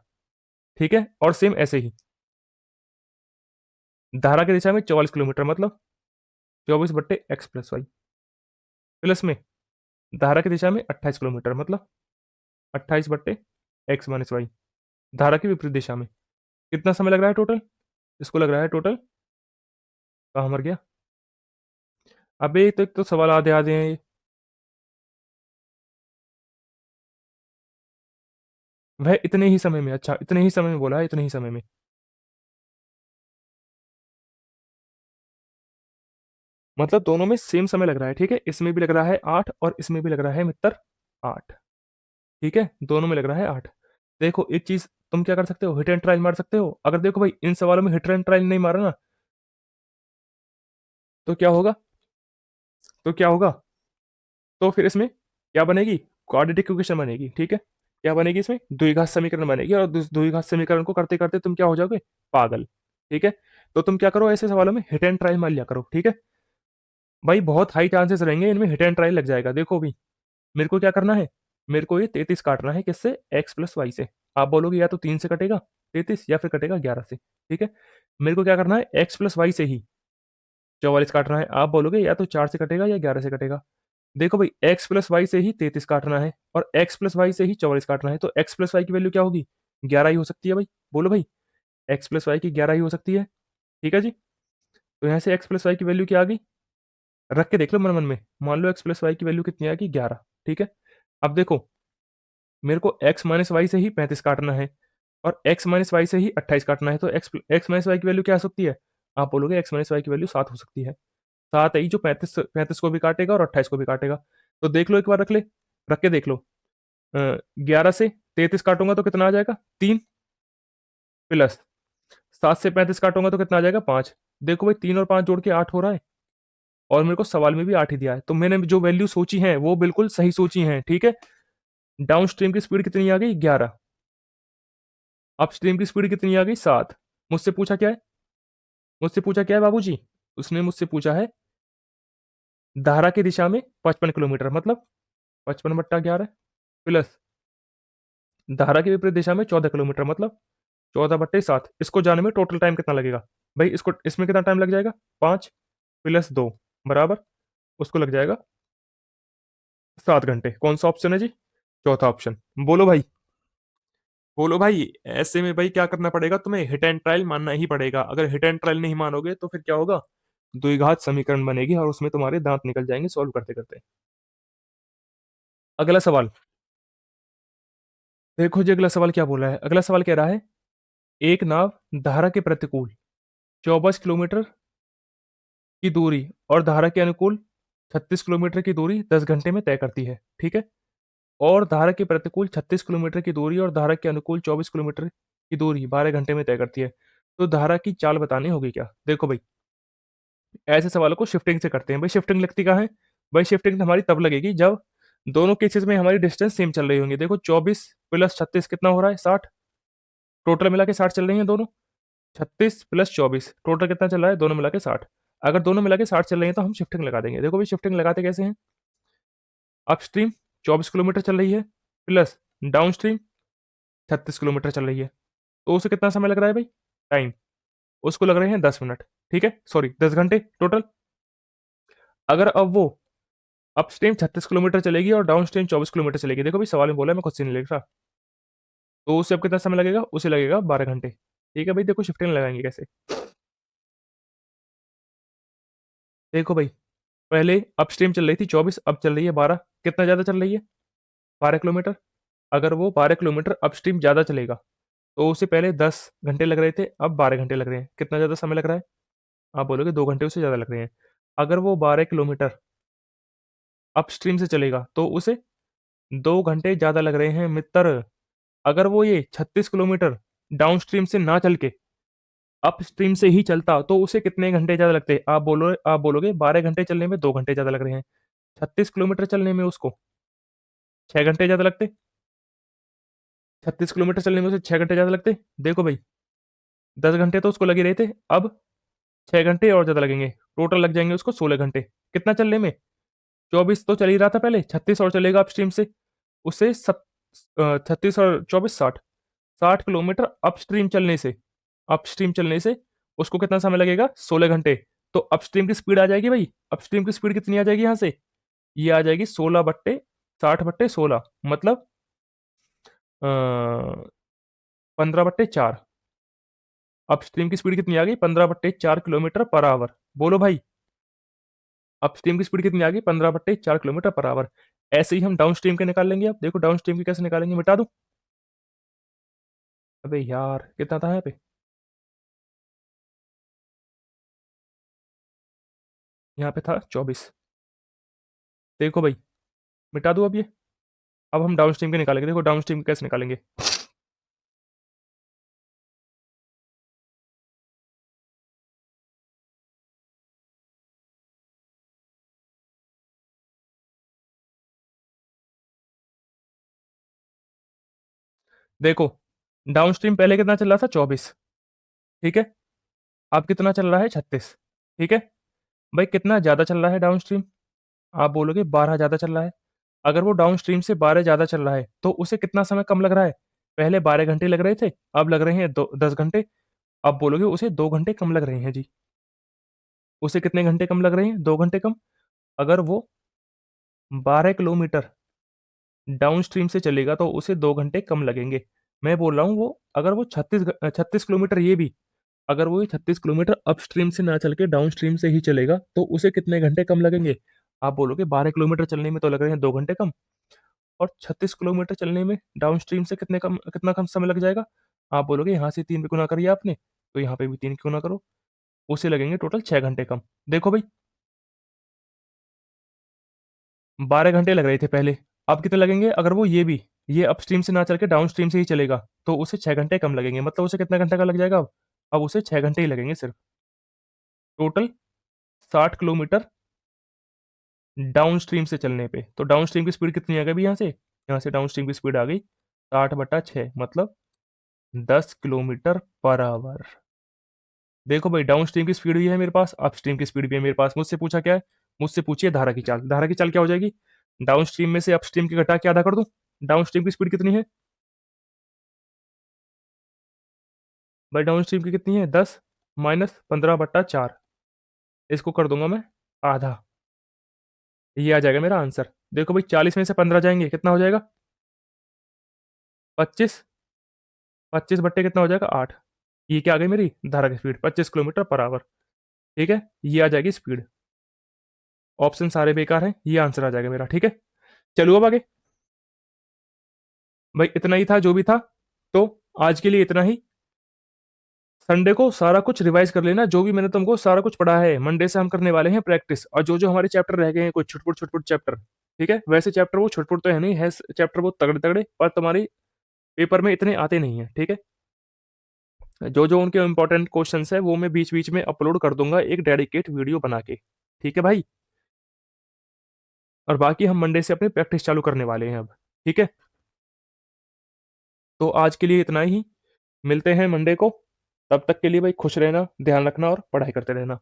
ठीक है। और सेम ऐसे ही धारा की दिशा में 44 किलोमीटर मतलब 24/x+y, प्लस में धारा की दिशा में 28 किलोमीटर मतलब 28/x-y, धारा की विपरीत दिशा में। कितना समय लग रहा है टोटल? इसको लग रहा है टोटल, कहाँ मर गया? अबे तो एक तो सवाल आधे आधे हैं ये। वह इतने ही समय में, अच्छा इतने ही समय में बोला है, इतने ही समय में। मतलब दोनों में सेम समय लग रहा है, ठीक है, इसमें भी लग रहा है 8 और इसमें भी लग रहा है मित्र 8, ठीक है, दोनों में लग रहा है 8। देखो एक चीज तुम क्या कर सकते हो? हिट एंड ट्रायल मार सकते हो। अगर देखो भाई इन सवालों में हिट एंड ट्रायल नहीं मारा ना, तो क्या होगा? तो क्या होगा? तो फिर इसमें क्या बनेगी? क्वाड्रेटिक इक्वेशन बनेगी, ठीक है। क्या बनेगी? इसमें द्विघात समीकरण बनेगी, और द्विघात समीकरण को करते करते तुम क्या हो जाओगे? पागल, ठीक है। तो तुम क्या करो, ऐसे सवालों में हिट एंड ट्रायल मार लिया करो, ठीक है। भाई बहुत हाई चांसेस रहेंगे इनमें हिट एंड ट्रायल लग जाएगा। देखो भी, मेरे को क्या करना है? मेरे को ये 33 काटना है, किससे? x+y से। आप बोलोगे या तो 3 से कटेगा 33 या फिर कटेगा 11 से, ठीक है। मेरे को क्या करना है? x+y से ही 44 काटना है। आप बोलोगे या तो 4 से कटेगा या 11 से कटेगा। देखो भाई x+y से ही 33 काटना है और x+y से ही 44 काटना है, तो x+y की वैल्यू क्या होगी? 11 ही हो सकती है भाई। बोलो भाई, x+y की 11 ही हो सकती है, ठीक है जी। तो यहाँ से x+y की वैल्यू क्या आ गई? रख के देख लो मन मन में। मान लो x+y की वैल्यू कितनी आ गई? 11, ठीक है। अब देखो, मेरे को x-y से ही 35 काटना है और x-y से ही 28 काटना है, तो x-y की वैल्यू क्या आ सकती है? आप बोलोगे x-y की वैल्यू 7 हो सकती है। 7 है ही जो 35 35 को भी काटेगा और 28 को भी काटेगा। तो देख लो एक बार, रख के देख लो। 11 से 33 काटूंगा तो कितना आ जाएगा? 3, प्लस 7 से 35 काटूंगा तो कितना आ जाएगा? 5। देखो भाई 3 और 5 जोड़ के 8 हो रहा है, और मेरे को सवाल में भी 8 ही दिया है, तो मैंने जो वैल्यू सोची है वो बिल्कुल सही सोची है, ठीक है। डाउन स्ट्रीम की स्पीड कितनी आ गई? 11। अप स्ट्रीम की स्पीड कितनी आ गई? 7। मुझसे पूछा क्या है? मुझसे पूछा क्या है बाबूजी? उसने मुझसे पूछा है धारा की दिशा में 55 किलोमीटर मतलब 55/11, प्लस धारा की विपरीत दिशा में 14 किलोमीटर मतलब 14/7। इसको जानने में टोटल टाइम कितना लगेगा? भाई इसको, इसमें कितना टाइम लग जाएगा? 5 प्लस 2 बराबर, उसको लग जाएगा 7 घंटे। कौन सा ऑप्शन है जी? चौथा ऑप्शन। बोलो भाई, बोलो भाई। ऐसे में भाई क्या करना पड़ेगा तुम्हें? हिट एंड ट्रायल मानना ही पड़ेगा। अगर हिट एंड ट्रायल नहीं मानोगे तो फिर क्या होगा? द्विघात समीकरण बनेगी और उसमें तुम्हारे दांत निकल जाएंगे सॉल्व करते करते। अगला सवाल देखो जी, अगला सवाल क्या बोला है? अगला सवाल कह रहा है एक नाव धारा के प्रतिकूल 24 किलोमीटर की दूरी और धारा के अनुकूल 36 किलोमीटर की दूरी 10 घंटे में तय करती है, ठीक है। और धारा के प्रतिकूल 36 किलोमीटर की दूरी और धारा के अनुकूल 24 किलोमीटर की दूरी 12 घंटे में तय करती है, तो धारा की चाल बतानी होगी क्या? देखो भाई, ऐसे सवालों को शिफ्टिंग से करते हैं। भाई शिफ्टिंग लगती कहाँ है? भाई शिफ्टिंग हमारी तब लगेगी जब दोनों केसेस में हमारी डिस्टेंस सेम चल रही होंगी। देखो 24 प्लस 36 कितना हो रहा है? 60। टोटल मिला के 60 चल रही है दोनों। 36 प्लस 24 टोटल कितना चल रहा है? दोनों मिला के 60। अगर दोनों मिला के 60 चल रही हैं तो हम शिफ्टिंग लगा देंगे। देखो भाई शिफ्टिंग लगाते कैसे हैं, अपस्ट्रीम 24 किलोमीटर चल रही है प्लस डाउनस्ट्रीम 36 किलोमीटर चल रही है, तो उसे कितना समय लग रहा है भाई, टाइम, उसको लग रहे हैं 10 मिनट, ठीक है, सॉरी 10 घंटे टोटल। अगर अब वो अपस्ट्रीम 36 किलोमीटर चलेगी और डाउनस्ट्रीम 24 किलोमीटर चलेगी, देखो भाई सवाल में बोला है, मैं खुद से नहीं लिख रहा, तो उसे अब कितना समय लगेगा, उसे लगेगा 12 घंटे। ठीक है भाई, देखो शिफ्टिंग लगाएंगे कैसे। देखो भाई पहले अपस्ट्रीम चल रही थी 24, अब चल रही है 12, कितना ज़्यादा चल रही है, 12 किलोमीटर। अगर वो 12 किलोमीटर अपस्ट्रीम ज़्यादा चलेगा तो उसे पहले 10 घंटे लग रहे थे, अब 12 घंटे लग रहे हैं, कितना ज़्यादा समय लग रहा है, आप बोलोगे 2 घंटे उससे ज़्यादा लग रहे हैं। अगर वो 12 किलोमीटर अपस्ट्रीम से चलेगा तो उसे 2 घंटे ज़्यादा लग रहे हैं मित्र। अगर वो ये 36 किलोमीटर डाउनस्ट्रीम से ना चल के अपस्ट्रीम से ही चलता तो उसे कितने घंटे ज़्यादा लगते, आप बोलोगे 12 घंटे चलने में 2 घंटे ज़्यादा लग रहे हैं, 36 किलोमीटर चलने में उसको 6 घंटे ज़्यादा लगते, 36 किलोमीटर चलने में उसे 6 घंटे ज़्यादा लगते। देखो भाई 10 घंटे तो उसको लगे रहे थे, अब 6 घंटे और ज़्यादा लगेंगे, टोटल लग जाएंगे उसको 16 घंटे। कितना चलने में, 24 तो चल ही रहा था पहले, 36 और चलेगा अपस्ट्रीम से, उससे 36 और 24 60, 60 किलोमीटर अपस्ट्रीम चलने से उसको कितना समय लगेगा, 16 घंटे। तो अपस्ट्रीम की स्पीड आ जाएगी भाई, अपस्ट्रीम की स्पीड कितनी आ जाएगी यहाँ से, ये आ जाएगी 16/60/16, मतलब 15/4। अपस्ट्रीम की स्पीड कितनी आ गई, 15/4 किलोमीटर पर आवर। बोलो भाई अपस्ट्रीम की स्पीड कितनी आ गई, 15/4 किलोमीटर पर आवर। ऐसे ही हम डाउन स्ट्रीम के निकाल लेंगे। अब देखो डाउन स्ट्रीम की कैसे निकालेंगे, मिटा दूं, अबे यार कितना था यहाँ पे, यहाँ पे था 24। देखो भाई मिटा दूं अब ये, अब हम डाउन स्ट्रीम के निकालेंगे। देखो डाउन स्ट्रीम कैसे निकालेंगे, देखो डाउन स्ट्रीम पहले कितना चल रहा था, 24, ठीक है, अब कितना चल रहा है, 36, ठीक है। भाई कितना ज्यादा चल रहा है डाउन स्ट्रीम, आप बोलोगे 12 ज्यादा चल रहा है। अगर वो डाउन स्ट्रीम से 12 ज्यादा चल रहा है तो उसे कितना समय कम लग रहा है, पहले 12 घंटे लग रहे थे, अब लग रहे हैं 10 घंटे। अब बोलोगे उसे 2 घंटे कम लग रहे हैं जी, उसे कितने घंटे कम लग रहे हैं, 2 घंटे कम। अगर वो 12 किलोमीटर डाउन स्ट्रीम से चलेगा तो उसे 2 घंटे कम लगेंगे। मैं बोल रहा हूँ वो अगर वो 36 किलोमीटर, ये भी अगर वो 36 किलोमीटर अपस्ट्रीम से ना चल के डाउन स्ट्रीम से ही चलेगा तो उसे कितने घंटे कम लगेंगे, आप बोलोगे 12 किलोमीटर चलने में तो लग रहे हैं 2 घंटे कम, और 36 किलोमीटर चलने में डाउन स्ट्रीम से कितना कम समय लग जाएगा, आप बोलोगे यहाँ से 3 पे गुना करिए आपने, तो यहाँ पे भी 3 गुना करो, उसे लगेंगे टोटल 6 घंटे कम। देखो भाई 12 घंटे लग रहे थे पहले, अब कितने लगेंगे, अगर वो ये अपस्ट्रीम से ना चल के डाउन स्ट्रीम से ही चलेगा तो उसे 6 घंटे कम लगेंगे, मतलब उसे कितना घंटे का लग जाएगा अब उसे 6 घंटे ही लगेंगे सिर्फ, टोटल 60 किलोमीटर डाउन स्ट्रीम से चलने पे। तो डाउन स्ट्रीम की स्पीड कितनी आ गई यहाँ से, डाउन स्ट्रीम की स्पीड आ गई 60/6, मतलब 10 किलोमीटर पर आवर। देखो भाई डाउन स्ट्रीम की स्पीड भी है मेरे पास, अप स्ट्रीम की स्पीड भी है मेरे पास। मुझसे पूछा क्या है, मुझसे पूछिए धारा की चाल, धारा की चाल क्या हो जाएगी, डाउन स्ट्रीम में से अप स्ट्रीम की घटा के आधा कर दूं। डाउन स्ट्रीम की स्पीड कितनी है भाई, डाउन स्ट्रीम की कितनी है, 10 - 15/4, इसको कर दूंगा मैं आधा, ये आ जाएगा मेरा आंसर। देखो भाई 40 में से 15 जाएंगे, कितना हो जाएगा, 25, 25 बट्टे कितना हो जाएगा, 8। ये क्या आ गई मेरी धारा की स्पीड, 25 किलोमीटर पर आवर, ठीक है, ये आ जाएगी स्पीड। ऑप्शन सारे बेकार हैं, ये आंसर आ जाएगा मेरा, ठीक है। चलो अब आगे, भाई इतना ही था जो भी था, तो आज के लिए इतना ही। संडे को सारा कुछ रिवाइज कर लेना, जो भी मैंने तुमको सारा कुछ पढ़ा है, मंडे से हम करने वाले हैं प्रैक्टिस, और जो जो हमारे चैप्टर रह गए हैं कुछ छुटपुट छुटपुट चैप्टर, ठीक है, वैसे चैप्टर वो छुटपुट तो है नहीं है, चैप्टर वो तगड़े तगड़े, पर तुम्हारी पेपर में इतने आते नहीं है, ठीक है। जो जो उनके इंपॉर्टेंट क्वेश्चन है वो मैं बीच बीच में अपलोड कर दूंगा एक डेडिकेट वीडियो बना के, ठीक है भाई। और बाकी हम मंडे से अपनी प्रैक्टिस चालू करने वाले हैं अब, ठीक है। तो आज के लिए इतना ही, मिलते हैं मंडे को, तब तक के लिए भाई खुश रहना, ध्यान रखना और पढ़ाई करते रहना।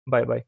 Bye bye.